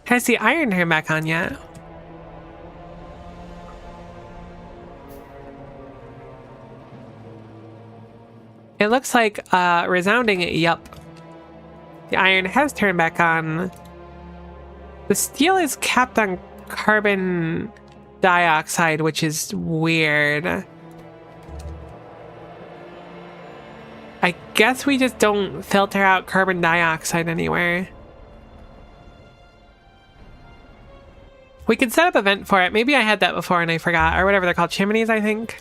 Has the iron turned back on yet? It looks like resounding yup. The iron has turned back on. The steel is capped on carbon dioxide, which is weird. guess we just don't filter out carbon dioxide anywhere. We could set up a vent for it. Maybe I had that before and I forgot. Or whatever they're called. Chimneys, I think.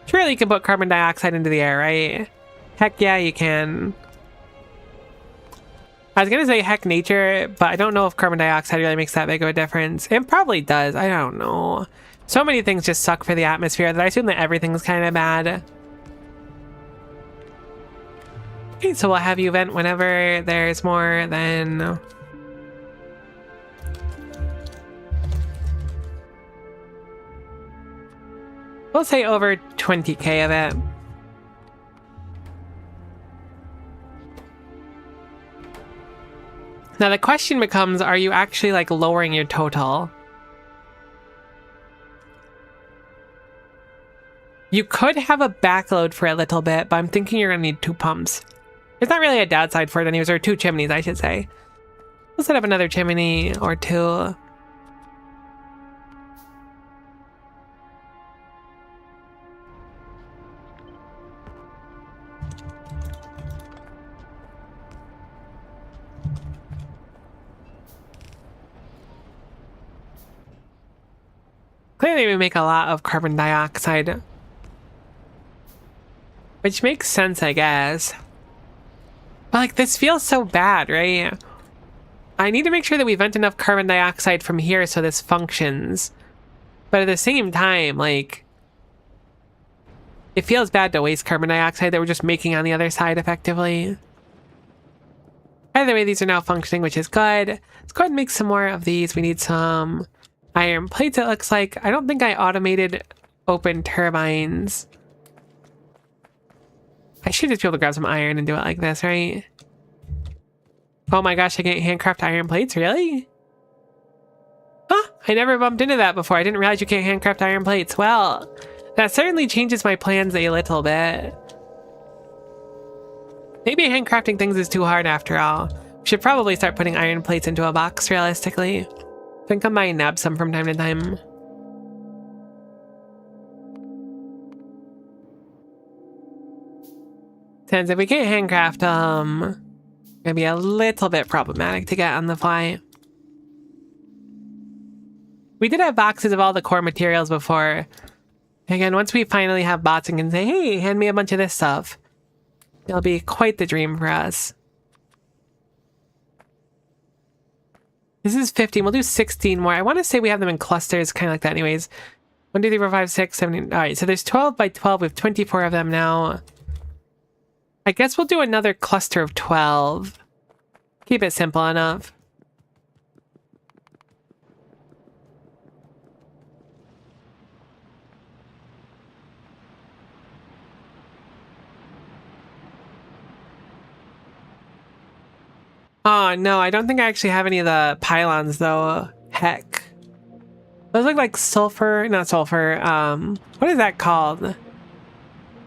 Surely you can put carbon dioxide into the air, right? Heck yeah, you can. I was going to say heck nature, but I don't know if carbon dioxide really makes that big of a difference. It probably does. I don't know. So many things just suck for the atmosphere that I assume that everything's kind of bad. Okay, so we'll have you vent whenever there's more than... We'll say over 20k of it. Now the question becomes, are you actually like lowering your total? You could have a backload for a little bit, but I'm thinking you're gonna need 2 pumps. There's not really a downside for it anyways, or 2 chimneys, I should say. We'll set up another chimney or 2. Clearly we make a lot of carbon dioxide. Which makes sense, I guess. But like, this feels so bad, right? I need to make sure that we vent enough carbon dioxide from here so this functions. But at the same time, like... it feels bad to waste carbon dioxide that we're just making on the other side, effectively. Either way, these are now functioning, which is good. Let's go ahead and make some more of these. We need some... iron plates, it looks like. I don't think I automated open turbines. I should just be able to grab some iron and do it like this, right? Oh my gosh, I can't handcraft iron plates? Really? Huh? I never bumped into that before. I didn't realize you can't handcraft iron plates. Well, that certainly changes my plans a little bit. Maybe handcrafting things is too hard after all. We should probably start putting iron plates into a box, realistically. I think I might nab some from time to time. Since if we can't handcraft, gonna be a little bit problematic to get on the fly. We did have boxes of all the core materials before. Again, once we finally have bots and can say, hey, hand me a bunch of this stuff, it'll be quite the dream for us. This is 15. We'll do 16 more. I want to say we have them in clusters, kind of like that anyways. 1, 2, 3, 4, 5, 6, 7, 8. All right, so there's 12 by 12. We have 24 of them now. I guess we'll do another cluster of 12. Keep it simple enough. Oh, no, I don't think I actually have any of the pylons, though. Heck. Those look like sulfur, not sulfur, what is that called?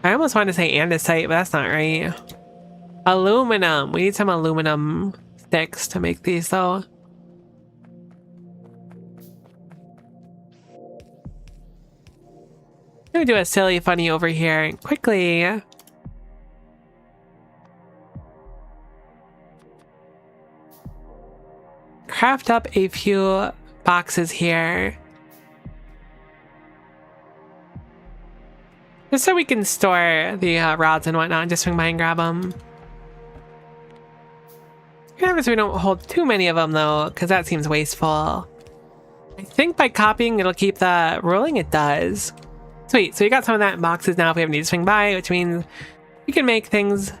I almost wanted to say andesite, but that's not right. Aluminum. We need some aluminum sticks to make these, though. I'm gonna do a silly funny over here and quickly. Craft up a few boxes here. Just so we can store the rods and whatnot and just swing by and grab them. So we don't hold too many of them though, because that seems wasteful. I think by copying it'll keep the rolling. It does. Sweet, so we got some of that in boxes now if we ever need to swing by, which means we can make things.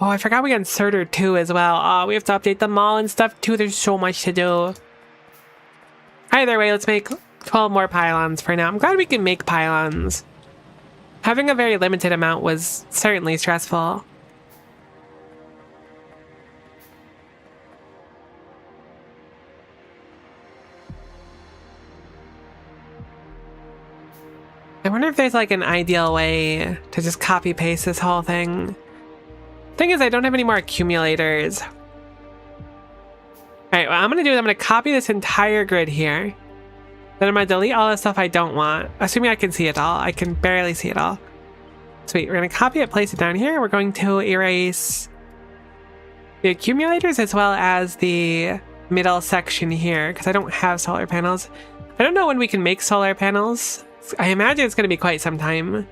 Oh, I forgot we got inserter too as well. Oh, we have to update the mall and stuff too. There's so much to do. Either way, let's make 12 more pylons for now. I'm glad we can make pylons. Having a very limited amount was certainly stressful. I wonder if there's like an ideal way to just copy paste this whole thing. Thing is, I don't have any more accumulators. Alright, what I'm gonna do is I'm gonna copy this entire grid here. Then I'm gonna delete all the stuff I don't want. Assuming I can see it all. I can barely see it all. Sweet, we're going to copy it, place it down here. We're going to erase the accumulators as well as the middle section here because I don't have solar panels. I don't know when we can make solar panels. I imagine it's going to be quite some time.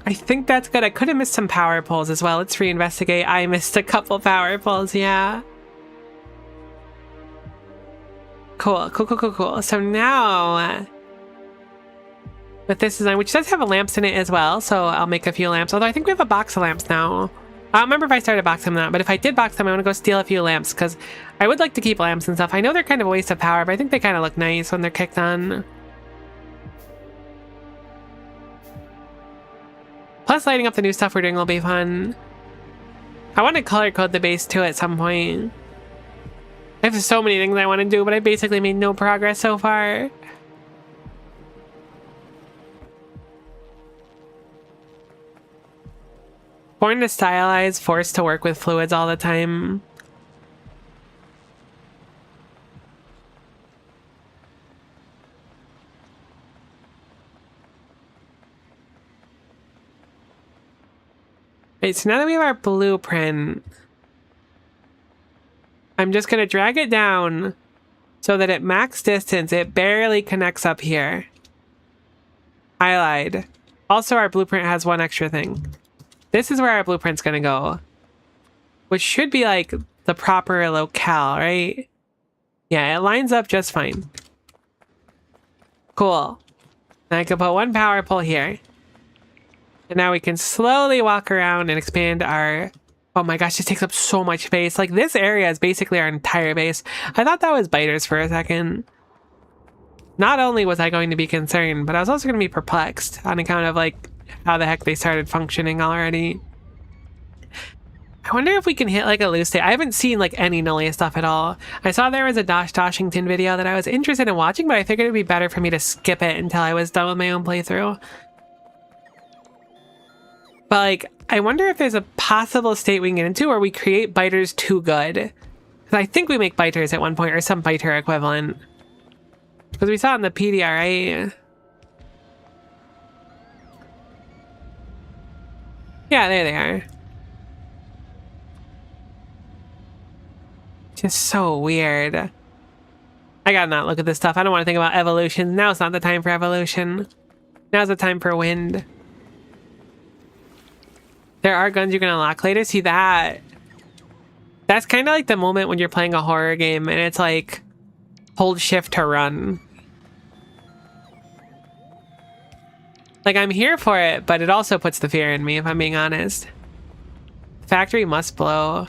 I think that's good. I could have missed some power poles as well. Let's reinvestigate. I missed a couple power poles, yeah. Cool. So now, with this design, which does have lamps in it as well, so I'll make a few lamps. Although I think we have a box of lamps now. I don't remember if I started boxing them or not, but if I did box them, I want to go steal a few lamps, because I would like to keep lamps and stuff. I know they're kind of a waste of power, but I think they kind of look nice when they're kicked on. Plus, lighting up the new stuff we're doing will be fun. I want to color code the base too at some point. I have so many things I want to do, but I basically made no progress so far. Born to stylize, forced to work with fluids all the time. Wait, so now that we have our blueprint, I'm just going to drag it down so that at max distance, it barely connects up here. I lied. Also, our blueprint has one extra thing. This is where our blueprint's going to go, which should be like the proper locale, right? Yeah, it lines up just fine. Cool. Now I can put one power pole here. And now we can slowly walk around and expand our... Oh my gosh, this takes up so much space. Like, this area is basically our entire base. I thought that was biters for a second. Not only was I going to be concerned, but I was also going to be perplexed on account of, like, how the heck they started functioning already. I wonder if we can hit, like, a loose state. I haven't seen, like, any Nullius stuff at all. I saw there was a Doshington video that I was interested in watching, but I figured it'd be better for me to skip it until I was done with my own playthrough. But, like, I wonder if there's a possible state we can get into where we create biters too good. Because I think we make biters at one point, or some biter equivalent. Because we saw it in the PDR, right? Yeah, there they are. Just so weird. I gotta not look at this stuff. I don't want to think about evolution. Now's not the time for evolution. Now's the time for wind. There are guns you can unlock later. See that? That's kind of like the moment when you're playing a horror game and it's like, hold shift to run. Like, I'm here for it, but it also puts the fear in me, if I'm being honest. Factory must blow.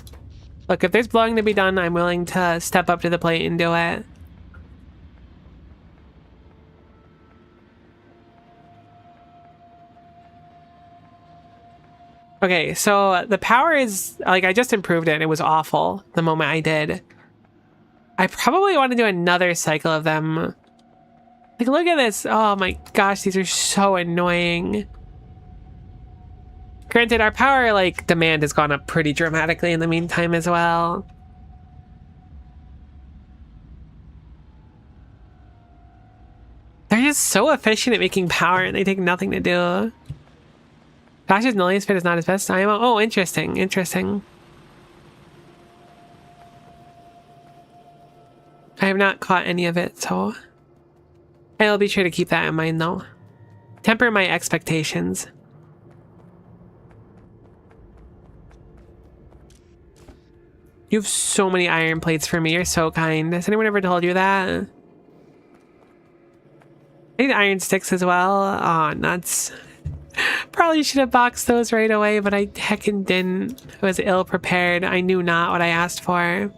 Look, if there's blowing to be done, I'm willing to step up to the plate and do it. Okay, so the power is, like, I just improved it and it was awful the moment I did. I probably want to do another cycle of them. Like, look at this. Oh my gosh, these are so annoying. Granted, our power, like, demand has gone up pretty dramatically in the meantime as well. They're just so efficient at making power and they take nothing to do. Josh's Nullius fit is not his best time. Oh, interesting. Interesting. I have not caught any of it, so I'll be sure to keep that in mind, though. Temper my expectations. You have so many iron plates for me. You're so kind. Has anyone ever told you that? I need iron sticks as well. Oh, nuts. Probably should have boxed those right away, but I heckin' didn't. I was ill prepared. I knew not what I asked for.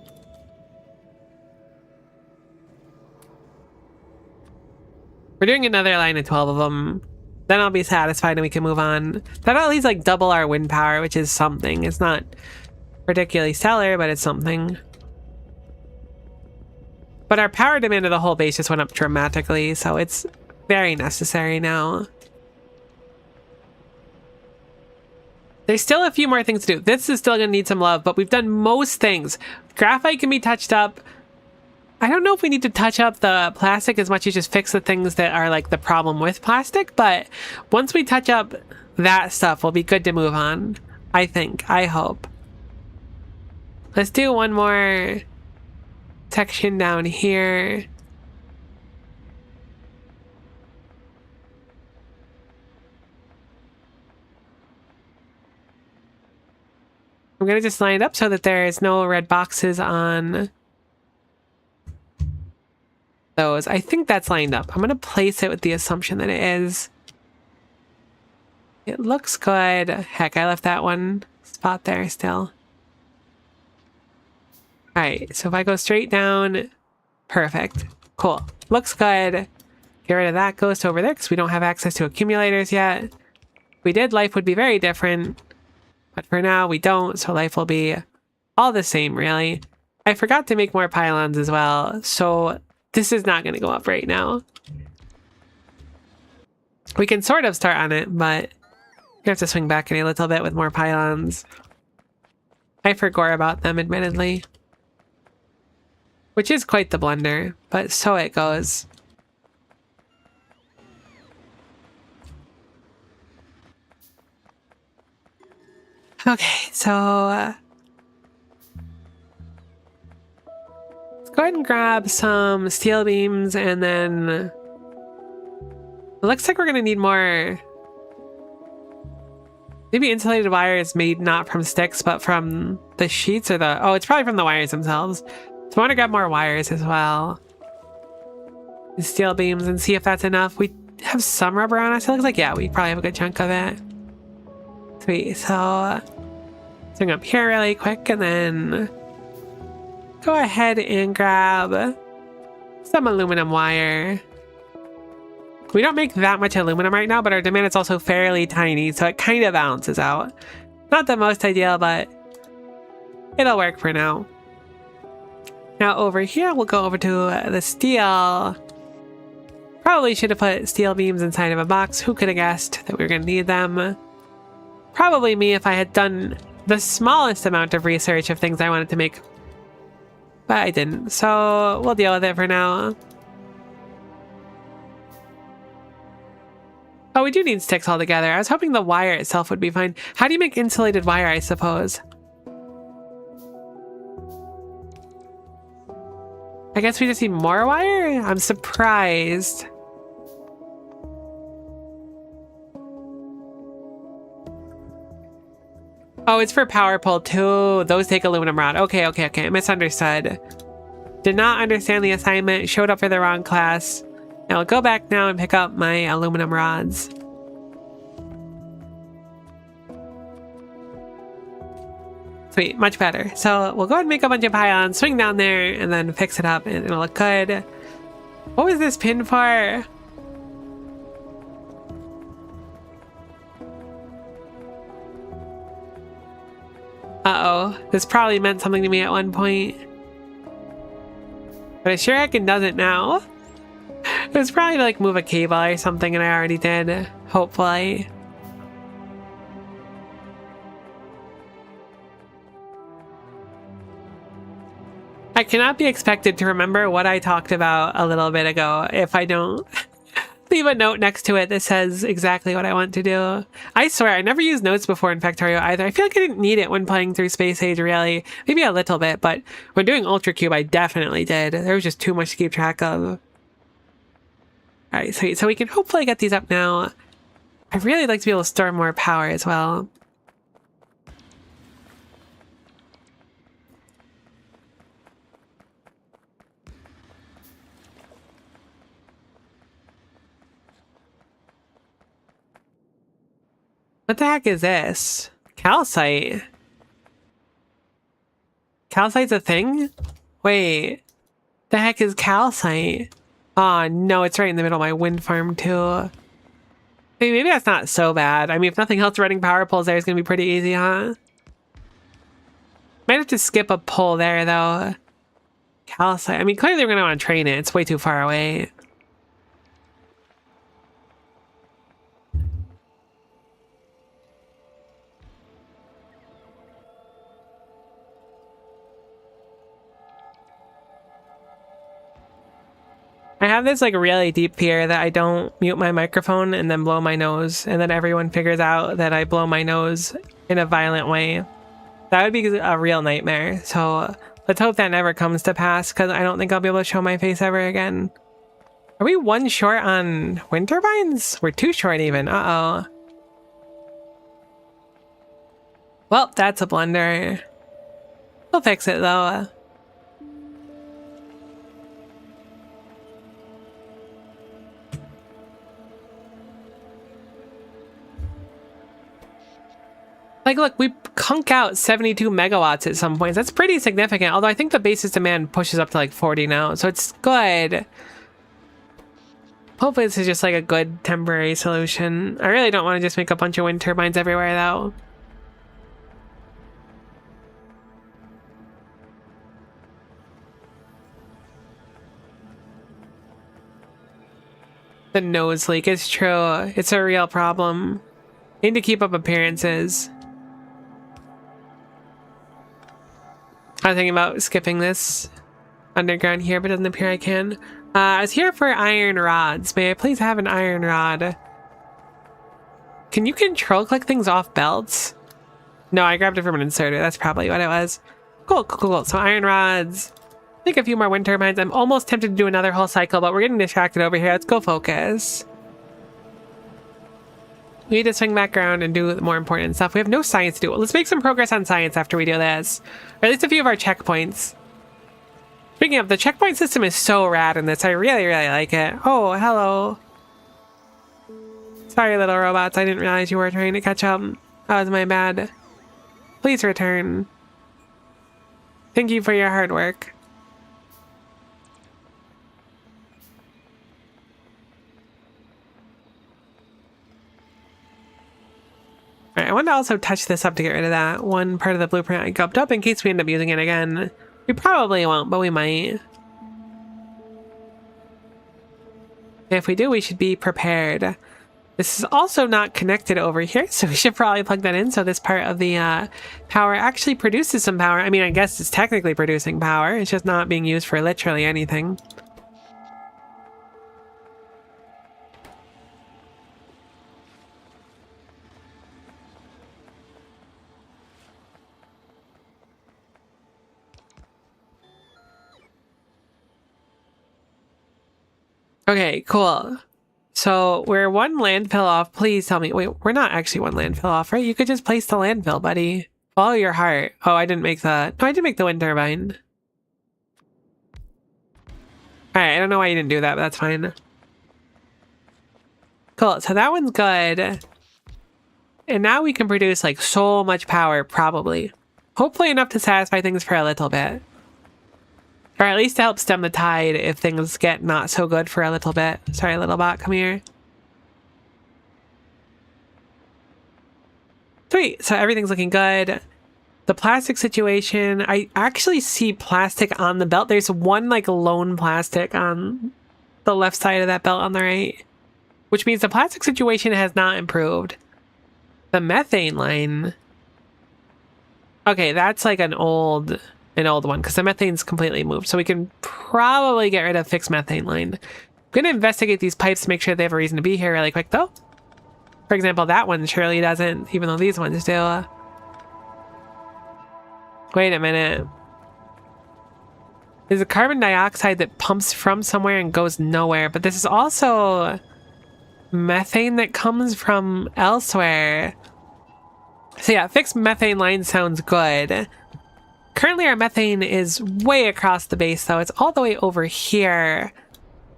We're doing another line of 12 of them. Then I'll be satisfied and we can move on. That'll at least, like, double our wind power, which is something. It's not particularly stellar, but it's something. But our power demand of the whole base just went up dramatically, so it's very necessary now. There's still a few more things to do. This is still going to need some love, but we've done most things. Graphite can be touched up. I don't know if we need to touch up the plastic as much as just fix the things that are like the problem with plastic, but once we touch up that stuff, we'll be good to move on. I think. I hope. Let's do one more section down here. I'm going to just line it up so that there's no red boxes on those. I think that's lined up. I'm going to place it with the assumption that it is. It looks good. Heck, I left that one spot there still. All right, so if I go straight down, perfect. Cool. Looks good. Get rid of that ghost over there because we don't have access to accumulators yet. If we did, life would be very different. But for now, we don't, so life will be all the same, really. I forgot to make more pylons as well, so this is not going to go up right now. We can sort of start on it, but we have to swing back in a little bit with more pylons. I forgot about them, admittedly. Which is quite the blunder, but so it goes. Okay, so let's go ahead and grab some steel beams, and then it looks like we're going to need more, maybe insulated wires made not from sticks, but from the sheets or the, oh, it's probably from the wires themselves. So I want to grab more wires as well. Steel beams and see if that's enough. We have some rubber on us. It looks like, yeah, we probably have a good chunk of it. Sweet, so swing up here really quick and then go ahead and grab some aluminum wire. We don't make that much aluminum right now, but our demand is also fairly tiny, so it kind of balances out. Not the most ideal, but it'll work for now. Now over here, we'll go over to the steel. Probably should have put steel beams inside of a box. Who could have guessed that we were going to need them? Probably me if I had done the smallest amount of research of things I wanted to make. But I didn't, so we'll deal with it for now. Oh, we do need sticks altogether. I was hoping the wire itself would be fine. How do you make insulated wire, I suppose? I guess we just need more wire? I'm surprised. Oh, it's for power pole too. Those take aluminum rod. Okay. I misunderstood. Did not understand the assignment. Showed up for the wrong class. I'll go back now and pick up my aluminum rods. Sweet, much better. So we'll go ahead and make a bunch of pylons, swing down there, and then fix it up, and it'll look good. What was this pin for? Uh-oh, this probably meant something to me at one point. But it sure heckin' doesn't now. It was probably to like move a cable or something, and I already did, hopefully. I cannot be expected to remember what I talked about a little bit ago if I don't leave a note next to it that says exactly what I want to do. I swear, I never used notes before in Factorio either. I feel like I didn't need it when playing through Space Age, really. Maybe a little bit, but when doing Ultra Cube, I definitely did. There was just too much to keep track of. Alright, sweet. So we can hopefully get these up now. I'd really like to be able to store more power as well. What the heck is this? Calcite? Calcite's a thing? Wait. The heck is calcite? Oh no, it's right in the middle of my wind farm too. Hey, maybe that's not so bad. I mean, if nothing else, running power poles there is going to be pretty easy, huh? Might have to skip a pole there though. Calcite. I mean, clearly we're going to want to train it. It's way too far away. I have this like really deep fear that I don't mute my microphone and then blow my nose, and then everyone figures out that I blow my nose in a violent way. That would be a real nightmare. So let's hope that never comes to pass, because I don't think I'll be able to show my face ever again. Are we one short on wind turbines? We're two short even. Uh-oh. Well, that's a blunder. We'll fix it though. Like, look, we conk out 72 megawatts at some points. That's pretty significant. Although I think the basis demand pushes up to like 40 now, so it's good. Hopefully this is just like a good temporary solution. I really don't want to just make a bunch of wind turbines everywhere though. The nose leak is true. It's a real problem. Need to keep up appearances. I was thinking about skipping this underground here, but it doesn't appear I can. I was here for iron rods. May I please have an iron rod? Can you control click things off belts? No, I grabbed it from an inserter. That's probably what it was. Cool, cool, cool. So iron rods. Make a few more wind turbines. I'm almost tempted to do another whole cycle, but we're getting distracted over here. Let's go focus. We need to swing back around and do more important stuff. We have no science to do. Let's make some progress on science after we do this. Or at least a few of our checkpoints. Speaking of, the checkpoint system is so rad in this. I really, really like it. Oh, hello. Sorry, little robots. I didn't realize you were trying to catch up. That was my bad. Please return. Thank you for your hard work. Alright, I want to also touch this up to get rid of that one part of the blueprint I gubbed up in case we end up using it again. We probably won't, but we might. If we do, we should be prepared. This is also not connected over here, so we should probably plug that in so this part of the power actually produces some power. I mean, I guess it's technically producing power. It's just not being used for literally anything. Okay, cool. So we're one landfill off. Please tell me. Wait, we're not actually one landfill off, right? You could just place the landfill, buddy. Follow your heart. Oh, I didn't make that. No, I did make the wind turbine. Alright, I don't know why you didn't do that, but that's fine. Cool, so that one's good. And now we can produce like so much power, probably. Hopefully enough to satisfy things for a little bit. Or at least to help stem the tide if things get not so good for a little bit. Sorry, little bot, come here. Sweet, so everything's looking good. The plastic situation, I actually see plastic on the belt. There's one like lone plastic on the left side of that belt on the right. Which means the plastic situation has not improved. The methane line. Okay, that's like an old one because the methane's completely moved. So we can probably get rid of fixed methane line. I'm going to investigate these pipes to make sure they have a reason to be here really quick though. For example, that one surely doesn't, even though these ones do. Wait a minute. There's a carbon dioxide that pumps from somewhere and goes nowhere, but this is also methane that comes from elsewhere. So yeah, fixed methane line sounds good. Currently our methane is way across the base though. It's all the way over here.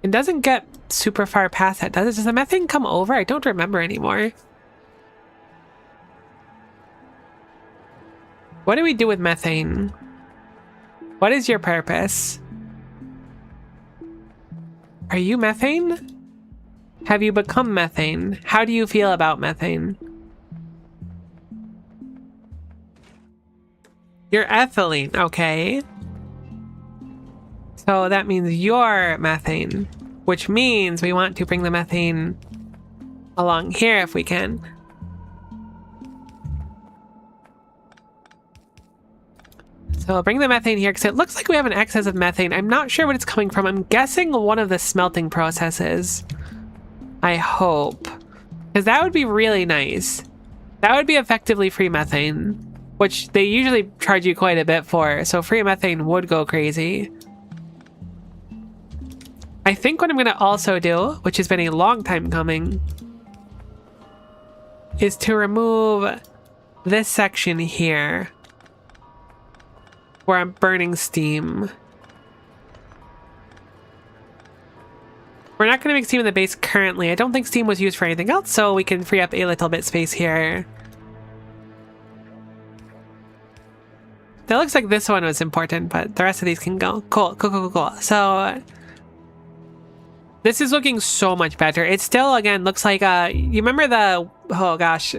It doesn't get super far past that, does it? Does the methane come over? I don't remember anymore. What do we do with methane? What is your purpose? Are you methane? Have you become methane? How do you feel about methane? You're ethylene, okay. So that means you're methane, which means we want to bring the methane along here if we can. So I'll bring the methane here because it looks like we have an excess of methane. I'm not sure what it's coming from. I'm guessing one of the smelting processes. I hope. Because that would be really nice. That would be effectively free methane, which they usually charge you quite a bit for. So free methane would go crazy. I think what I'm going to also do, which has been a long time coming, is to remove this section here where I'm burning steam. We're not going to make steam in the base currently. I don't think steam was used for anything else, so we can free up a little bit space here. That looks like this one was important, but the rest of these can go. Cool, cool, cool, cool, cool. So this is looking so much better. It still, again, looks like, you remember the, oh gosh,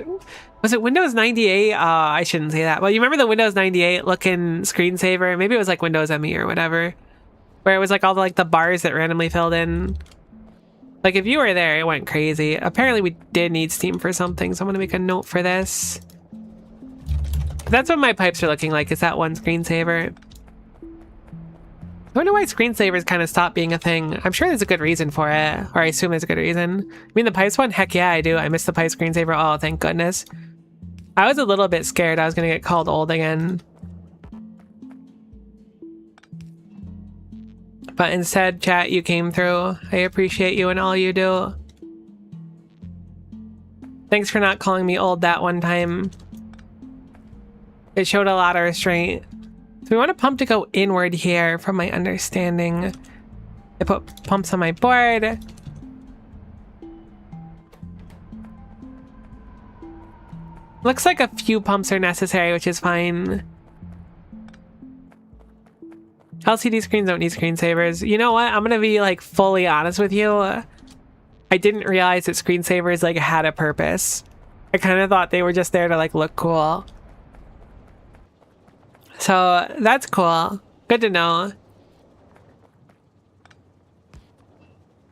was it Windows 98? I shouldn't say that. Well, you remember the Windows 98 looking screensaver? Maybe it was like Windows ME or whatever, where it was like all the, like the bars that randomly filled in. Like if you were there, it went crazy. Apparently we did need steam for something, so I'm gonna make a note for this. But that's what my pipes are looking like, is that one screensaver. I wonder why screensavers kind of stopped being a thing. I'm sure there's a good reason for it, or I assume there's a good reason. I mean, the pipes one? Heck yeah, I do. I missed the pipe screensaver. Oh, thank goodness. I was a little bit scared I was gonna get called old again. But instead, chat, you came through. I appreciate you and all you do. Thanks for not calling me old that one time. It showed a lot of restraint. So we want a pump to go inward here, from my understanding. I put pumps on my board. Looks like a few pumps are necessary, which is fine. LCD screens don't need screensavers. You know what? I'm gonna be like fully honest with you. I didn't realize that screensavers like had a purpose. I kind of thought they were just there to like look cool. So that's cool. Good to know.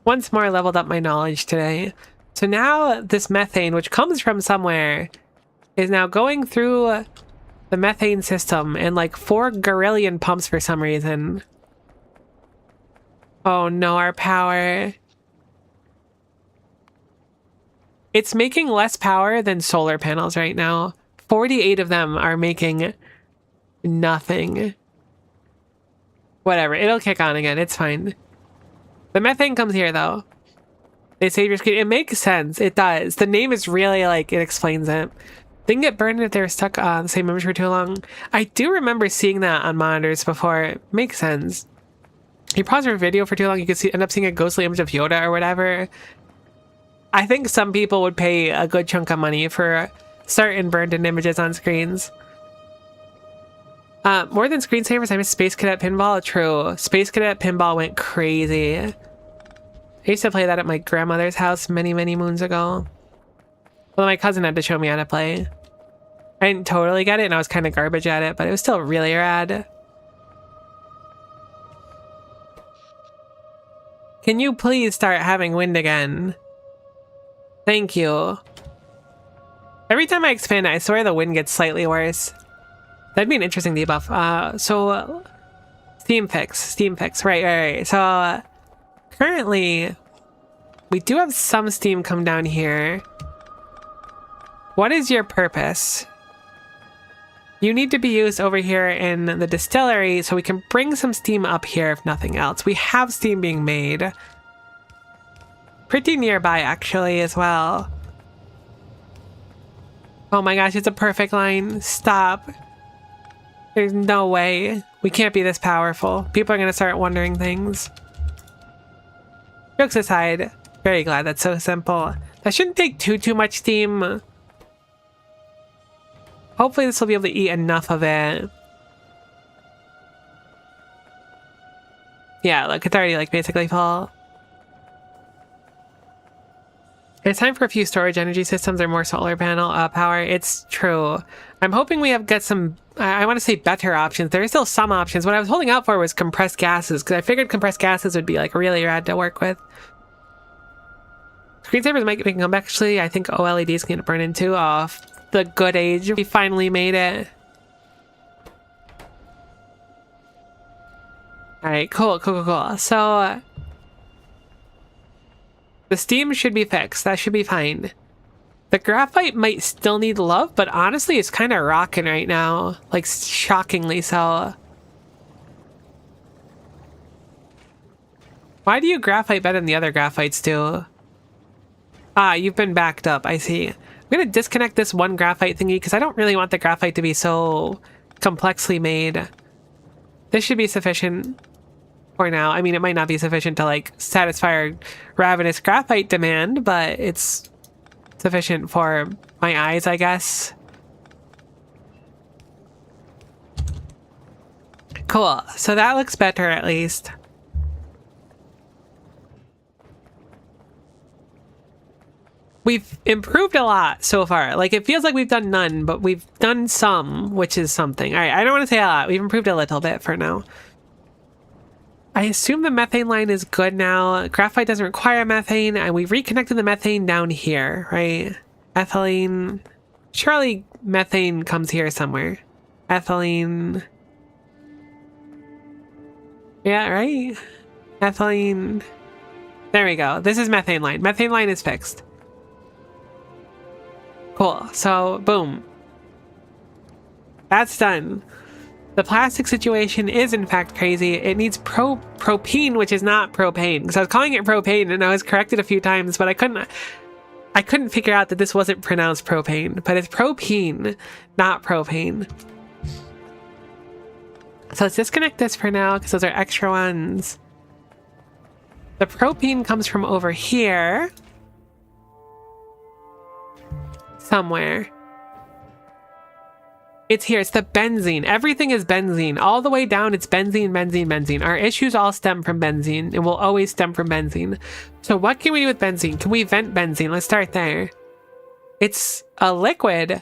Once more leveled up my knowledge today. So now this methane, which comes from somewhere, is now going through the methane system and like 4 gorillion pumps for some reason. Oh no, our power. It's making less power than solar panels right now. 48 of them are making nothing. Whatever, it'll kick on again. It's fine. The methane comes here though. They save your screen. It makes sense. It does. The name is really like, it explains it. They can get burned if they're stuck on the same image for too long. I do remember seeing that on monitors before. It makes sense. You pause your video for too long, you could end up seeing a ghostly image of Yoda or whatever. I think some people would pay a good chunk of money for certain burned-in images on screens. More than screensavers, I miss Space Cadet Pinball. True. Space Cadet Pinball went crazy. I used to play that at my grandmother's house many, many moons ago. Well, my cousin had to show me how to play. I didn't totally get it, and I was kind of garbage at it, but it was still really rad. Can you please start having wind again? Thank you. Every time I expand it, I swear the wind gets slightly worse. That'd be an interesting debuff. Steam fix. Right. So, currently, we do have some steam come down here. What is your purpose? You need to be used over here in the distillery so we can bring some steam up here if nothing else. We have steam being made. Pretty nearby actually as well. Oh my gosh, it's a perfect line. Stop. There's no way. We can't be this powerful. People are gonna start wondering things. Jokes aside, very glad that's so simple. That shouldn't take too much steam. Hopefully this will be able to eat enough of it. Yeah, look, it's already like basically full. It's time for a few storage energy systems or more solar panel power. It's true. I'm hoping we get some, I want to say better options. There are still some options. What I was holding out for was compressed gases, because I figured compressed gases would be like really rad to work with. Screensavers might make a comeback actually. I think OLEDs can burn into off. The good age. We finally made it. Alright, cool. So, the steam should be fixed. That should be fine. The graphite might still need love, but honestly, it's kind of rocking right now. Like, shockingly so. Why do you graphite better than the other graphites do? Ah, you've been backed up. I see. I'm going to disconnect this one graphite thingy because I don't really want the graphite to be so complexly made. This should be sufficient for now. I mean, it might not be sufficient to, like, satisfy our ravenous graphite demand, but it's sufficient for my eyes, I guess. Cool. So that looks better, at least. We've improved a lot so far. Like, it feels like we've done none, but we've done some, which is something. All right, I don't want to say a lot. We've improved a little bit for now. I assume the methane line is good now. Graphite doesn't require methane, and we've reconnected the methane down here, right? Ethylene. Surely methane comes here somewhere. Ethylene. Yeah, right? Ethylene. There we go. This is methane line. Methane line is fixed. Cool. So, boom. That's done. The plastic situation is in fact crazy. It needs propene, which is not propane. Because I was calling it propane and I was corrected a few times, but I couldn't figure out that this wasn't pronounced propane. But it's propene, not propane. So let's disconnect this for now because those are extra ones. The propene comes from over here. Somewhere. It's here. It's the benzene. Everything is benzene. All the way down, it's benzene. Our issues all stem from benzene. It will always stem from benzene. So what can we do with benzene? Can we vent benzene? Let's start there. It's a liquid.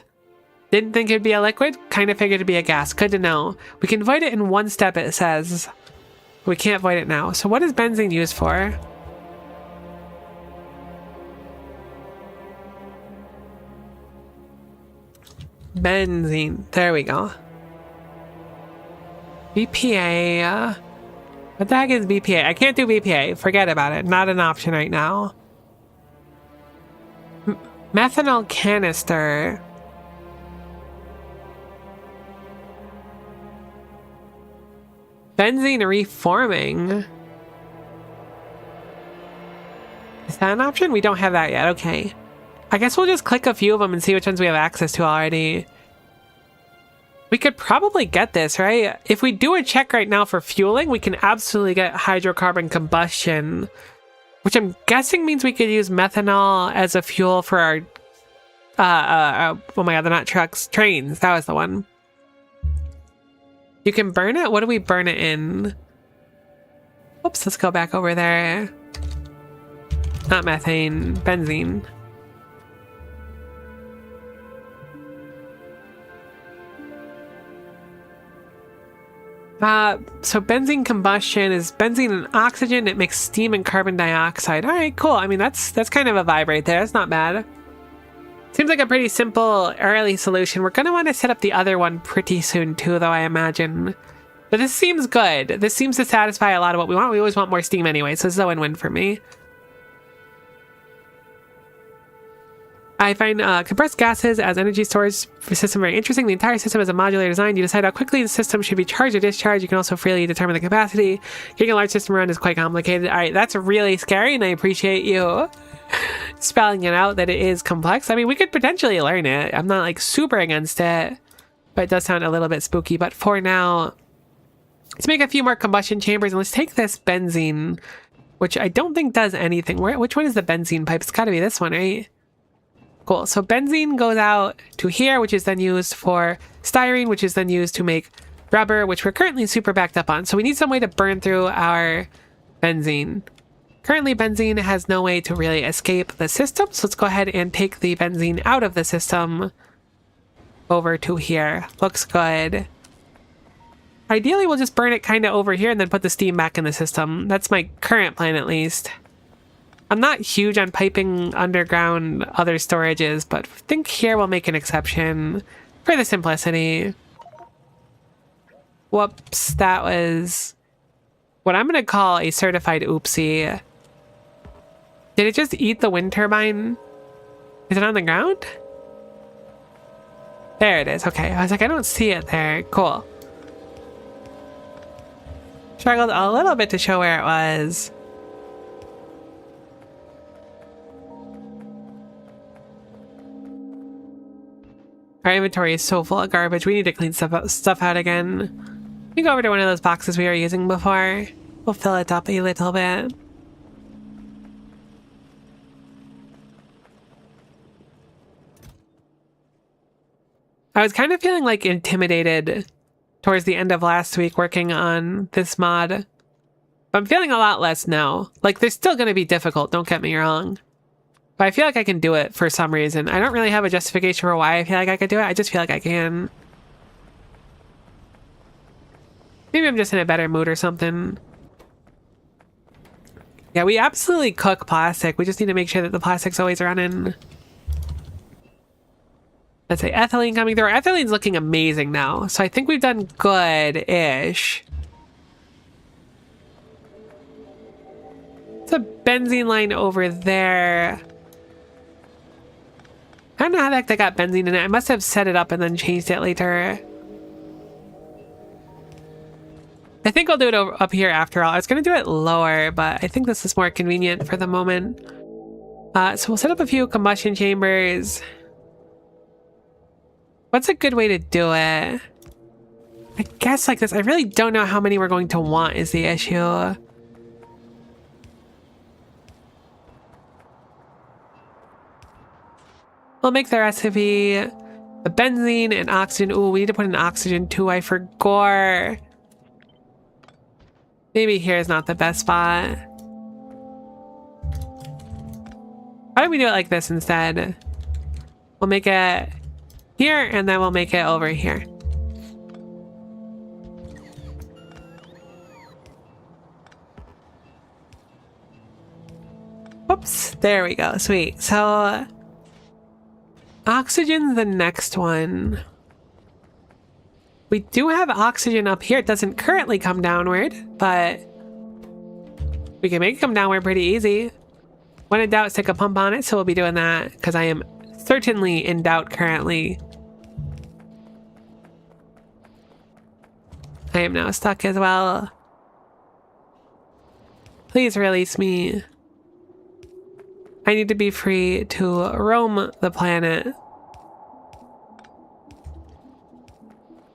Didn't think it'd be a liquid. Kind of figured it'd be a gas. Good to know. We can void it in one step, it says. We can't void it now. So what is benzene used for? Benzene. There we go. BPA. What the heck is BPA? I can't do BPA. Forget about it. Not an option right now. Methanol canister. Benzene reforming. Is that an option? We don't have that yet. Okay. I guess we'll just click a few of them and see which ones we have access to already. We could probably get this, right? If we do a check right now for fueling, we can absolutely get hydrocarbon combustion, which I'm guessing means we could use methanol as a fuel for our, oh my god, they're not trucks, trains. That was the one. You can burn it? What do we burn it in? Oops, let's go back over there. Not methane, benzene. So benzene combustion is benzene and oxygen. It makes steam and carbon dioxide. All right, cool. I mean, that's kind of a vibe right there. That's not bad. Seems like a pretty simple early solution. We're going to want to set up the other one pretty soon too, though, I imagine. But this seems good. This seems to satisfy a lot of what we want. We always want more steam anyway, so this is a win-win for me. I find compressed gases as energy storage system very interesting. The entire system is a modular design. You decide how quickly the system should be charged or discharged. You can also freely determine the capacity. Getting a large system around is quite complicated. All right, that's really scary, and I appreciate you spelling it out that it is complex. I mean, we could potentially learn it. I'm not like super against it, but it does sound a little bit spooky. But for now, let's make a few more combustion chambers, and let's take this benzene, which I don't think does anything. Which one is the benzene pipe? It's got to be this one, right? Cool. So benzene goes out to here, which is then used for styrene, which is then used to make rubber, which we're currently super backed up on. So we need some way to burn through our benzene. Currently, benzene has no way to really escape the system. So let's go ahead and take the benzene out of the system over to here. Looks good. Ideally, we'll just burn it kind of over here and then put the steam back in the system. That's my current plan, at least. I'm not huge on piping underground other storages, but I think here we'll make an exception for the simplicity. Whoops, that was what I'm going to call a certified oopsie. Did it just eat the wind turbine? Is it on the ground? There it is. Okay. I was like, I don't see it there. Cool. Struggled a little bit to show where it was. Our inventory is so full of garbage. We need to clean stuff out again. We go over to one of those boxes we were using before. We'll fill it up a little bit. I was kind of feeling like intimidated towards the end of last week working on this mod. But I'm feeling a lot less now. Like, they're still going to be difficult, don't get me wrong. But I feel like I can do it for some reason. I don't really have a justification for why I feel like I could do it. I just feel like I can. Maybe I'm just in a better mood or something. Yeah, we absolutely cook plastic. We just need to make sure that the plastic's always running. Let's say ethylene coming through. Our ethylene's looking amazing now. So I think we've done good-ish. It's a benzene line over there. I don't know how the heck they got benzene in it. I must have set it up and then changed it later. I think I'll do it up here after all. I was going to do it lower, but I think this is more convenient for the moment. So we'll set up a few combustion chambers. What's a good way to do it? I guess like this. I really don't know how many we're going to want is the issue. We'll make the recipe the benzene and oxygen. Ooh, we need to put in oxygen too. I forgot. Maybe here is not the best spot. Why don't we do it like this instead? We'll make it here and then we'll make it over here. Whoops, there we go. Sweet. So oxygen's the next one. We do have oxygen up here. It doesn't currently come downward, but we can make it come downward pretty easy. When in doubt, stick a pump on it, so we'll be doing that because I am certainly in doubt currently. I am now stuck as well. Please release me. I need to be free to roam the planet.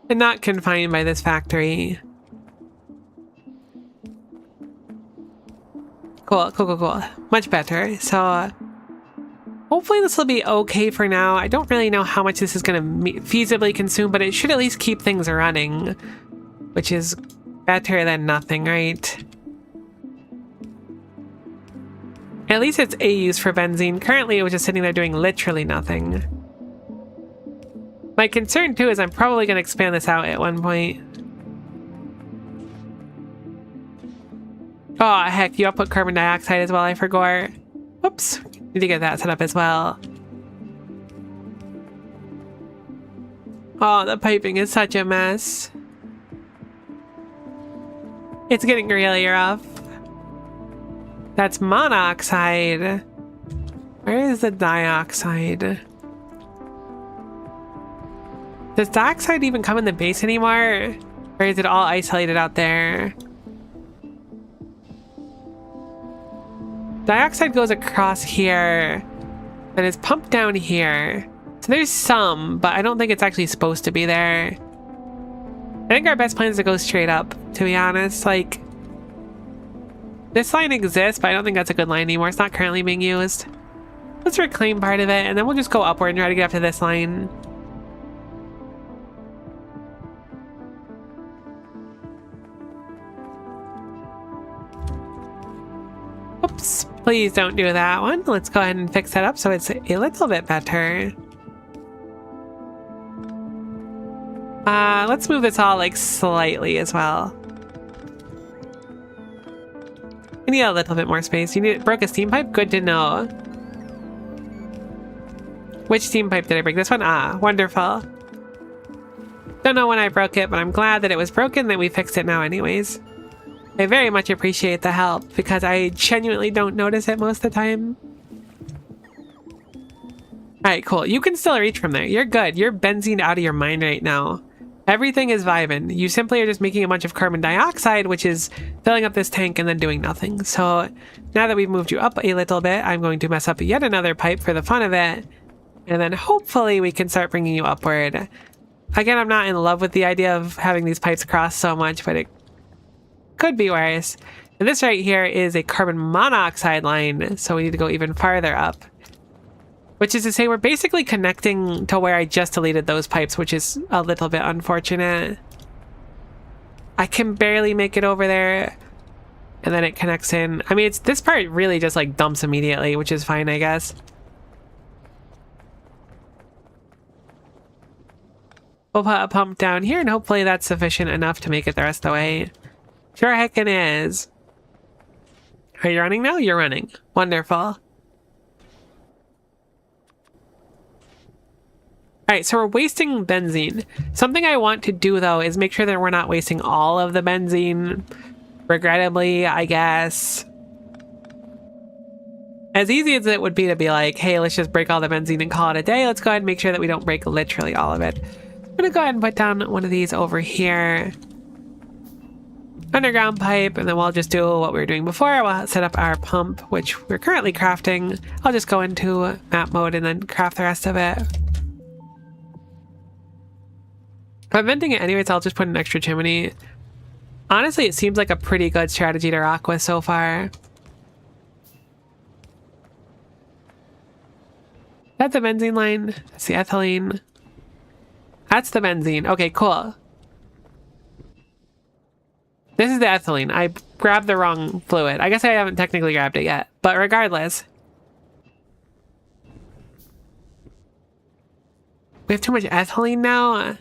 And not confined by this factory. Cool, cool, cool, cool. Much better. So hopefully this will be okay for now. I don't really know how much this is going to feasibly consume, but it should at least keep things running, which is better than nothing, right? At least it's a use for benzene. Currently, it was just sitting there doing literally nothing. My concern, too, is I'm probably going to expand this out at one point. Oh, heck, you output carbon dioxide as well, I forgot. Whoops, need to get that set up as well. Oh, the piping is such a mess. It's getting really rough. That's monoxide. Where is the dioxide? Does dioxide even come in the base anymore? Or is it all isolated out there? Dioxide goes across here and is pumped down here. So there's some, but I don't think it's actually supposed to be there. I think our best plan is to go straight up, to be honest. Like, this line exists, but I don't think that's a good line anymore. It's not currently being used. Let's reclaim part of it, and then we'll just go upward and try to get up to this line. Oops, please don't do that one. Let's go ahead and fix that up so it's a little bit better. Let's move this all like slightly as well. I need a little bit more space. You broke a steam pipe? Good to know. Which steam pipe did I break? This one? Ah, wonderful. Don't know when I broke it, but I'm glad that it was broken, that we fixed it now anyways. I very much appreciate the help because I genuinely don't notice it most of the time. Alright, cool. You can still reach from there. You're good. You're benzene out of your mind right now. Everything is vibing. You simply are just making a bunch of carbon dioxide, which is filling up this tank and then doing nothing. So now that we've moved you up a little bit, I'm going to mess up yet another pipe for the fun of it. And then hopefully we can start bringing you upward. Again, I'm not in love with the idea of having these pipes cross so much, but it could be worse. And this right here is a carbon monoxide line, so we need to go even farther up. Which is to say, we're basically connecting to where I just deleted those pipes, which is a little bit unfortunate. I can barely make it over there. And then it connects in. I mean, this part really just like dumps immediately, which is fine, I guess. We'll put a pump down here, and hopefully that's sufficient enough to make it the rest of the way. Sure heckin' is. Are you running now? You're running. Wonderful. Alright, so we're wasting benzene. Something I want to do, though, is make sure that we're not wasting all of the benzene. Regrettably, I guess. As easy as it would be to be like, hey, let's just break all the benzene and call it a day, let's go ahead and make sure that we don't break literally all of it. I'm gonna go ahead and put down one of these over here. Underground pipe, and then we'll just do what we were doing before. We'll set up our pump, which we're currently crafting. I'll just go into map mode and then craft the rest of it. If I'm venting it anyways, I'll just put an extra chimney. Honestly, it seems like a pretty good strategy to rock with so far. That's the benzene line. That's the ethylene. That's the benzene. Okay, cool. This is the ethylene. I grabbed the wrong fluid. I guess I haven't technically grabbed it yet, but regardless. We have too much ethylene now.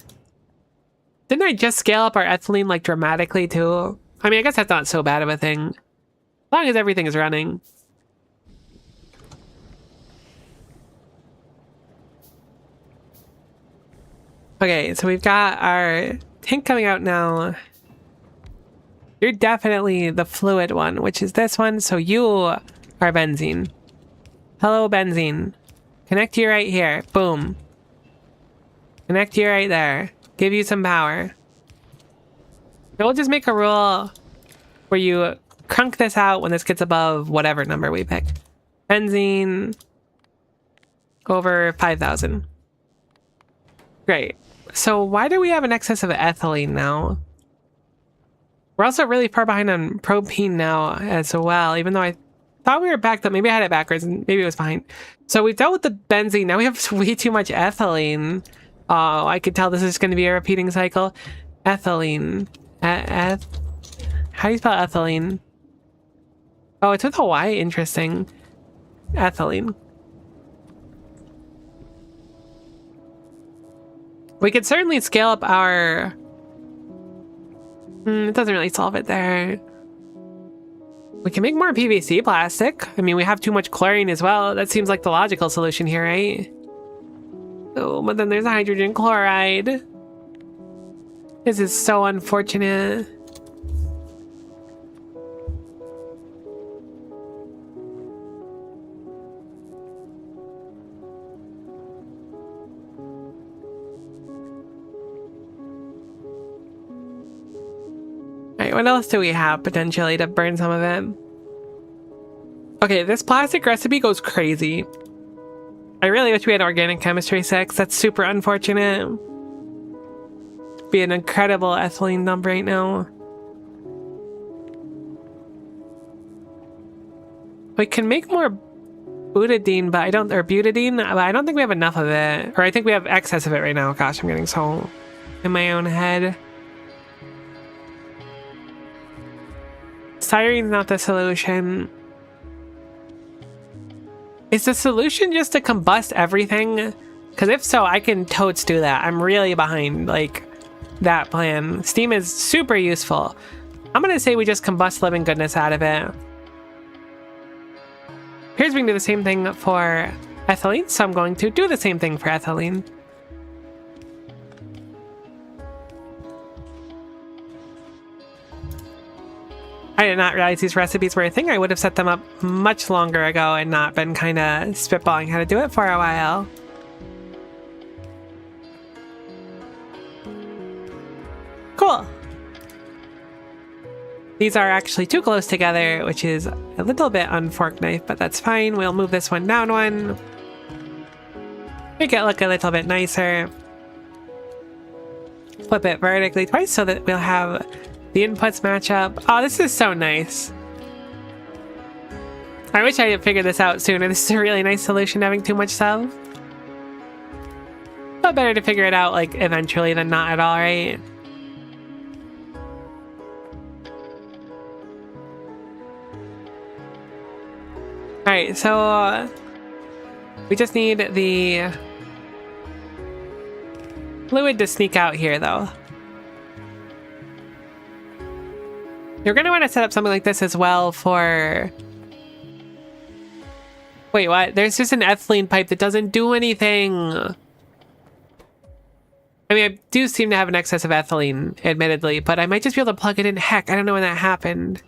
Didn't I just scale up our ethylene like dramatically too? I mean, I guess that's not so bad of a thing. As long as everything is running. Okay, so we've got our tank coming out now. You're definitely the fluid one, which is this one. So you are benzene. Hello, benzene. Connect you right here. Boom. Connect you right there. Give you some power. And we'll just make a rule where you crunk this out when this gets above whatever number we pick. Benzene over 5,000. Great. So why do we have an excess of ethylene now? We're also really far behind on propane now as well, even though I thought we were backed up. Maybe I had it backwards and maybe it was fine. So we've dealt with the benzene. Now we have way too much ethylene. Oh, I could tell this is going to be a repeating cycle. Ethylene. How do you spell ethylene? Oh, it's with a Y. Interesting. Ethylene. We could certainly scale up our... it doesn't really solve it there. We can make more PVC plastic. I mean, we have too much chlorine as well. That seems like the logical solution here, right? Oh, but then there's hydrogen chloride. This is so unfortunate. Alright, what else do we have potentially to burn some of it? Okay, this plastic recipe goes crazy. I really wish we had organic chemistry 6. That's super unfortunate. Be an incredible ethylene dump right now. We can make more butadiene, but I don't, or butadiene, but I don't think we have enough of it. Or I think we have excess of it right now. Gosh, I'm getting so in my own head. Styrene's not the solution. Is the solution just to combust everything? Because if so, I can totes do that. I'm really behind, like, that plan. Steam is super useful. I'm gonna say we just combust living goodness out of it. Here's we can do the same thing for ethylene, so I'm going to do the same thing for ethylene. I did not realize these recipes were a thing. I would have set them up much longer ago and not been kind of spitballing how to do it for a while. Cool. These are actually too close together, which is a little bit unfork knife, but that's fine. We'll move this one down one. Make it look a little bit nicer. Flip it vertically twice so that we'll have the inputs match up. Oh, this is so nice. I wish I had figured this out sooner. This is a really nice solution to having too much stuff. But better to figure it out, like, eventually than not at all, right? Alright, so we just need the fluid to sneak out here, though. You're going to want to set up something like this as well for... Wait, what? There's just an ethylene pipe that doesn't do anything. I mean, I do seem to have an excess of ethylene, admittedly, but I might just be able to plug it in. Heck, I don't know when that happened.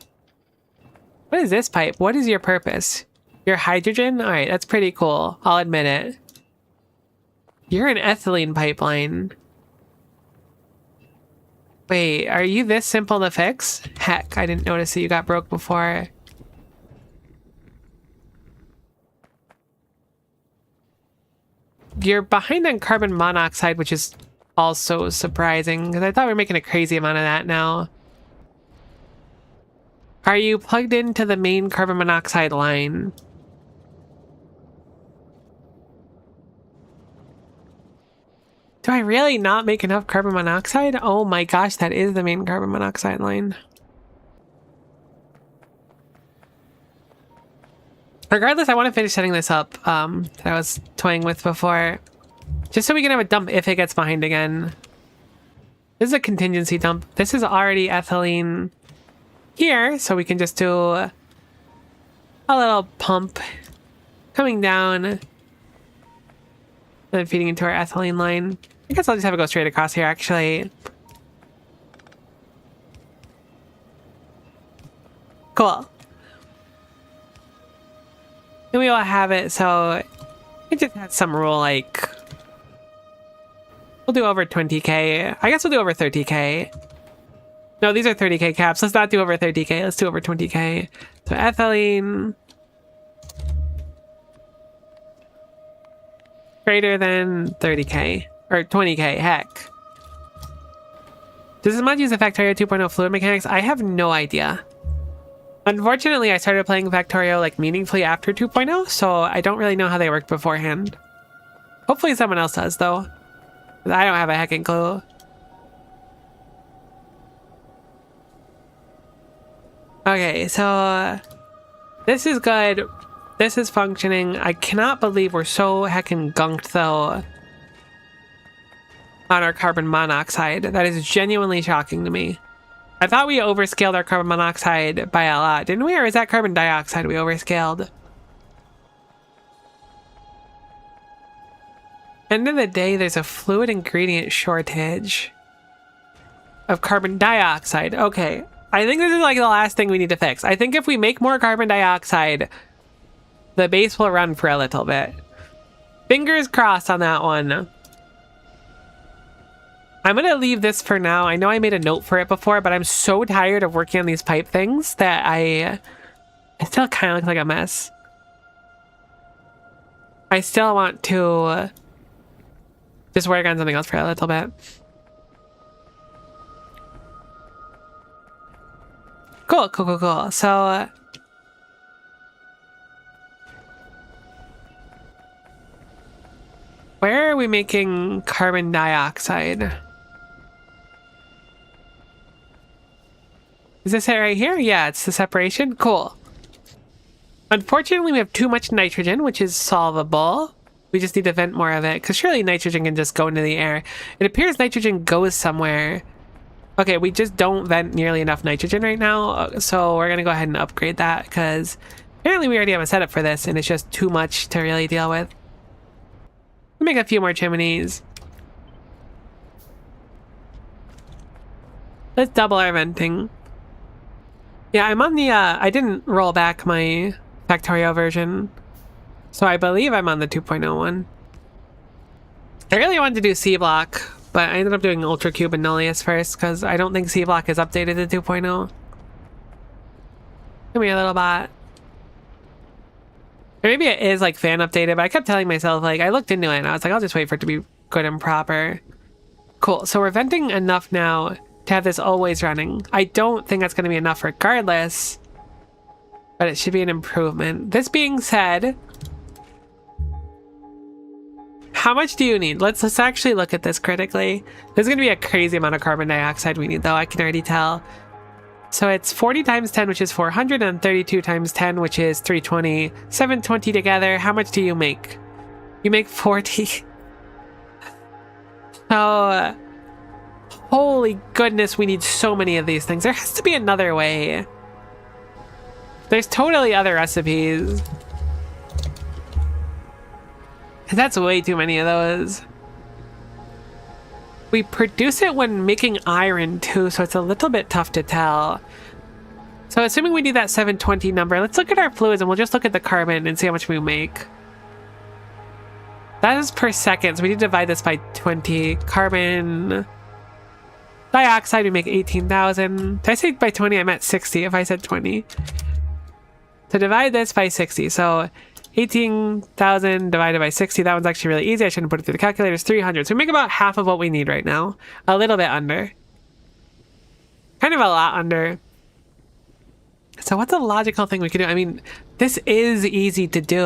What is this pipe? What is your purpose? You're hydrogen? Alright, that's pretty cool. I'll admit it. You're an ethylene pipeline. Wait, are you this simple to fix? Heck, I didn't notice that you got broke before. You're behind on carbon monoxide, which is also surprising, because I thought we were making a crazy amount of that now. Are you plugged into the main carbon monoxide line? Do I really not make enough carbon monoxide? Oh my gosh, that is the main carbon monoxide line. Regardless, I want to finish setting this up that I was toying with before. Just so we can have a dump if it gets behind again. This is a contingency dump. This is already ethylene here, so we can just do a little pump coming down. Then feeding into our ethylene line. I guess I'll just have it go straight across here, actually. Cool. And we will have it, so it just has some rule, like... We'll do over 20k. I guess we'll do over 30k. No, these are 30k caps. Let's not do over 30k. Let's do over 20k. So ethylene... Greater than 30k. Or 20k, heck. Does this mod use the Factorio 2.0 fluid mechanics? I have no idea. Unfortunately, I started playing Factorio like meaningfully after 2.0, so I don't really know how they worked beforehand. Hopefully someone else does, though. I don't have a heckin' clue. Okay, so this is good. This is functioning. I cannot believe we're so heckin' gunked, though, on our carbon monoxide. That is genuinely shocking to me. I thought we overscaled our carbon monoxide by a lot, didn't we? Or is that carbon dioxide we overscaled? End of the day, there's a fluid ingredient shortage of carbon dioxide. Okay, I think this is like the last thing we need to fix. I think if we make more carbon dioxide, the base will run for a little bit. Fingers crossed on that one. I'm gonna leave this for now. I know I made a note for it before, but I'm so tired of working on these pipe things that I still kind of look like a mess. I still want to just work on something else for a little bit. Cool, cool, cool, cool. So, where are we making carbon dioxide? Is this it right here? Yeah, it's the separation. Cool. Unfortunately, we have too much nitrogen, which is solvable. We just need to vent more of it, because surely nitrogen can just go into the air. It appears nitrogen goes somewhere. Okay, we just don't vent nearly enough nitrogen right now, so we're going to go ahead and upgrade that, because apparently we already have a setup for this, and it's just too much to really deal with. Make a few more chimneys. Let's double our venting. Yeah, I'm on the, I didn't roll back my Factorio version, so I believe I'm on the 2.0 one. I really wanted to do C-Block, but I ended up doing Ultra Cube and Nullius first, because I don't think C-Block is updated to 2.0. Give me a little bot. Or maybe it is, like, fan updated, but I kept telling myself, like, I looked into it, and I was like, I'll just wait for it to be good and proper. Cool, so we're venting enough now to have this always running. I don't think that's going to be enough regardless, but it should be an improvement. This being said, how much do you need? Let's actually look at this critically. There's going to be a crazy amount of carbon dioxide we need, though. I can already tell. So it's 40 times 10, which is 400, and 32 times 10, which is 320. 720 together. How much do you make? You make 40. Oh, holy goodness, we need so many of these things. There has to be another way. There's totally other recipes. That's way too many of those. We produce it when making iron too, so it's a little bit tough to tell. So assuming we need that 720 number, let's look at our fluids and we'll just look at the carbon and see how much we make. That is per second, so we need to divide this by 20. Carbon dioxide, we make 18,000. Did I say by 20? I meant 60 if I said 20. So divide this by 60. So 18,000 divided by 60. That one's actually really easy. I shouldn't put it through the calculator. It's 300. So we make about half of what we need right now. A little bit under. Kind of a lot under. So what's a logical thing we could do? I mean, this is easy to do,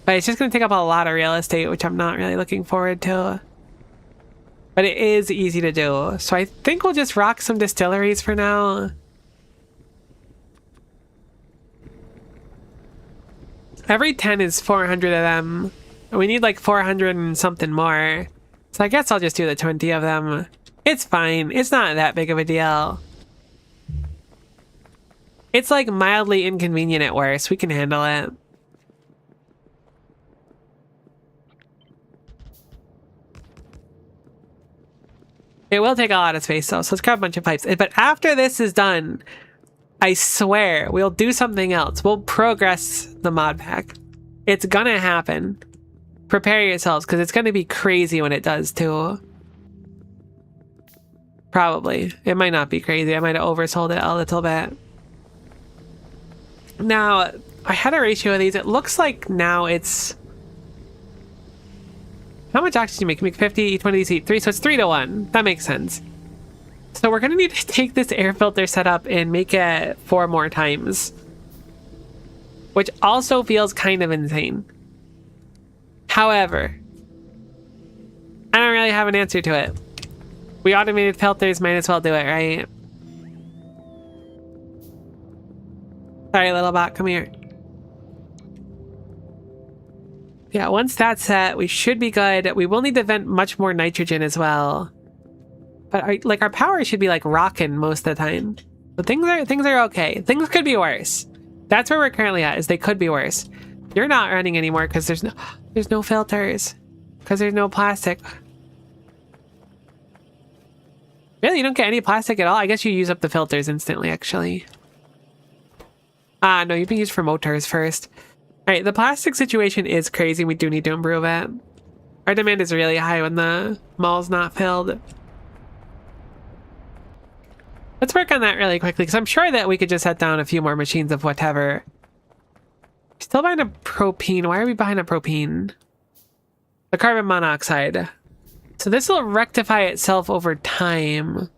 but it's just going to take up a lot of real estate, which I'm not really looking forward to. But it is easy to do. So I think we'll just rock some distilleries for now. Every 10 is 400 of them. We need like 400 and something more. So I guess I'll just do the 20 of them. It's fine. It's not that big of a deal. It's like mildly inconvenient at worst. We can handle it. It will take a lot of space though, so let's grab a bunch of pipes. But after this is done, I swear we'll do something else. We'll progress the mod pack. It's gonna happen. Prepare yourselves, because it's gonna be crazy when it does too. Probably. It might not be crazy. I might have oversold it a little bit. Now, I had a ratio of these. It looks like now it's... How much oxygen do you make? You make 50, each one of these eat 3, so it's 3 to 1. That makes sense. So we're going to need to take this air filter setup and make it 4 more times. Which also feels kind of insane. However, I don't really have an answer to it. We automated filters, might as well do it, right? Sorry, little bot, come here. Yeah, once that's set, we should be good. We will need to vent much more nitrogen as well. But our power should be like rocking most of the time. But things are okay. Things could be worse. That's where we're currently at, is they could be worse. You're not running anymore because there's no filters. Because there's no plastic. Really, you don't get any plastic at all? I guess you use up the filters instantly, actually. No, you've been used for motors first. Alright, the plastic situation is crazy. We do need to improve it. Our demand is really high when the mall's not filled. Let's work on that really quickly, because I'm sure that we could just set down a few more machines of whatever. Still behind a propene. Why are we behind a propene? The carbon monoxide. So this will rectify itself over time.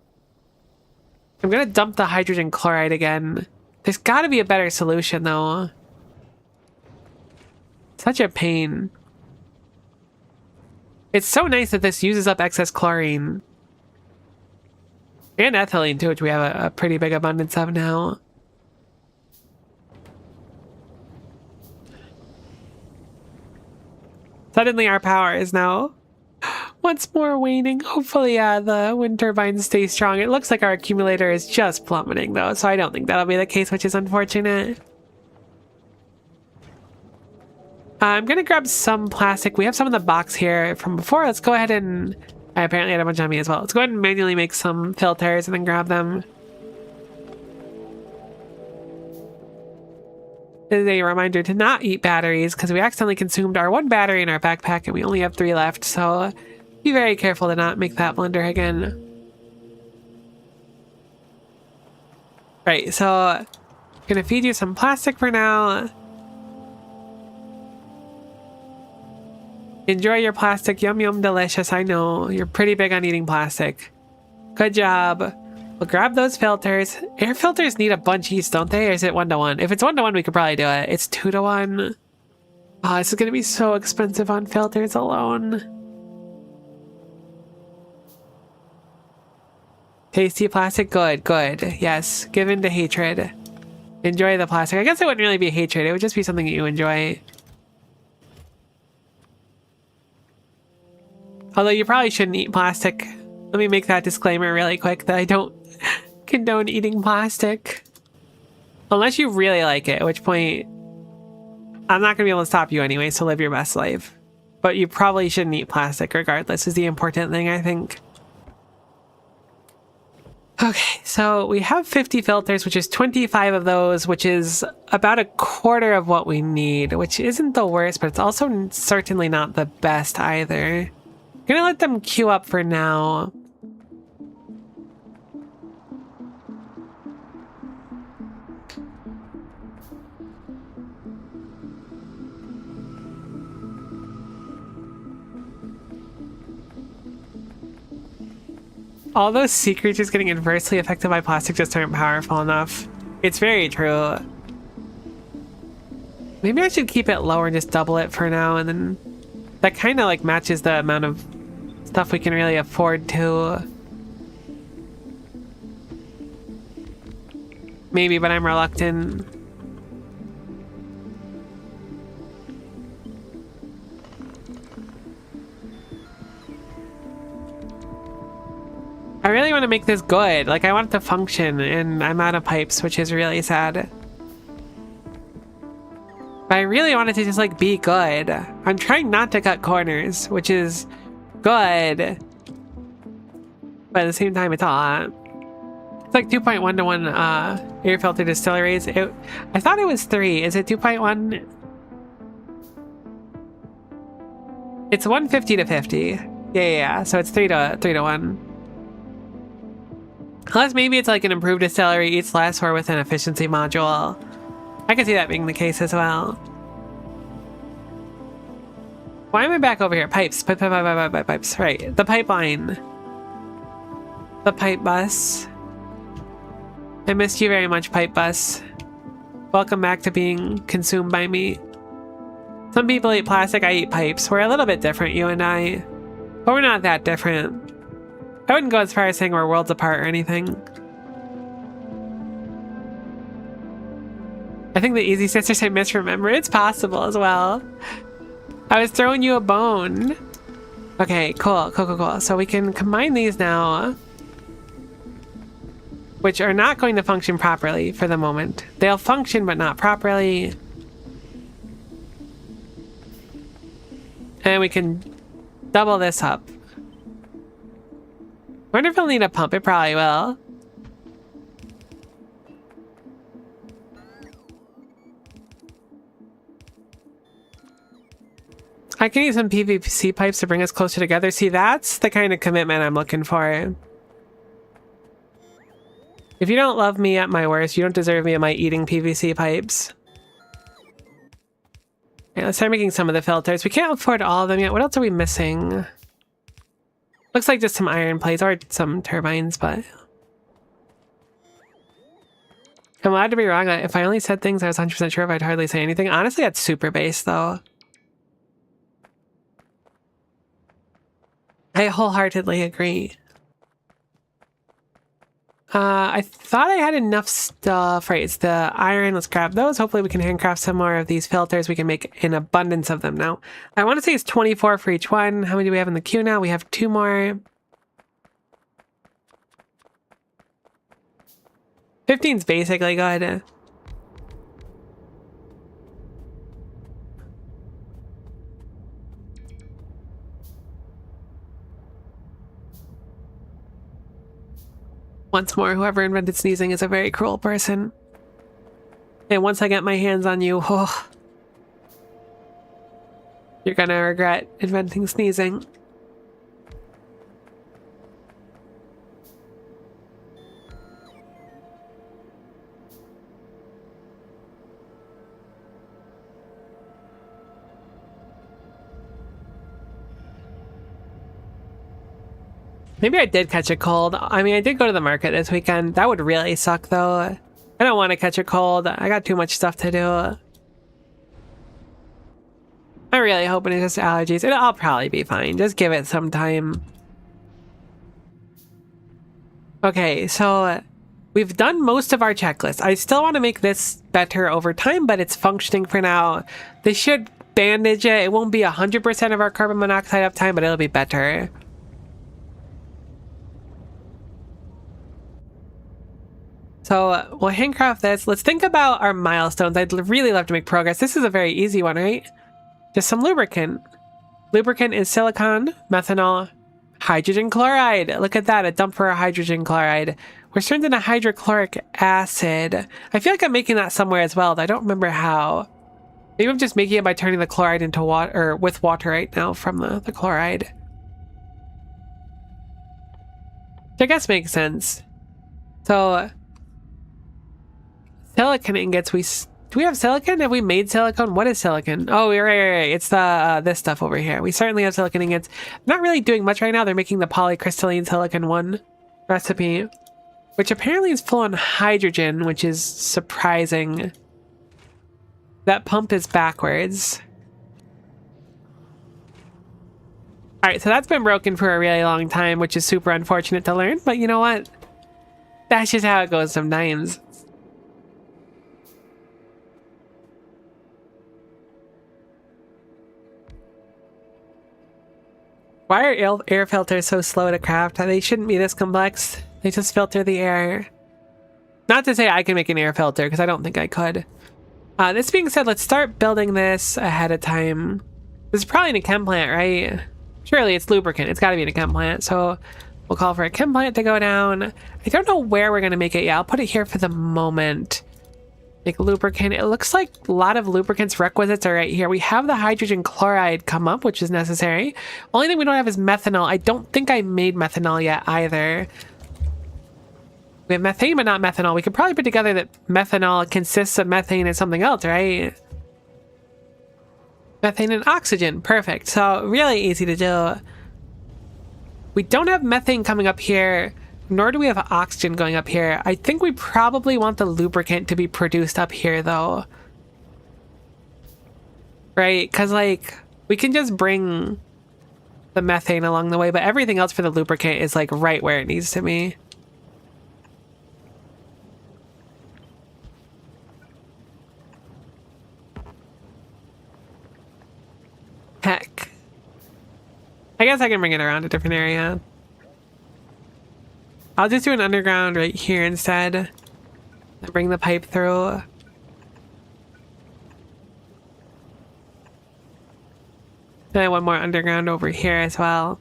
I'm going to dump the hydrogen chloride again. There's got to be a better solution, though. Such a pain. It's so nice that this uses up excess chlorine. And ethylene, too, which we have a pretty big abundance of now. Suddenly our power is now once more waning. Hopefully the wind turbines stay strong. It looks like our accumulator is just plummeting, though, so I don't think that'll be the case, which is unfortunate. I'm going to grab some plastic. We have some in the box here from before. Let's go ahead and... I apparently had a bunch on me as well. Let's go ahead and manually make some filters and then grab them. is a reminder to not eat batteries because we accidentally consumed our one battery in our backpack and we only have 3 left. So be very careful to not make that blunder again. Right, so I'm gonna feed you some plastic for now. Enjoy your plastic. Yum yum delicious. I know you're pretty big on eating plastic. Good job. We'll grab those filters. Air filters need a bunch each, don't they? Or is it 1-to-1? If it's 1-to-1, we could probably do it. It's 2-to-1. Oh, this is gonna be so expensive on filters alone. Tasty plastic? Good, good. Yes, give in to hatred. Enjoy the plastic. I guess it wouldn't really be hatred. It would just be something that you enjoy. Although you probably shouldn't eat plastic. Let me make that disclaimer really quick that I don't condone eating plastic. Unless you really like it, at which point I'm not going to be able to stop you anyway, so live your best life. But you probably shouldn't eat plastic regardless is the important thing, I think. Okay, so we have 50 filters, which is 25 of those, which is about a quarter of what we need, which isn't the worst, but it's also certainly not the best either. I'm gonna let them queue up for now. All those sea creatures getting adversely affected by plastic just aren't powerful enough. It's very true. Maybe I should keep it lower and just double it for now, and then that kind of like matches the amount of stuff we can really afford to. Maybe, but I'm reluctant. I really want to make this good. Like, I want it to function, and I'm out of pipes, which is really sad. But I really want it to just, like, be good. I'm trying not to cut corners, which is good. But at the same time, it's a lot. It's like 2.1 to 1 air filter distilleries. I thought it was 3. Is it 2.1? It's 150 to 50. Yeah. So it's 3 to 1. Unless maybe it's like an improved distillery eats less or with an efficiency module. I can see that being the case as well. Why am I back over here? Pipes. Pipes. Right. The pipeline. The pipe bus. I missed you very much, pipe bus. Welcome back to being consumed by me. Some people eat plastic, I eat pipes. We're a little bit different, you and I. But we're not that different. I wouldn't go as far as saying we're worlds apart or anything. I think the Easy Sisters I misremember. It's possible as well. I was throwing you a bone. Okay, cool. So we can combine these now. Which are not going to function properly for the moment. They'll function, but not properly. And we can double this up. I wonder if it'll need a pump. It probably will. I can use some PVC pipes to bring us closer together. See, that's the kind of commitment I'm looking for. If you don't love me at my worst, you don't deserve me at my eating PVC pipes. Okay, let's start making some of the filters. We can't afford all of them yet. What else are we missing? Looks like just some iron plates or some turbines, but... I'm allowed to be wrong. If I only said things I was 100% sure of, I'd hardly say anything. Honestly, that's super base, though. I wholeheartedly agree. I thought I had enough stuff. Right, it's the iron. Let's grab those. Hopefully we can handcraft some more of these filters. We can make an abundance of them now. I want to say it's 24 for each one. How many do we have in the queue now? We have 2 more. 15's basically good. Once more, whoever invented sneezing is a very cruel person. And once I get my hands on you, oh, you're gonna regret inventing sneezing. Maybe I did catch a cold. I mean, I did go to the market this weekend. That would really suck, though. I don't want to catch a cold. I got too much stuff to do. I'm really hoping it's just allergies. I'll probably be fine. Just give it some time. Okay, so we've done most of our checklist. I still want to make this better over time, but it's functioning for now. They should bandage it. It won't be 100% of our carbon monoxide uptime, but it'll be better. So we'll handcraft this. Let's think about our milestones. I'd really love to make progress. This is a very easy one, right? Just some lubricant. Lubricant is silicon, methanol, hydrogen chloride. Look at that, a dump for a hydrogen chloride. We're turned into hydrochloric acid. I feel like I'm making that somewhere as well, but I don't remember how. Maybe I'm just making it by turning the chloride into water, or with water right now from the chloride. Which I guess makes sense. So silicon ingots, do we have silicon? Have we made silicon? What is silicon? Oh, right. It's the this stuff over here. We certainly have silicon ingots. Not really doing much right now. They're making the polycrystalline silicon 1 recipe, which apparently is full on hydrogen, which is surprising. That pump is backwards. All right, so that's been broken for a really long time, which is super unfortunate to learn, but you know what? That's just how it goes sometimes. Why are air filters so slow to craft? They shouldn't be this complex. They just filter the air. Not to say I can make an air filter, because I don't think I could. This being said, let's start building this ahead of time. This is probably a chem plant, right? Surely it's lubricant. It's got to be in a chem plant. So we'll call for a chem plant to go down. I don't know where we're going to make it yet. I'll put it here for the moment. Make lubricant. It looks like a lot of lubricants requisites are right here. We have the hydrogen chloride come up, which is necessary. Only thing we don't have is methanol. I don't think I made methanol yet either. We have methane, but not methanol. We could probably put together that methanol consists of methane and something else, right? Methane and oxygen. Perfect. So really easy to do. We don't have methane coming up here, nor do we have oxygen going up here. I think we probably want the lubricant to be produced up here, though. Right? Because, like, we can just bring the methane along the way, but everything else for the lubricant is, like, right where it needs to be. Heck. I guess I can bring it around a different area. I'll just do an underground right here instead. Bring the pipe through. Then one more underground over here as well.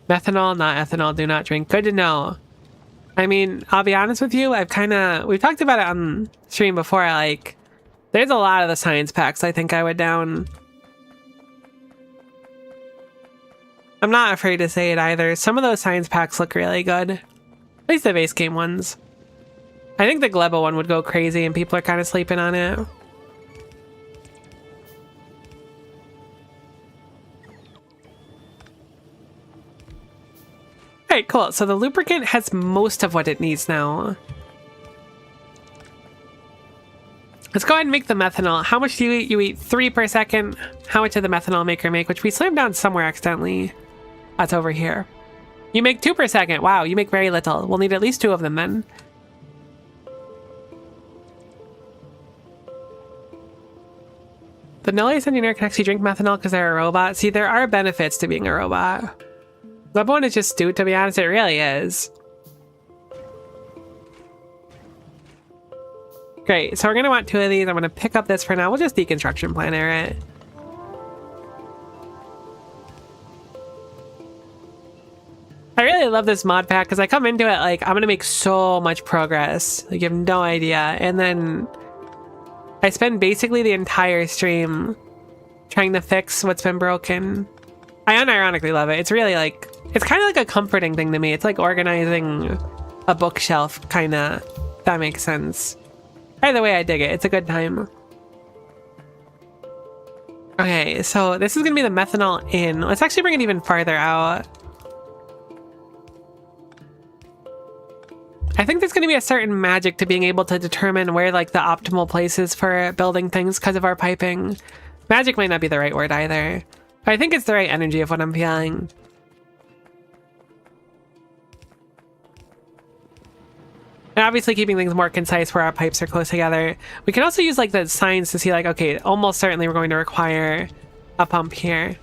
Methanol, not ethanol, do not drink. Good to know. I mean, I'll be honest with you, we've talked about it on stream before, like, there's a lot of the science packs I think I would down. I'm not afraid to say it either. Some of those science packs look really good. At least the base game ones. I think the Glebo one would go crazy and people are kind of sleeping on it. Alright, cool. So the lubricant has most of what it needs now. Let's go ahead and make the methanol. How much do you eat? You eat 3 per second. How much did the methanol maker make? Which we slammed down somewhere accidentally. That's over here. You make 2 per second. Wow, you make very little. We'll need at least 2 of them then. The Nullius engineer can actually drink methanol because they're a robot. See, there are benefits to being a robot. That one is just stupid, to be honest. It really is. Great, so we're going to want 2 of these. I'm going to pick up this for now. We'll just deconstruction planner it. I really love this mod pack because I come into it like, I'm going to make so much progress. Like, you have no idea. And then I spend basically the entire stream trying to fix what's been broken. I unironically love it. It's really like, it's kind of like a comforting thing to me. It's like organizing a bookshelf, kind of. That makes sense. Either way, I dig it. It's a good time. Okay, so this is going to be the methanol in. Let's actually bring it even farther out. I think there's going to be a certain magic to being able to determine where like the optimal place is for building things because of our piping. Magic might not be the right word either. But I think it's the right energy of what I'm feeling. And obviously keeping things more concise where our pipes are close together. We can also use like the signs to see like, okay, almost certainly we're going to require a pump here.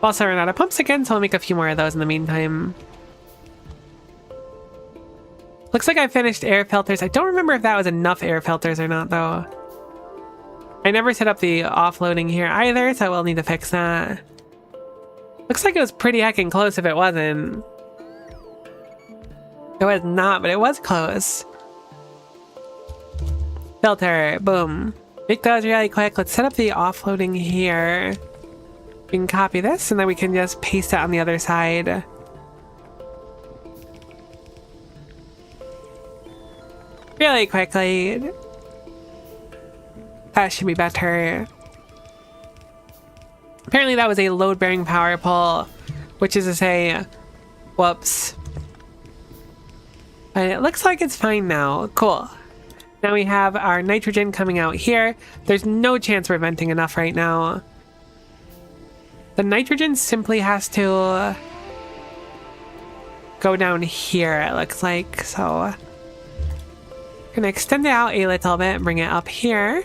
We'll also run out of pumps again, so I'll make a few more of those in the meantime. Looks like I finished air filters. I don't remember if that was enough air filters or not though. I never set up the offloading here either, so we'll need to fix that. Looks like it was pretty heckin' close if it wasn't. It was not, but it was close. Filter, boom. Make those really quick. Let's set up the offloading here. We can copy this and then we can just paste it on the other side. Really quickly. That should be better. Apparently that was a load-bearing power pole, which is to say, whoops. But it looks like it's fine now. Cool. Now we have our nitrogen coming out here. There's no chance we're venting enough right now. The nitrogen simply has to go down here, it looks like. So I'm gonna extend it out a little bit and bring it up here.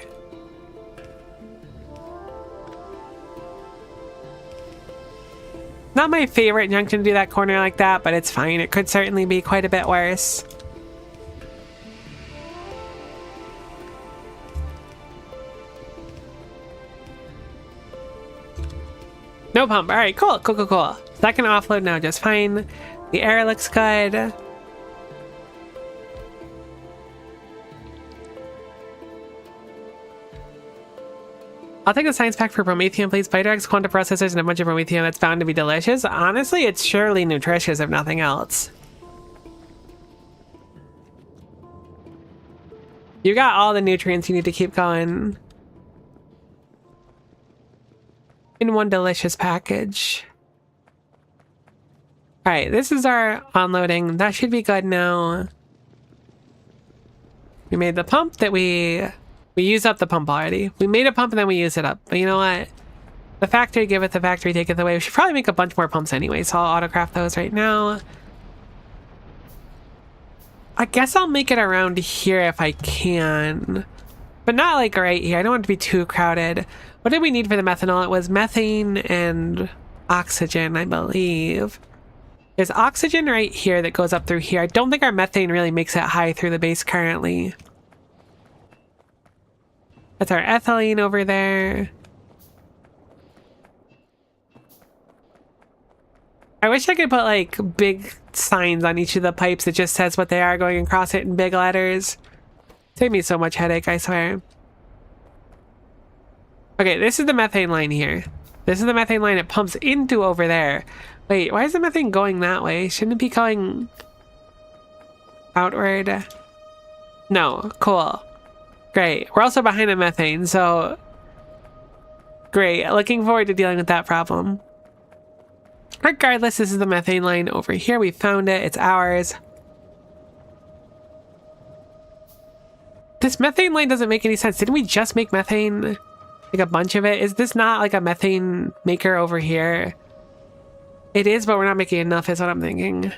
Not my favorite junction to do that corner like that, but it's fine. It could certainly be quite a bit worse. No pump. All right, cool, cool, cool, cool. So that can offload now just fine. The air looks good. I'll take the science pack for Prometheum, please. Biodex, quantum processors, and a bunch of Prometheum. That's bound to be delicious. Honestly, it's surely nutritious if nothing else. You got all the nutrients you need to keep going. In one delicious package. Alright, this is our unloading. That should be good now. We made the pump that we used up the pump already. We made a pump and then we used it up. But you know what? The factory giveth, the factory taketh away. We should probably make a bunch more pumps anyway, so I'll autocraft those right now. I guess I'll make it around here if I can. But not like right here. I don't want it to be too crowded. What did we need for the methanol? It was methane and oxygen, I believe. There's oxygen right here that goes up through here. I don't think our methane really makes it high through the base currently. That's our ethylene over there. I wish I could put like big signs on each of the pipes that just says what they are going across it in big letters. Save me so much headache, I swear. Okay, this is the methane line here. This is the methane line it pumps into over there. Wait, why is the methane going that way? Shouldn't it be going outward? No, cool. Great. We're also behind the methane, so great. Looking forward to dealing with that problem. Regardless, this is the methane line over here. We found it. It's ours. This methane line doesn't make any sense. Didn't we just make methane? Like a bunch of it? Is this not like a methane maker over here? It is, but we're not making enough is what I'm thinking.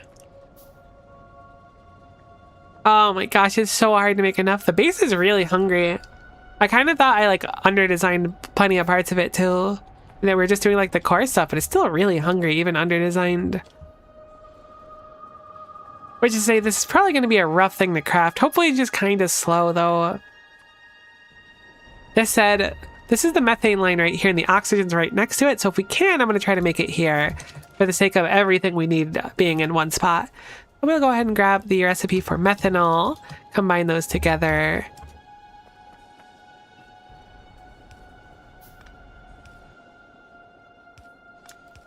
Oh my gosh, it's so hard to make enough. The base is really hungry. I kind of thought I like under-designed plenty of parts of it too. And that we're just doing like the core stuff, but it's still really hungry, even under-designed. Which is to say, this is probably going to be a rough thing to craft. Hopefully it's just kind of slow though. This said, this is the methane line right here and the oxygen's right next to it. So if we can, I'm going to try to make it here. for the sake of everything we need being in one spot. We'll go ahead and grab the recipe for methanol, combine those together.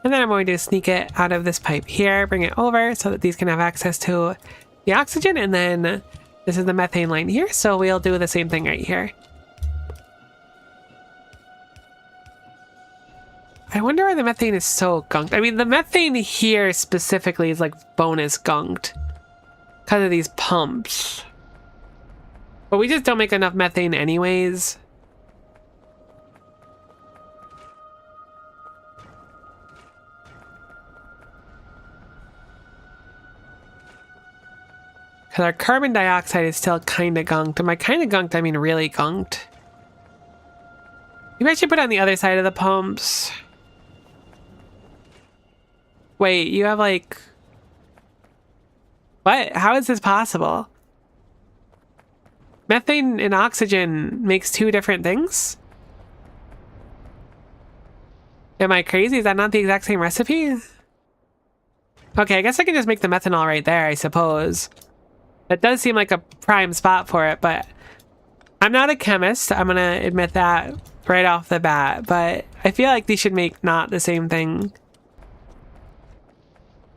And then I'm going to sneak it out of this pipe here, bring it over so that these can have access to the oxygen, and then this is the methane line here, so we'll do the same thing right here. I wonder why the methane is so gunked. I mean, the methane here specifically is like bonus gunked because of these pumps. But we just don't make enough methane anyways. Because our carbon dioxide is still kind of gunked. And by kind of gunked, I mean really gunked. Maybe I should put it on the other side of the pumps. Wait, you have like... What? How is this possible? Methane and oxygen makes two different things? Am I crazy? Is that not the exact same recipe? Okay, I guess I can just make the methanol right there, I suppose. That does seem like a prime spot for it, but I'm not a chemist. I'm gonna admit that right off the bat, but I feel like these should make not the same thing.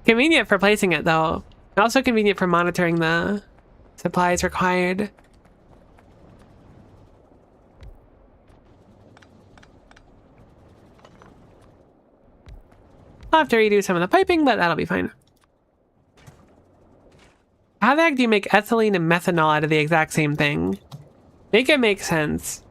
Convenient for placing it, though. Also convenient for monitoring the supplies required. I'll have to redo some of the piping, but that'll be fine. How the heck do you make ethylene and methanol out of the exact same thing? Make it make sense.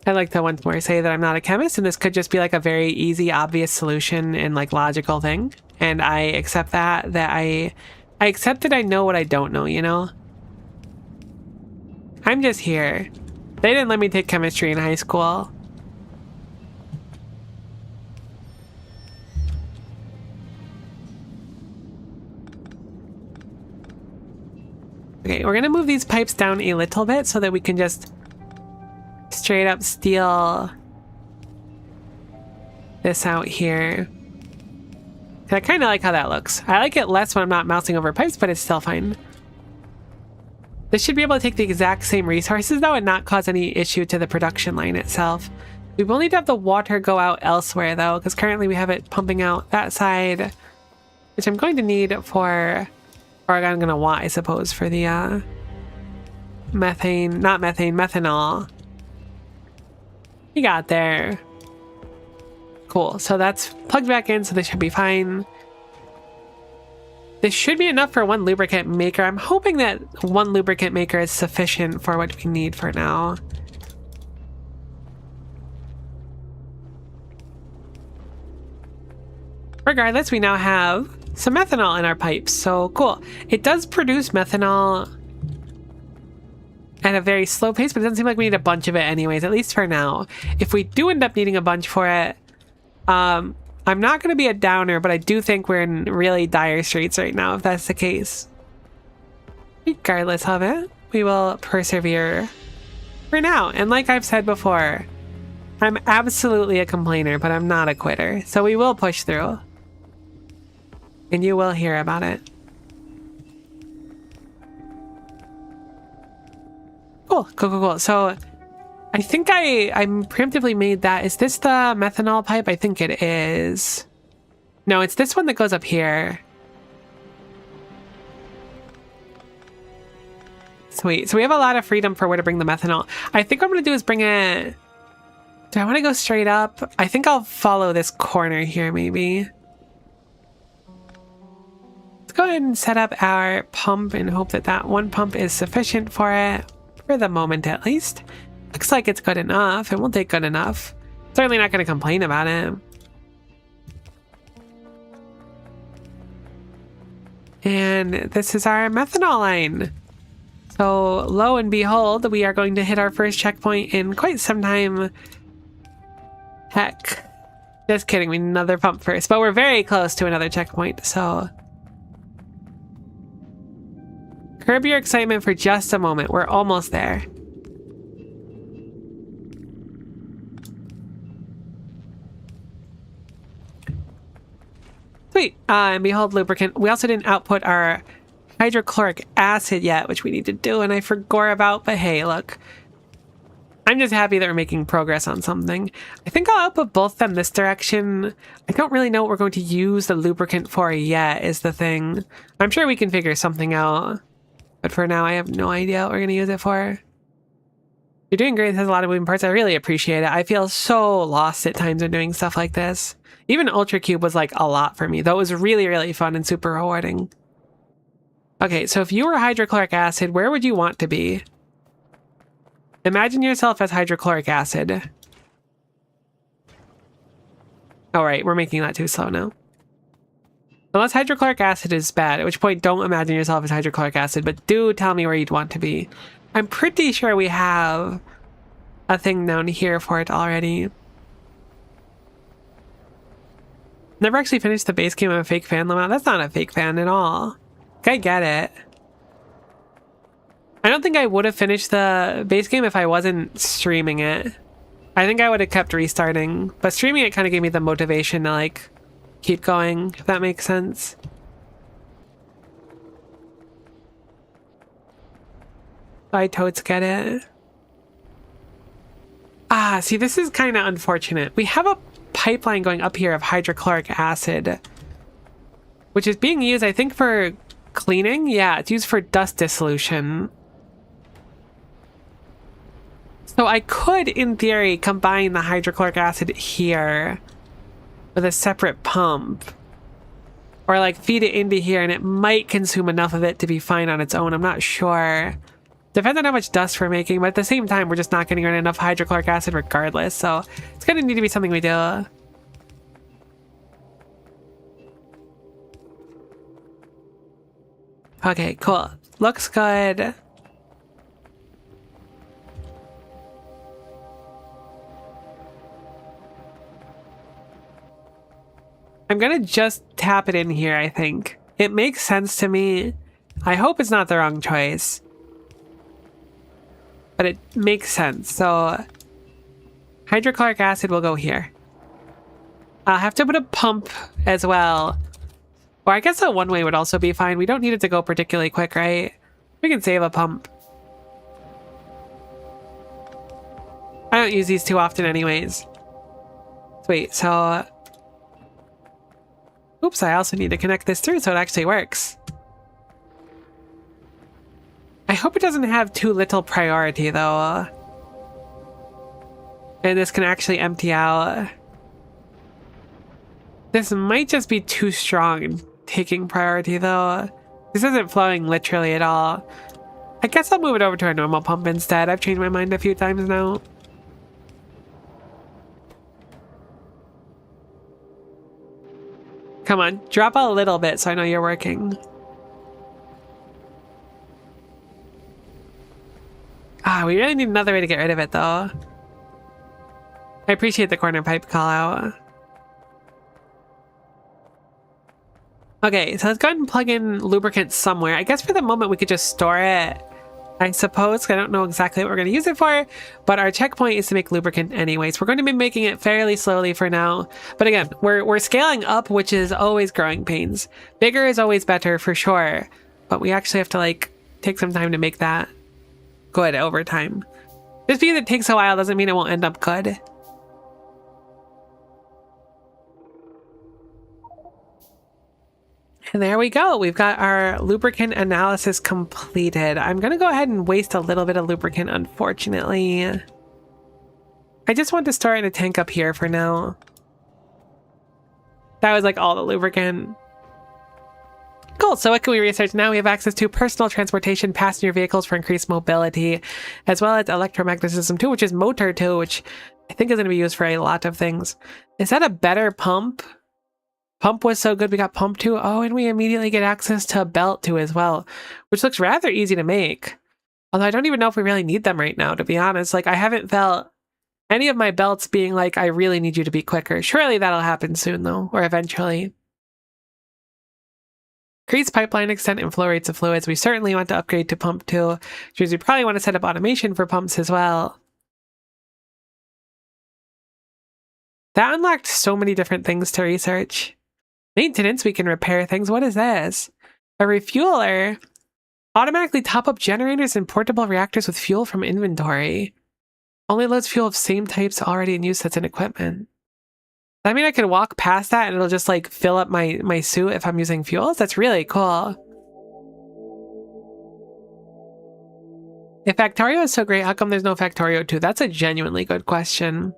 I'd like to once more say that I'm not a chemist, and this could just be like a very easy, obvious solution and like logical thing. And I accept that I accept that I know what I don't know, you know? I'm just here. They didn't let me take chemistry in high school. Okay, we're gonna move these pipes down a little bit so that we can just straight up steal this out here. I kind of like how that looks. I like it less when I'm not mousing over pipes, but it's still fine. This should be able to take the exact same resources though and not cause any issue to the production line itself. We will need to have the water go out elsewhere though, because currently we have it pumping out that side, which I'm going to need for, or I'm going to want, I suppose, for the methanol. We got there. Cool, so that's plugged back in, so this should be fine. This should be enough for one lubricant maker. I'm hoping that one lubricant maker is sufficient for what we need for now. Regardless, we now have some methanol in our pipes, so cool. It does produce methanol at a very slow pace, but it doesn't seem like we need a bunch of it anyways, at least for now. If we do end up needing a bunch for it, I'm not going to be a downer, but I do think we're in really dire straits right now, if that's the case. Regardless of it, we will persevere for now. And like I've said before, I'm absolutely a complainer, but I'm not a quitter. So we will push through. And you will hear about it. Cool. So I think I preemptively made that. Is this the methanol pipe? I think it is. No, it's this one that goes up here. Sweet. So we have a lot of freedom for where to bring the methanol. I think what I'm going to do is bring it... Do I want to go straight up? I think I'll follow this corner here, maybe. Let's go ahead and set up our pump and hope that that one pump is sufficient for it. For the moment, at least. Looks like it's good enough. It won't take good enough. Certainly not going to complain about it. And this is our methanol line. So, lo and behold, we are going to hit our first checkpoint in quite some time. Heck. Just kidding, we need another pump first. But we're very close to another checkpoint, so... Curb your excitement for just a moment. We're almost there. Sweet. And behold, lubricant. We also didn't output our hydrochloric acid yet, which we need to do, and I forgot about, but hey, look. I'm just happy that we're making progress on something. I think I'll output both of them this direction. I don't really know what we're going to use the lubricant for yet, is the thing. I'm sure we can figure something out. But for now, I have no idea what we're going to use it for. You're doing great. This has a lot of moving parts. I really appreciate it. I feel so lost at times when doing stuff like this. Even Ultra Cube was like a lot for me, though it was really, really fun and super rewarding. Okay, so if you were hydrochloric acid, where would you want to be? Imagine yourself as hydrochloric acid. All right, we're making that too slow now. Unless hydrochloric acid is bad, at which point don't imagine yourself as hydrochloric acid, but do tell me where you'd want to be. I'm pretty sure we have a thing down here for it already. Never actually finished the base game of a fake fan limit. That's not a fake fan at all. I get it. I don't think I would have finished the base game if I wasn't streaming it. I think I would have kept restarting, but streaming it kind of gave me the motivation to like keep going, if that makes sense. I totes get it. Ah, see, this is kind of unfortunate. We have a pipeline going up here of hydrochloric acid, which is being used, I think, for cleaning. Yeah, it's used for dust dissolution. So I could, in theory, combine the hydrochloric acid here with a separate pump. Or like feed it into here and it might consume enough of it to be fine on its own. I'm not sure. Depends on how much dust we're making, but at the same time, we're just not getting enough hydrochloric acid regardless. So it's going to need to be something we do. Okay, cool. Looks good. I'm gonna just tap it in here, I think. It makes sense to me. I hope it's not the wrong choice. But it makes sense. So hydrochloric acid will go here. I'll have to put a pump as well. Or I guess a one-way would also be fine. We don't need it to go particularly quick, right? We can save a pump. I don't use these too often anyways. Wait, so... Oops, I also need to connect this through so it actually works. I hope it doesn't have too little priority, though. And this can actually empty out. This might just be too strong in taking priority, though. This isn't flowing literally at all. I guess I'll move it over to a normal pump instead. I've changed my mind a few times now. Come on, drop a little bit so I know you're working. Ah, we really need another way to get rid of it, though. I appreciate the corner pipe call out. Okay, so let's go ahead and plug in lubricant somewhere. I guess for the moment we could just store it, I suppose. I don't know exactly what we're going to use it for, but our checkpoint is to make lubricant anyways. We're going to be making it fairly slowly for now. But again, we're scaling up, which is always growing pains. Bigger is always better for sure, but we actually have to like take some time to make that good over time. Just because it takes a while doesn't mean it won't end up good. And there we go. We've got our lubricant analysis completed. I'm going to go ahead and waste a little bit of lubricant, unfortunately. I just want to store it in a tank up here for now. That was like all the lubricant. Cool. So what can we research now? We have access to personal transportation, passenger vehicles for increased mobility, as well as electromagnetism 2, which is motor 2, which I think is going to be used for a lot of things. Is that a better pump? Pump was so good we got pump 2. Oh, and we immediately get access to belt 2 as well, which looks rather easy to make. Although I don't even know if we really need them right now, to be honest. Like, I haven't felt any of my belts being like, I really need you to be quicker. Surely that'll happen soon, though, or eventually. Increase pipeline extent and flow rates of fluids. We certainly want to upgrade to pump 2, which means we probably want to set up automation for pumps as well. That unlocked so many different things to research. Maintenance, we can repair things. What is this? A refueler. Automatically top up generators and portable reactors with fuel from inventory. Only loads fuel of same types already in use that's in equipment. I mean, I could walk past that and it'll just like fill up my suit if I'm using fuels. That's really cool. If Factorio is so great, how come there's no Factorio 2? That's a genuinely good question.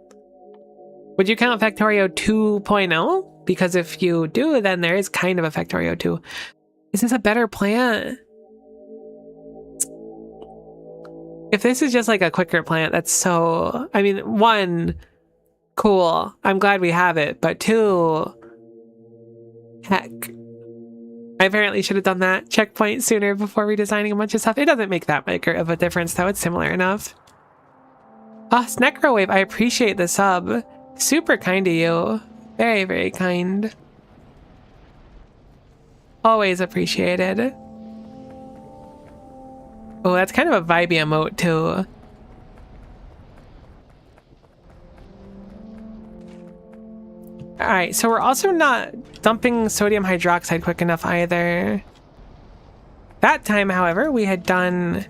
Would you count Factorio 2.0? Because if you do, then there is kind of a Factorio 2. Is this a better plant? If this is just like a quicker plant, that's so... I mean, one, cool. I'm glad we have it. But two, heck. I apparently should have done that checkpoint sooner before redesigning a bunch of stuff. It doesn't make that big of a difference, though. It's similar enough. Oh, Snecrowave, I appreciate the sub. Super kind to you. Very, very kind. Always appreciated. Oh, that's kind of a vibey emote, too. Alright, so we're also not dumping sodium hydroxide quick enough either. That time, however, we had done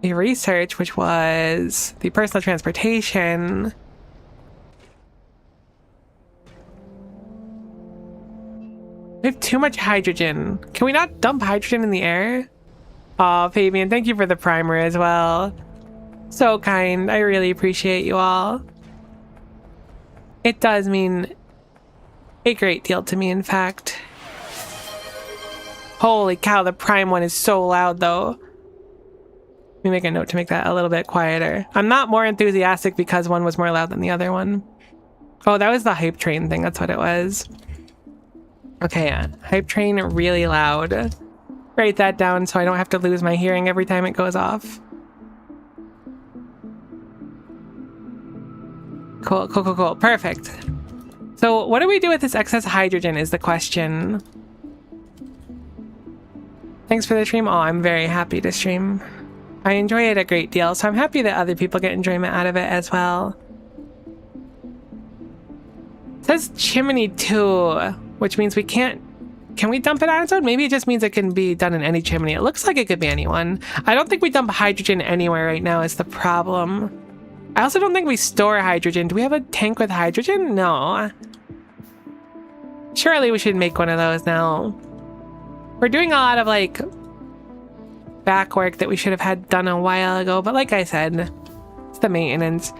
a research, which was the personal transportation. We have too much hydrogen. Can we not dump hydrogen in the air? Aw, Fabian, thank you for the primer as well. So kind. I really appreciate you all. It does mean a great deal to me, in fact. Holy cow, the prime one is so loud, though. Let me make a note to make that a little bit quieter. I'm not more enthusiastic because one was more loud than the other one. Oh, that was the hype train thing. That's what it was. Okay, yeah. Hype train really loud. Write that down so I don't have to lose my hearing every time it goes off. Cool, cool, cool, cool. Perfect. So what do we do with this excess hydrogen is the question. Thanks for the stream. Oh, I'm very happy to stream. I enjoy it a great deal, so I'm happy that other people get enjoyment out of it as well. It says chimney 2, which means we can't... Can we dump it on its own? Maybe it just means it can be done in any chimney. It looks like it could be anyone. I don't think we dump hydrogen anywhere right now is the problem. I also don't think we store hydrogen. Do we have a tank with hydrogen? No. Surely we should make one of those now. We're doing a lot of like back work that we should have had done a while ago, but like I said, it's the maintenance.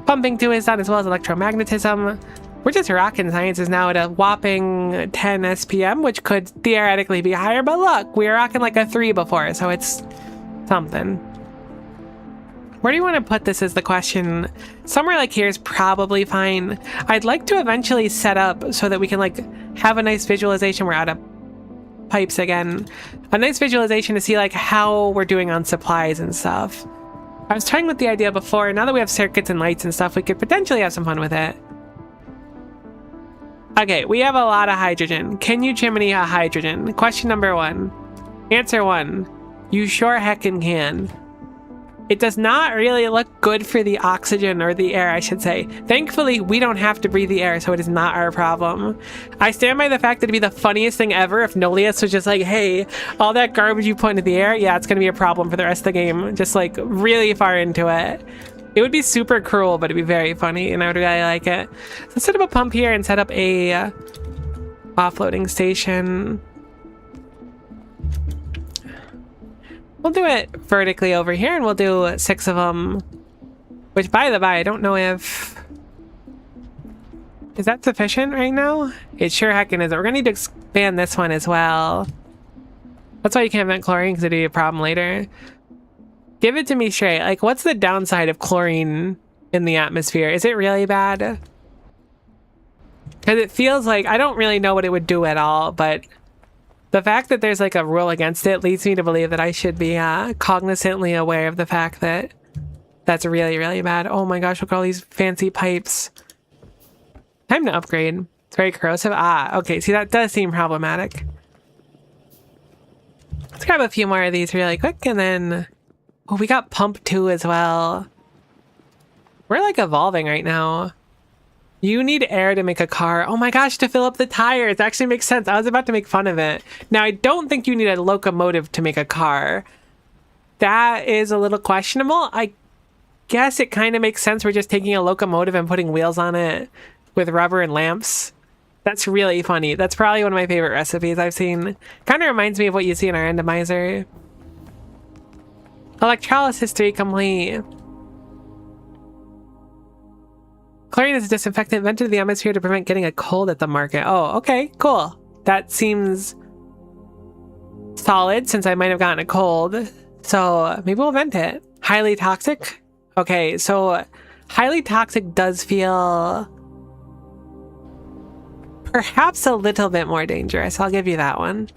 Pumping 2 is done as well as electromagnetism. We're just rocking sciences now at a whopping 10 SPM, which could theoretically be higher, but look, we were rocking like a 3 before, so it's something. Where do you want to put this is the question. Somewhere like here is probably fine. I'd like to eventually set up so that we can like have a nice visualization. We're out of pipes again. A nice visualization to see like how we're doing on supplies and stuff. I was toying with the idea before. Now that we have circuits and lights and stuff, we could potentially have some fun with it. Okay, we have a lot of hydrogen. Can you chimney a hydrogen? Question number 1. Answer 1. You sure heckin' can. It does not really look good for the oxygen, or the air, I should say. Thankfully, we don't have to breathe the air, so it is not our problem. I stand by the fact that it'd be the funniest thing ever if Nullius was just like, hey, all that garbage you put into the air, yeah, it's gonna be a problem for the rest of the game. Just like really far into it. It would be super cruel, but it'd be very funny, and I would really like it. So let's set up a pump here and set up a offloading station. We'll do it vertically over here, and we'll do 6 of them. Which, by the by, I don't know if... Is that sufficient right now? It sure heckin' is. We're gonna need to expand this one as well. That's why you can't vent chlorine, because it'd be a problem later. Give it to me straight. Like, what's the downside of chlorine in the atmosphere? Is it really bad? Because it feels like... I don't really know what it would do at all, but... The fact that there's like a rule against it leads me to believe that I should be cognizantly aware of the fact that that's really, really bad. Oh my gosh, look at all these fancy pipes. Time to upgrade. It's very corrosive. Ah, okay, see, that does seem problematic. Let's grab a few more of these really quick, and then... Oh, we got pump 2 as well. We're like evolving right now. You need air to make a car. Oh my gosh, to fill up the tires. It actually makes sense. I was about to make fun of it. Now, I don't think you need a locomotive to make a car. That is a little questionable. I guess it kind of makes sense. We're just taking a locomotive and putting wheels on it with rubber and lamps. That's really funny. That's probably one of my favorite recipes I've seen. Kind of reminds me of what you see in our randomizer. Electrolysis 3 complete. Chlorine is a disinfectant vented to the atmosphere to prevent getting a cold at the market. Oh, okay, cool. That seems solid since I might have gotten a cold. So maybe we'll vent it. Highly toxic? Okay, so highly toxic does feel perhaps a little bit more dangerous. I'll give you that one.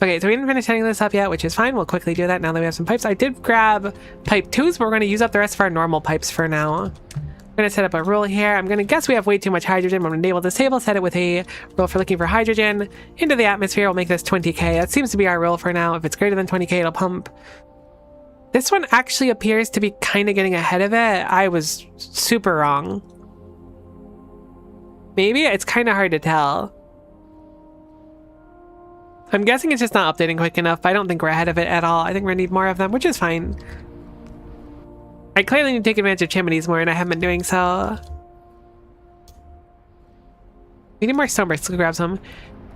Okay, so we didn't finish setting this up yet, which is fine. We'll quickly do that now that we have some pipes. I did grab pipe 2s, but we're going to use up the rest of our normal pipes for now. I'm going to set up a rule here. I'm going to guess we have way too much hydrogen. I'm going to enable disable, set it with a rule for looking for hydrogen into the atmosphere. We'll make this 20k. That seems to be our rule for now. If it's greater than 20k, it'll pump. This one actually appears to be kind of getting ahead of it. I was super wrong. Maybe? It's kind of hard to tell. I'm guessing it's just not updating quick enough, but I don't think we're ahead of it at all. I think we're gonna need more of them, which is fine. I clearly need to take advantage of chimneys more, and I haven't been doing so. We need more stone bricks. Let's go grab some.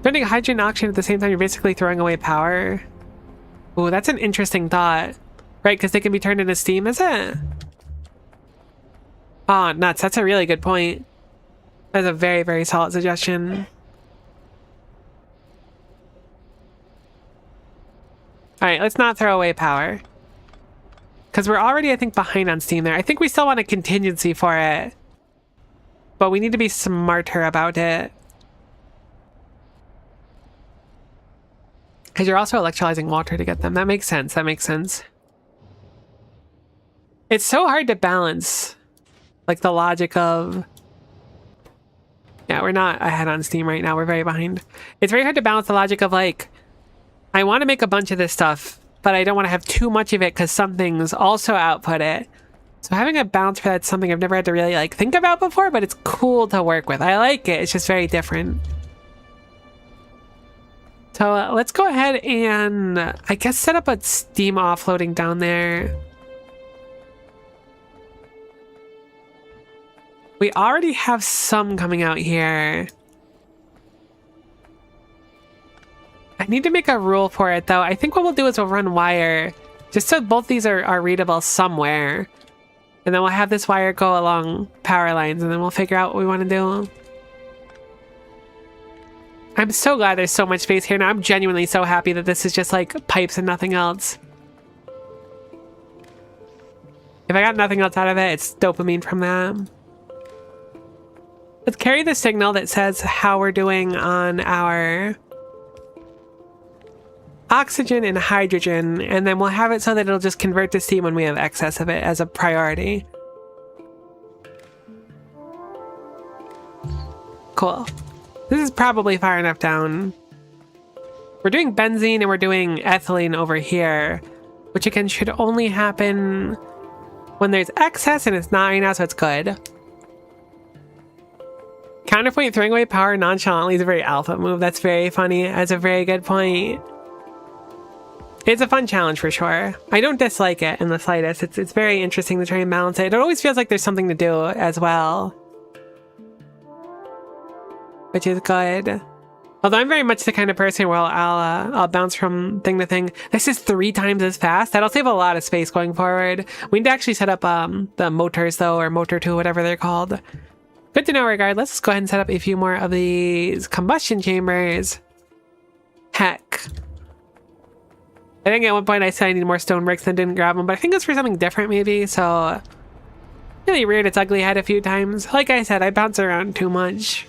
Burning hydrogen and oxygen at the same time, you're basically throwing away power. Ooh, that's an interesting thought. Right, because they can be turned into steam, is it? Oh, nuts. That's a really good point. That's a very, very solid suggestion. Alright, let's not throw away power. Because we're already, I think, behind on steam there. I think we still want a contingency for it. But we need to be smarter about it. Because you're also electrolyzing water to get them. That makes sense. That makes sense. It's so hard to balance. Like the logic of... Yeah, we're not ahead on steam right now. We're very behind. It's very hard to balance the logic of like... I want to make a bunch of this stuff, but I don't want to have too much of it because some things also output it. So having a balance for that's something I've never had to really like think about before, but it's cool to work with. I like it. It's just very different. So let's go ahead and I guess set up a steam offloading down there. We already have some coming out here. I need to make a rule for it, though. I think what we'll do is we'll run wire, just so both these are readable somewhere. And then we'll have this wire go along power lines, and then we'll figure out what we want to do. I'm so glad there's so much space here now. I'm genuinely so happy that this is just, like, pipes and nothing else. If I got nothing else out of it, it's dopamine from that. Let's carry the signal that says how we're doing on our... oxygen and hydrogen, and then we'll have it so that it'll just convert to steam when we have excess of it as a priority. Cool. This is probably far enough down. We're doing benzene and we're doing ethylene over here, which again should only happen when there's excess, and it's not right now, so it's good. Counterpoint throwing away power nonchalantly is a very alpha move. That's very funny. That's a very good point. It's a fun challenge for sure. I don't dislike it in the slightest. It's very interesting to try and balance it. It always feels like there's something to do as well, which is good. Although I'm very much the kind of person where I'll bounce from thing to thing. This is 3 times as fast. That'll save a lot of space going forward. We need to actually set up the motors though, or motor 2, whatever they're called. Good to know regardless. Let's go ahead and set up a few more of these combustion chambers. Heck. I think at one point I said I need more stone bricks and didn't grab them, but I think it's for something different maybe, so... Really reared its ugly head a few times. Like I said, I bounce around too much.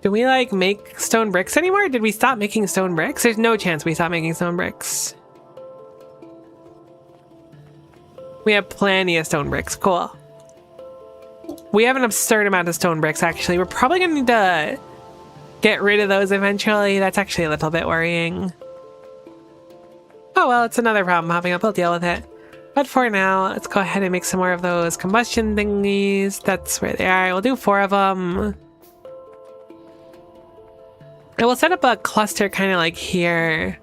Do we, like, make stone bricks anymore? Did we stop making stone bricks? There's no chance we stop making stone bricks. We have plenty of stone bricks. Cool. We have an absurd amount of stone bricks, actually. We're probably going to need to get rid of those eventually. That's actually a little bit worrying. Oh well, it's another problem popping up. We'll deal with it. But for now, let's go ahead and make some more of those combustion thingies. That's where they are. We'll do 4 of them. And we'll set up a cluster kind of like here.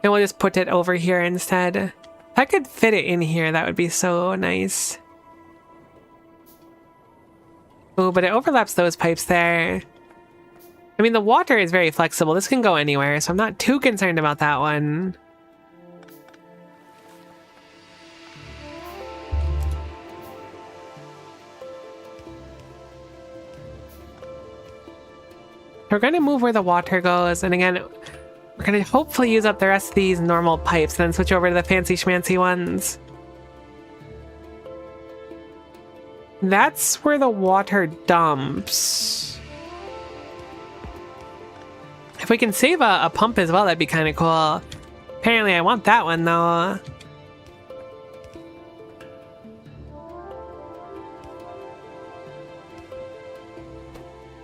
And we'll just put it over here instead. If I could fit it in here, that would be so nice. Oh, but it overlaps those pipes there. I mean, the water is very flexible. This can go anywhere, so I'm not too concerned about that one. We're going to move where the water goes, and again, we're going to hopefully use up the rest of these normal pipes, then switch over to the fancy schmancy ones. That's where the water dumps. If we can save a pump as well, that'd be kind of cool. Apparently I want that one though.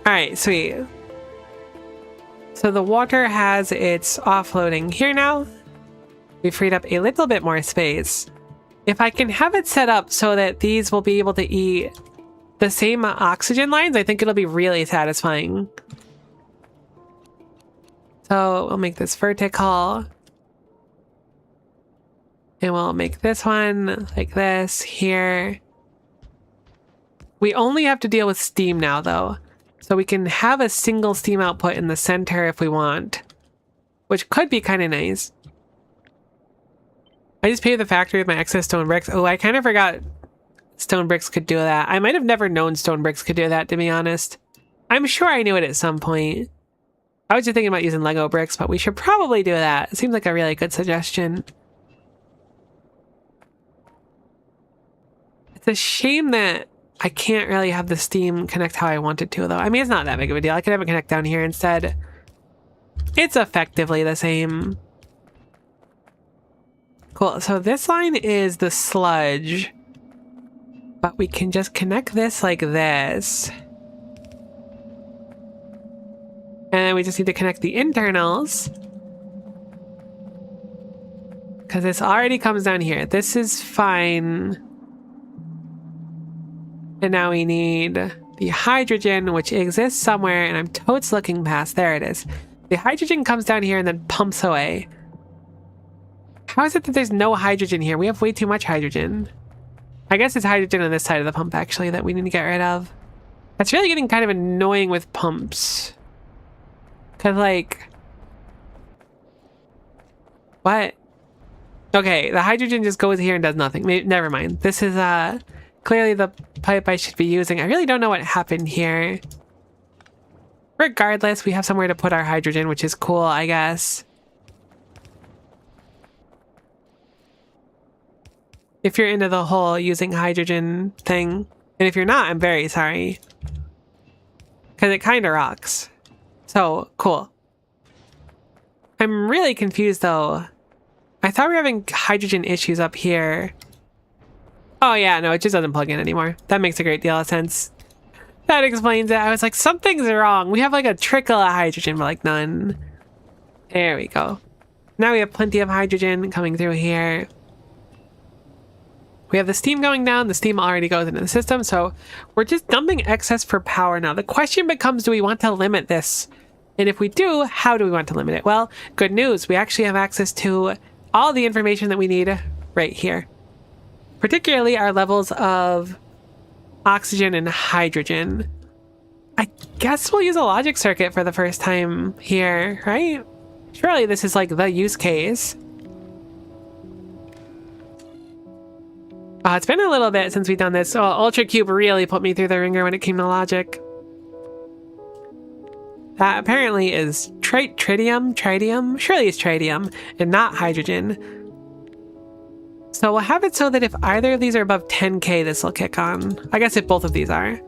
Alright, sweet. So the water has its offloading here now. We freed up a little bit more space. If I can have it set up so that these will be able to eat the same oxygen lines, I think it'll be really satisfying. So we'll make this vertical. And we'll make this one like this here. We only have to deal with steam now though. So we can have a single steam output in the center if we want, which could be kind of nice. I just paid the factory with my excess stone bricks. Oh, I kind of forgot stone bricks could do that. I might have never known stone bricks could do that, to be honest. I'm sure I knew it at some point. I was just thinking about using Lego bricks, but we should probably do that. It seems like a really good suggestion. It's a shame that I can't really have the steam connect how I want it to, though. I mean, it's not that big of a deal. I could have it connect down here instead. It's effectively the same. Cool. So this line is the sludge. But we can just connect this like this. And then we just need to connect the internals. Because this already comes down here. This is fine. And now we need the hydrogen, which exists somewhere, and I'm totes looking past. There it is. The hydrogen comes down here and then pumps away. How is it that there's no hydrogen here? We have way too much hydrogen. I guess it's hydrogen on this side of the pump, actually, that we need to get rid of. That's really getting kind of annoying with pumps. Because, like... What? Okay, the hydrogen just goes here and does nothing. Never mind. This is, clearly the pipe I should be using. I really don't know what happened here. Regardless, we have somewhere to put our hydrogen, which is cool, I guess. If you're into the whole using hydrogen thing. And if you're not, I'm very sorry. Because it kind of rocks. So, cool. I'm really confused, though. I thought we were having hydrogen issues up here. Oh yeah, no, it just doesn't plug in anymore. That makes a great deal of sense. That explains it. I was like, something's wrong. We have like a trickle of hydrogen, but like none. There we go. Now we have plenty of hydrogen coming through here. We have the steam going down. The steam already goes into the system, so we're just dumping excess for power now. The question becomes, do we want to limit this? And if we do, how do we want to limit it? Well, good news. We actually have access to all the information that we need right here. Particularly our levels of oxygen and hydrogen. I guess we'll use a logic circuit for the first time here, right? Surely this is like the use case. It's been a little bit since we've done this. Oh, Ultra Cube really put me through the ringer when it came to logic. That apparently is tritium? Surely it's tritium and not hydrogen. So we'll have it so that if either of these are above 10k, this will kick on. I guess if both of these are.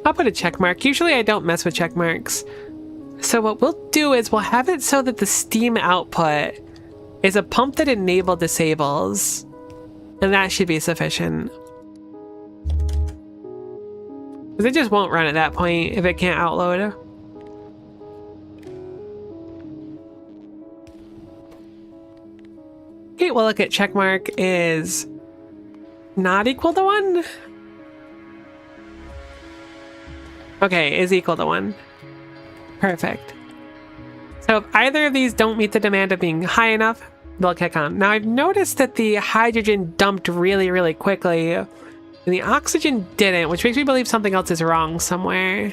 I'll put a check mark. Usually I don't mess with check marks. So what we'll do is we'll have it so that the steam output is a pump that enable disables. And that should be sufficient. Because it just won't run at that point if it can't outload. Okay, well look at checkmark is not equal to 1. Okay, is equal to 1. Perfect. So if either of these don't meet the demand of being high enough, they'll kick on. Now I've noticed that the hydrogen dumped really, really quickly, and the oxygen didn't, which makes me believe something else is wrong somewhere.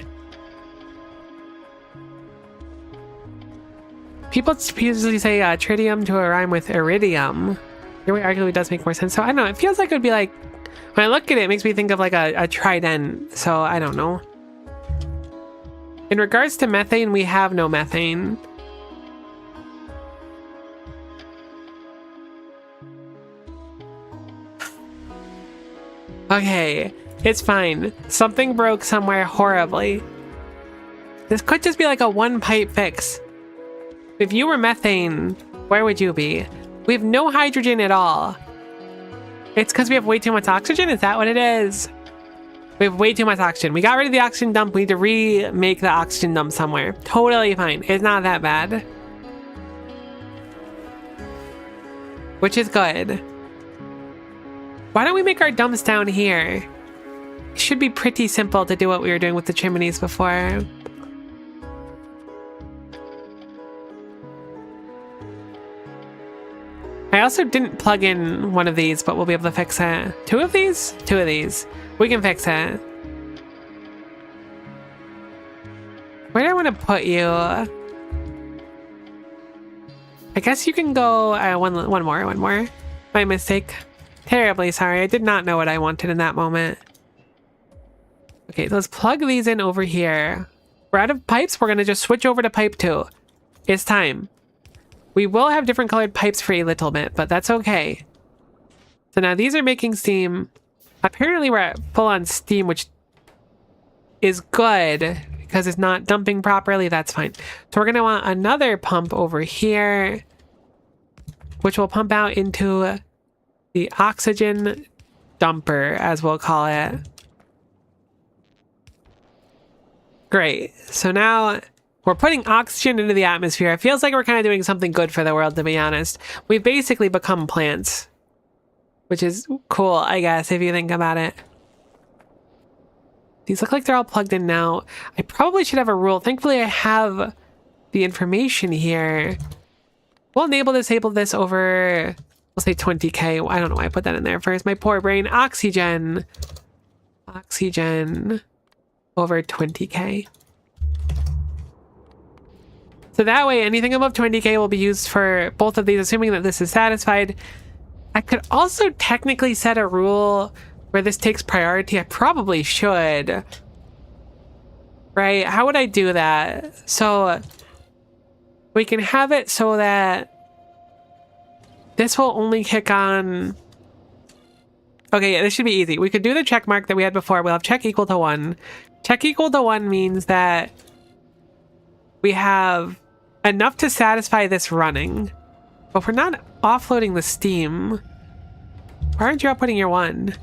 People usually say tritium to rhyme with iridium. Your way arguably does make more sense. So I don't know, it feels like it would be like, when I look at it, it makes me think of like a trident. So I don't know. In regards to methane, we have no methane. Okay, it's fine. Something broke somewhere horribly. This could just be like a one-pipe fix. If you were methane, where would you be? We have no hydrogen at all. It's because we have way too much oxygen? Is that what it is? We have way too much oxygen. We got rid of the oxygen dump. We need to remake the oxygen dump somewhere. Totally fine. It's not that bad. Which is good. Why don't we make our dumps down here? It should be pretty simple to do what we were doing with the chimneys before. I also didn't plug in one of these, but we'll be able to fix it. 2 of these? 2 of these. We can fix it. Where do I want to put you? I guess you can go one more. My mistake. Terribly sorry. I did not know what I wanted in that moment. Okay, so let's plug these in over here. We're out of pipes. We're going to just switch over to pipe 2. It's time. We will have different colored pipes for a little bit, but that's okay. So now these are making steam. Apparently we're at full on steam, which is good because it's not dumping properly. That's fine. So we're going to want another pump over here, which will pump out into the oxygen dumper, as we'll call it. Great. So now we're putting oxygen into the atmosphere. It feels like we're kind of doing something good for the world, to be honest. We've basically become plants, which is cool, I guess, if you think about it. These look like they're all plugged in now. I probably should have a rule. Thankfully, I have the information here. We'll enable, disable this over, we'll say 20K. I don't know why I put that in there first. My poor brain. Oxygen. Oxygen over 20K. So that way, anything above 20K will be used for both of these, assuming that this is satisfied. I could also technically set a rule where this takes priority. I probably should. Right? How would I do that? So we can have it so that this will only kick on. Okay, yeah, this should be easy. We could do the check mark that we had before. We'll have check equal to 1. Check equal to 1 means that we have enough to satisfy this running. But we're not offloading the steam. Why aren't you outputting your 1?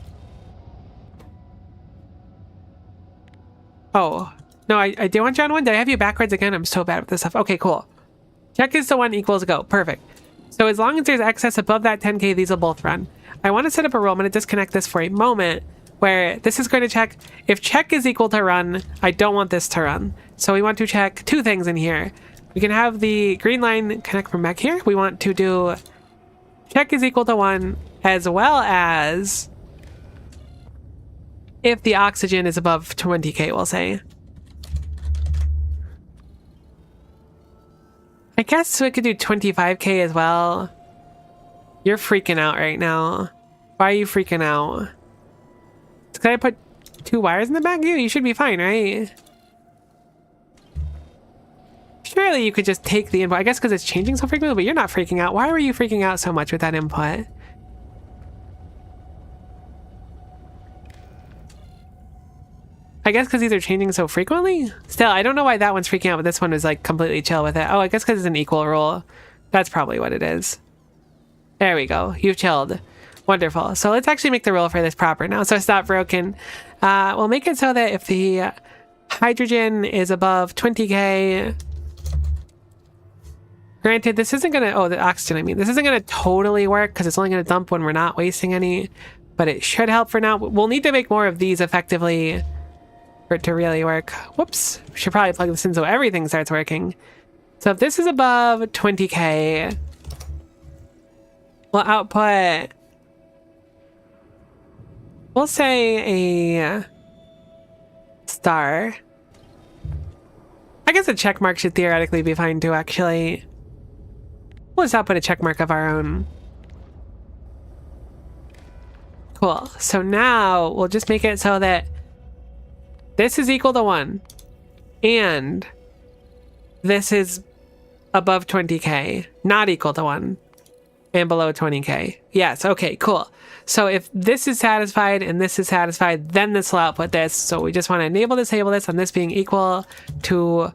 Oh, no, I do want you on 1. Did I have you backwards again? I'm so bad with this stuff. Okay, cool. Check is to 1 equals go. Perfect. So as long as there's excess above that 10K, these will both run. I want to set up a rule. I'm going to disconnect this for a moment where this is going to check. If check is equal to run, I don't want this to run. So we want to check 2 things in here. We can have the green line connect from back here. We want to do check is equal to 1 as well as if the oxygen is above 20K, we'll say. I guess we could do 25K as well. You're freaking out right now. Why are you freaking out? Can I put 2 wires in the back of you? You should be fine, right? Surely you could just take the input. I guess because it's changing so frequently, but you're not freaking out. Why were you freaking out so much with that input? I guess because these are changing so frequently? Still, I don't know why that one's freaking out, but this one is like completely chill with it. Oh, I guess because it's an equal rule. That's probably what it is. There we go. You've chilled. Wonderful. So let's actually make the rule for this proper now, so it's not broken. We'll make it so that if the hydrogen is above 20k, granted, this isn't gonna, oh, the oxygen, I mean, this isn't gonna totally work because it's only gonna dump when we're not wasting any, but it should help for now. We'll need to make more of these effectively for it to really work. Whoops. We should probably plug this in so everything starts working. So if this is above 20k, we'll output, we'll say a star. I guess a check mark should theoretically be fine too, actually. We'll just output a check mark of our own. Cool. So now we'll just make it so that this is equal to 1 and this is above 20k, not equal to 1, and below 20k. Yes, okay, cool. So if this is satisfied and this is satisfied, then this will output this. So we just want to enable, disable this on this being equal to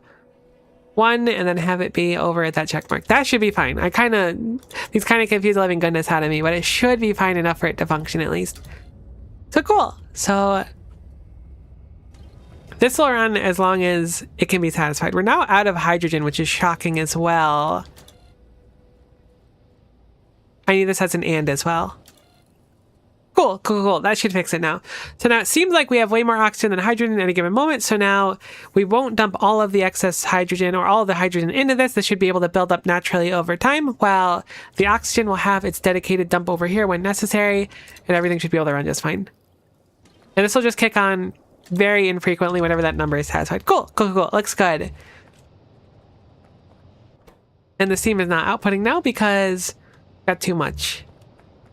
1 and then have it be over at that check mark. That should be fine. These kind of confuse the living goodness out of me, but it should be fine enough for it to function at least. So cool. So this will run as long as it can be satisfied. We're now out of hydrogen, which is shocking as well. I need this as an and as well. Cool, cool, cool. That should fix it now. So now it seems like we have way more oxygen than hydrogen at any given moment. So now we won't dump all of the excess hydrogen or all of the hydrogen into this. This should be able to build up naturally over time, while the oxygen will have its dedicated dump over here when necessary, and everything should be able to run just fine. And this will just kick on very infrequently whenever that number is satisfied. Cool, cool, cool. Looks good. And the steam is not outputting now because got too much.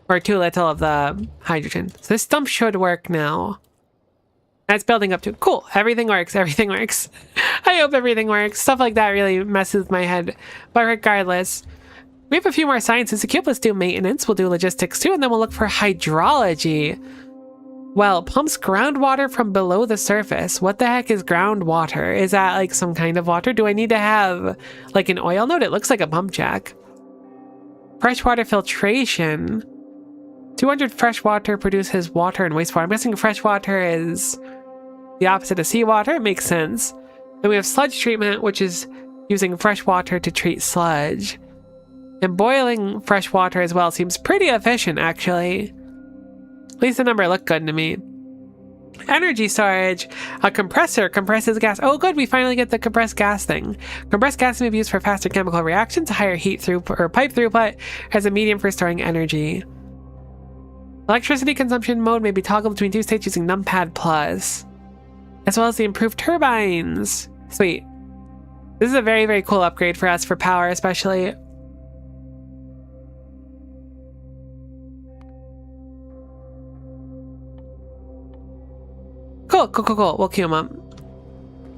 Or too little of the hydrogen. So this dump should work now. That's building up to cool. Everything works. Everything works. I hope everything works. Stuff like that really messes with my head. But regardless, we have a few more sciences to keep. Let's do maintenance. We'll do logistics too, and then we'll look for hydrology. Well, pumps groundwater from below the surface. What the heck is groundwater? Is that like some kind of water? Do I need to have like an oil node? It looks like a pump jack. Freshwater filtration. 200 fresh water produces water and wastewater. I'm guessing fresh water is the opposite of seawater. It makes sense. Then we have sludge treatment, which is using fresh water to treat sludge. And boiling fresh water as well seems pretty efficient, actually. At least the number looked good to me. Energy storage. A compressor compresses gas. Oh, good. We finally get the compressed gas thing. Compressed gas may be used for faster chemical reactions. Higher heat throughput or pipe throughput as a medium for storing energy. Electricity consumption mode may be toggled between two states using numpad plus, as well as the improved turbines. Sweet. This is a very, very cool upgrade for us for power, especially. Cool, cool, cool, cool. We'll queue them up.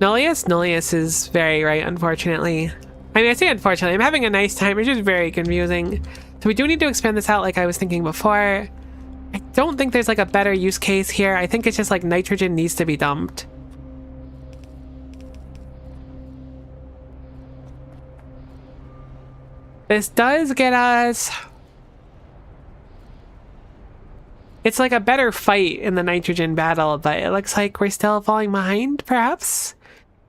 Nullius? Nullius is very right, unfortunately. I mean, I say unfortunately. I'm having a nice time. It's just very confusing. So we do need to expand this out like I was thinking before. I don't think there's like a better use case here. I think it's just like nitrogen needs to be dumped. This does get us... It's like a better fight in the nitrogen battle, but it looks like we're still falling behind, perhaps?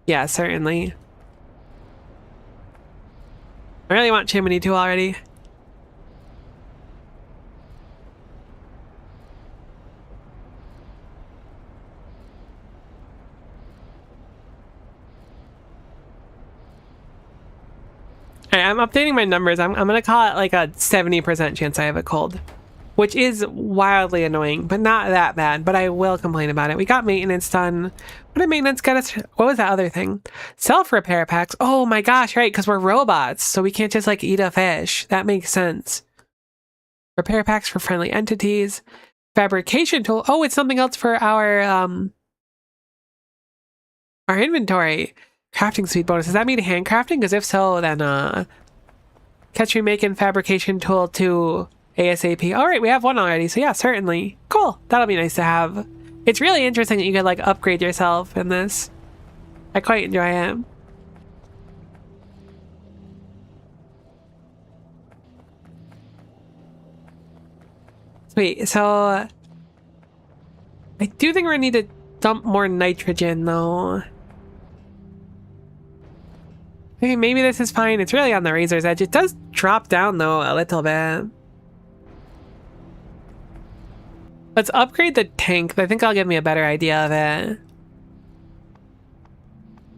Yeah, certainly. I really want Chimney 2 already. Alright, I'm updating my numbers. I'm gonna call it like a 70% chance I have a cold. Which is wildly annoying, but not that bad. But I will complain about it. We got maintenance done. What did maintenance get us? What was that other thing? Self-repair packs. Oh my gosh, right, because we're robots. So we can't just like eat a fish. That makes sense. Repair packs for friendly entities. Fabrication tool. Oh, it's something else for our inventory. Crafting speed bonus. Does that mean handcrafting? Because if so, then catch me making fabrication tool to ASAP. All right, we have one already. So yeah, certainly. Cool. That'll be nice to have. It's really interesting that you could like upgrade yourself in this. I quite enjoy it. So Wait, so I do think we're gonna need to dump more nitrogen though. Okay, maybe this is fine. It's really on the razor's edge. It does drop down though a little bit. Let's upgrade the tank. I think that'll give me a better idea of it.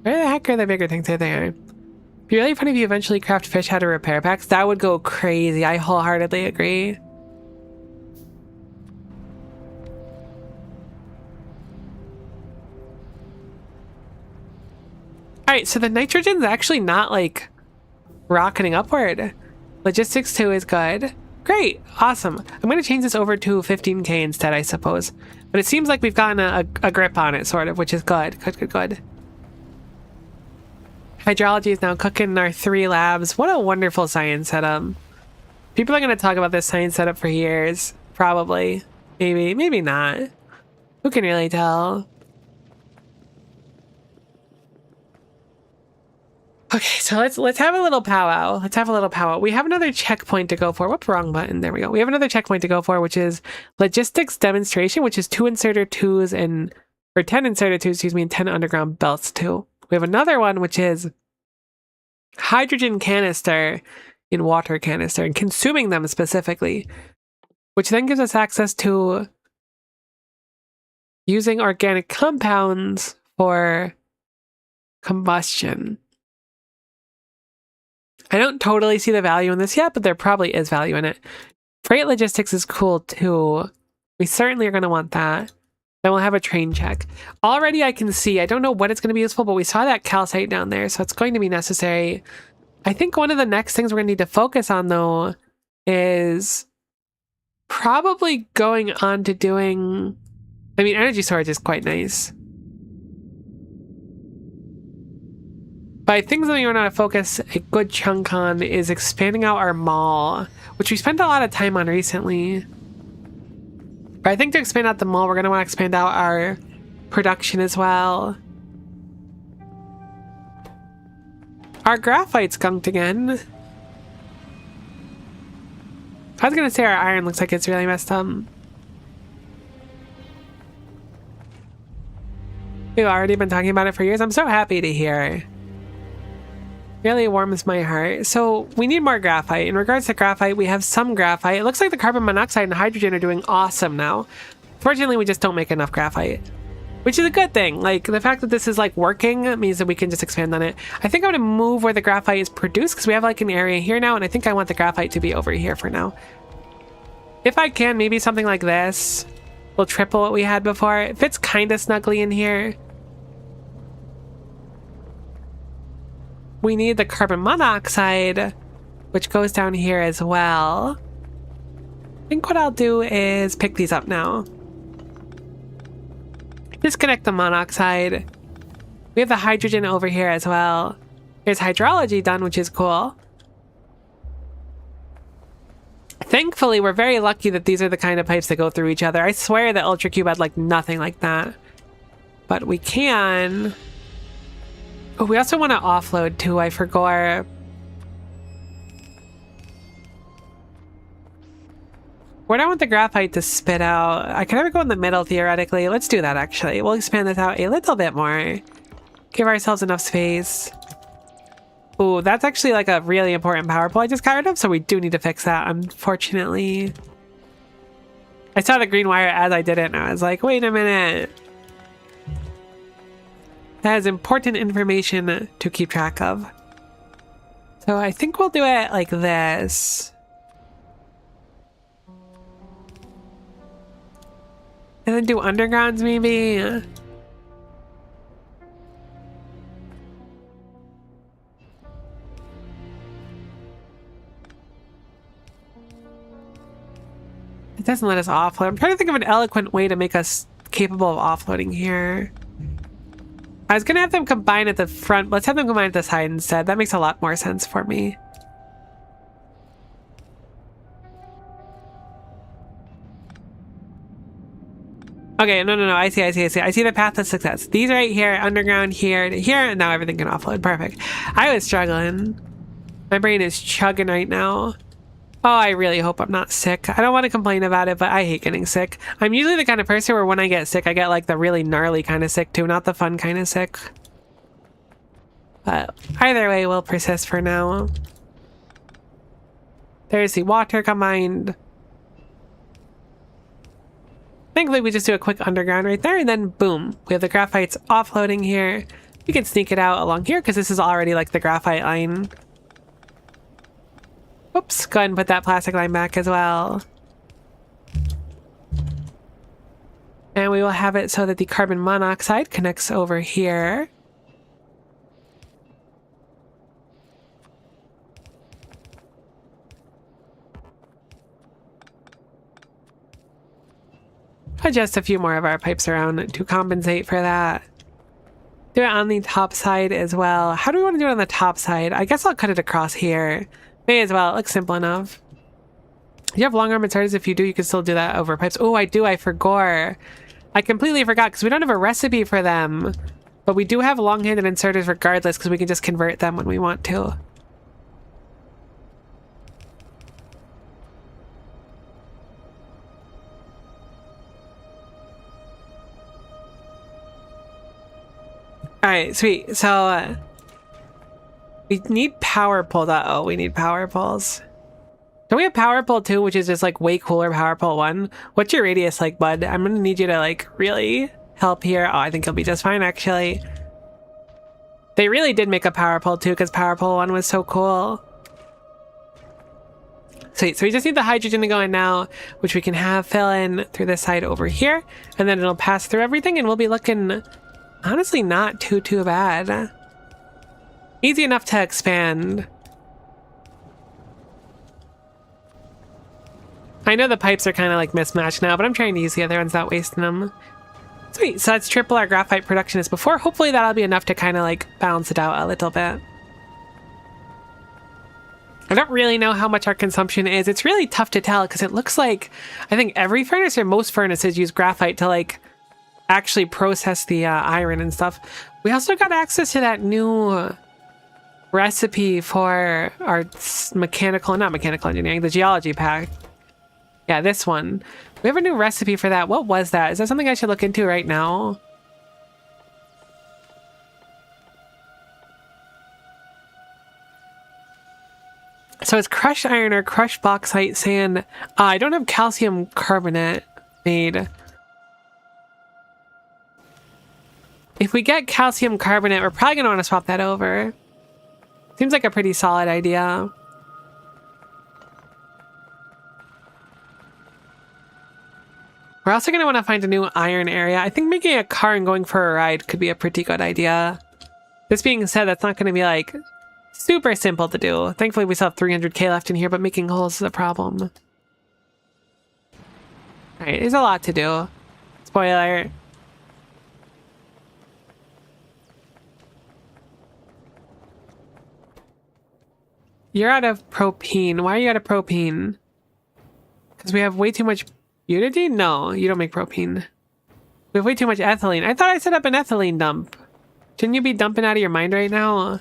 Where the heck are the bigger tanks? There they are. It'd be really funny if you eventually craft fish out of repair packs. That would go crazy. I wholeheartedly agree. Alright, so the nitrogen's actually not like rocketing upward. Logistics 2 is good. Great, awesome. I'm going to change this over to 15k instead, I suppose. But it seems like we've gotten a grip on it, sort of, which is good. Good. Hydrology is now cooking in our 3 labs. What a wonderful science setup. People are going to talk about this science setup for years. Probably. Maybe not. Who can really tell? Okay, so let's have a little powwow. Let's have a little powwow. We have another checkpoint to go for. Whoops, wrong button. There we go. We have another checkpoint to go for, which is logistics demonstration, which is 2 inserter 2s and or 10 inserter 2s, excuse me, and 10 underground belts too. We have another one, which is hydrogen canister in water canister and consuming them specifically, which then gives us access to using organic compounds for combustion. I don't totally see the value in this yet, but there probably is value in it. Freight logistics is cool too. We certainly are going to want that. Then we'll have a train check. Already I can see, I don't know what it's going to be useful, but we saw that calcite down there, so it's going to be necessary. I think one of the next things we're going to need to focus on though is probably going on to doing, I mean, energy storage is quite nice. But I think something we're going to focus a good chunk on is expanding out our mall, which we spent a lot of time on recently. But I think to expand out the mall, we're going to want to expand out our production as well. Our graphite's skunked again. I was going to say our iron looks like it's really messed up. We've already been talking about it for years. I'm so happy to hear. Really warms my heart. So we need more graphite. In regards to graphite, we have some graphite. It looks like the carbon monoxide and hydrogen are doing awesome now. Fortunately, we just don't make enough graphite, which is a good thing. Like the fact that this is like working means that we can just expand on it. I think I'm going to move where the graphite is produced because we have like an area here now, and I think I want the graphite to be over here for now. If I can, maybe something like this will triple what we had before. It fits kind of snugly in here. We need the carbon monoxide, which goes down here as well. I think what I'll do is pick these up now. Disconnect the monoxide. We have the hydrogen over here as well. There's hydrology done, which is cool. Thankfully, we're very lucky that these are the kind of pipes that go through each other. I swear that Ultra Cube had like nothing like that. But we can... Oh, we also want to offload too, I forgot. Where do I want the graphite to spit out? I could ever go in the middle theoretically. Let's do that actually. We'll expand this out a little bit more. Give ourselves enough space. Ooh, that's actually like a really important power pole I just got rid of, so we do need to fix that, unfortunately. I saw the green wire as I did it and I was like, wait a minute. That is important information to keep track of. So I think we'll do it like this. And then do undergrounds maybe. It doesn't let us offload. I'm trying to think of an eloquent way to make us capable of offloading here. I was gonna have them combine at the front. Let's have them combine at the side instead. That makes a lot more sense for me. Okay, no. I see. I see the path to success. These right here, underground here, here, and now everything can offload. Perfect. I was struggling. My brain is chugging right now. Oh, I really hope I'm not sick. I don't want to complain about it, but I hate getting sick. I'm usually the kind of person where when I get sick, I get like the really gnarly kind of sick too, not the fun kind of sick. But either way, we'll persist for now. There's the water combined. Thankfully, we just do a quick underground right there, and then boom, we have the graphites offloading here. We can sneak it out along here because this is already like the graphite line. Oops, go ahead and put that plastic line back as well. And we will have it so that the carbon monoxide connects over here. Adjust a few more of our pipes around to compensate for that. Do it on the top side as well. How do we want to do it on the top side? I guess I'll cut it across here. May as well. It looks simple enough. Do you have long arm inserters? If you do, you can still do that over pipes. Oh, I do. I forgot. I completely forgot because we don't have a recipe for them. But we do have long-handed inserters regardless because we can just convert them when we want to. Alright, sweet. So, we need power poles. Uh-oh, we need power poles. Don't we have power pole 2, which is just like way cooler power pole 1? What's your radius like, bud? I'm gonna need you to like really help here. Oh, I think you'll be just fine, actually. They really did make a power pole 2 because power pole 1 was so cool. Sweet, so we just need the hydrogen to go in now, which we can have fill in through this side over here, and then it'll pass through everything and we'll be looking... honestly, not too bad. Easy enough to expand. I know the pipes are kind of like mismatched now, but I'm trying to use the other ones, not wasting them. Sweet, so that's triple our graphite production as before. Hopefully that'll be enough to kind of like balance it out a little bit. I don't really know how much our consumption is. It's really tough to tell because it looks like I think every furnace or most furnaces use graphite to like actually process the iron and stuff. We also got access to that new recipe for our not mechanical engineering, the geology pack. Yeah, this one. We have a new recipe for that. What was that? Is that something I should look into right now? So it's crushed iron or crushed bauxite sand. I don't have calcium carbonate made. If we get calcium carbonate, we're probably going to want to swap that over. Seems like a pretty solid idea. We're also going to want to find a new iron area. I think making a car and going for a ride could be a pretty good idea. This being said, that's not going to be like super simple to do. Thankfully, we still have 300k left in here, but making holes is a problem. Alright, there's a lot to do. Spoiler. You're out of propene. Why are you out of propene? Because we have way too much butadiene? No, you don't make propene. We have way too much ethylene. I thought I set up an ethylene dump. Shouldn't you be dumping out of your mind right now?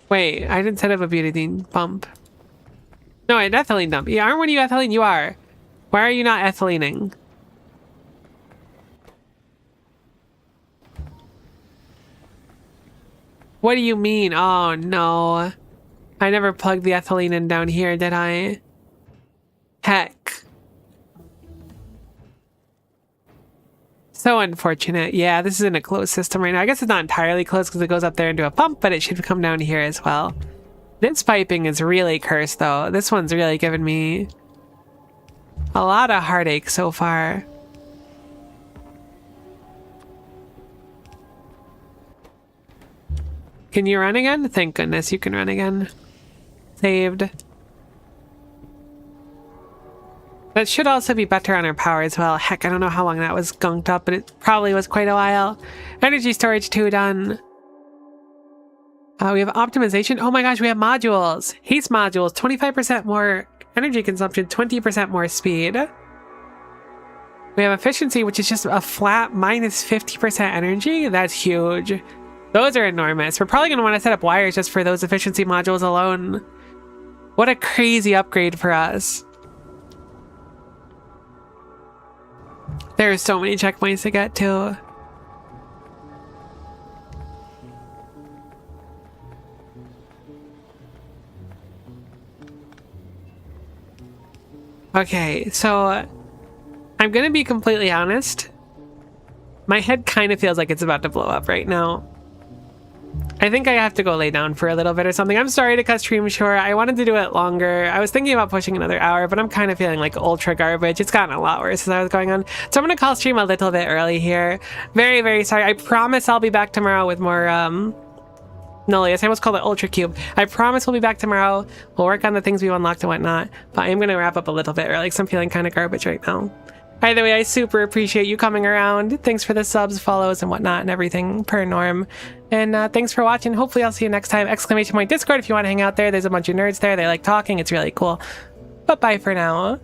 Wait, I didn't set up a butadiene pump. No, an ethylene dump. Yeah, aren't you ethylene? You are. Why are you not ethylening? What do you mean? Oh, no. I never plugged the ethylene in down here, did I? Heck. So unfortunate. Yeah, this is in a closed system right now. I guess it's not entirely closed because it goes up there into a pump, but it should come down here as well. This piping is really cursed, though. This one's really given me a lot of heartache so far. Can you run again? Thank goodness you can run again. Saved. That should also be better on our power as well. Heck, I don't know how long that was gunked up, but it probably was quite a while. Energy storage 2 done. We have optimization. Oh my gosh, we have modules. Haste modules, 25% more energy consumption, 20% more speed. We have efficiency, which is just a flat minus 50% energy. That's huge. Those are enormous. We're probably going to want to set up wires just for those efficiency modules alone. What a crazy upgrade for us. There's so many checkpoints to get to. Okay, so I'm gonna be completely honest. My head kind of feels like it's about to blow up right now. I think I have to go lay down for a little bit or something. I'm sorry to cut stream short. I wanted to do it longer. I was thinking about pushing another hour, but I'm kind of feeling like ultra garbage. It's gotten a lot worse as I was going on. So I'm gonna call stream a little bit early here. Very, very sorry. I promise I'll be back tomorrow with more Nullius. I almost called it Ultra Cube. I promise we'll be back tomorrow. We'll work on the things we've unlocked and whatnot. But I'm gonna wrap up a little bit early because I'm feeling kind of garbage right now. Either way, I super appreciate you coming around. Thanks for the subs, follows, and whatnot, and everything per norm. And thanks for watching. Hopefully I'll see you next time. !! Discord if you want to hang out there. There's a bunch of nerds there. They like talking. It's really cool. But bye for now.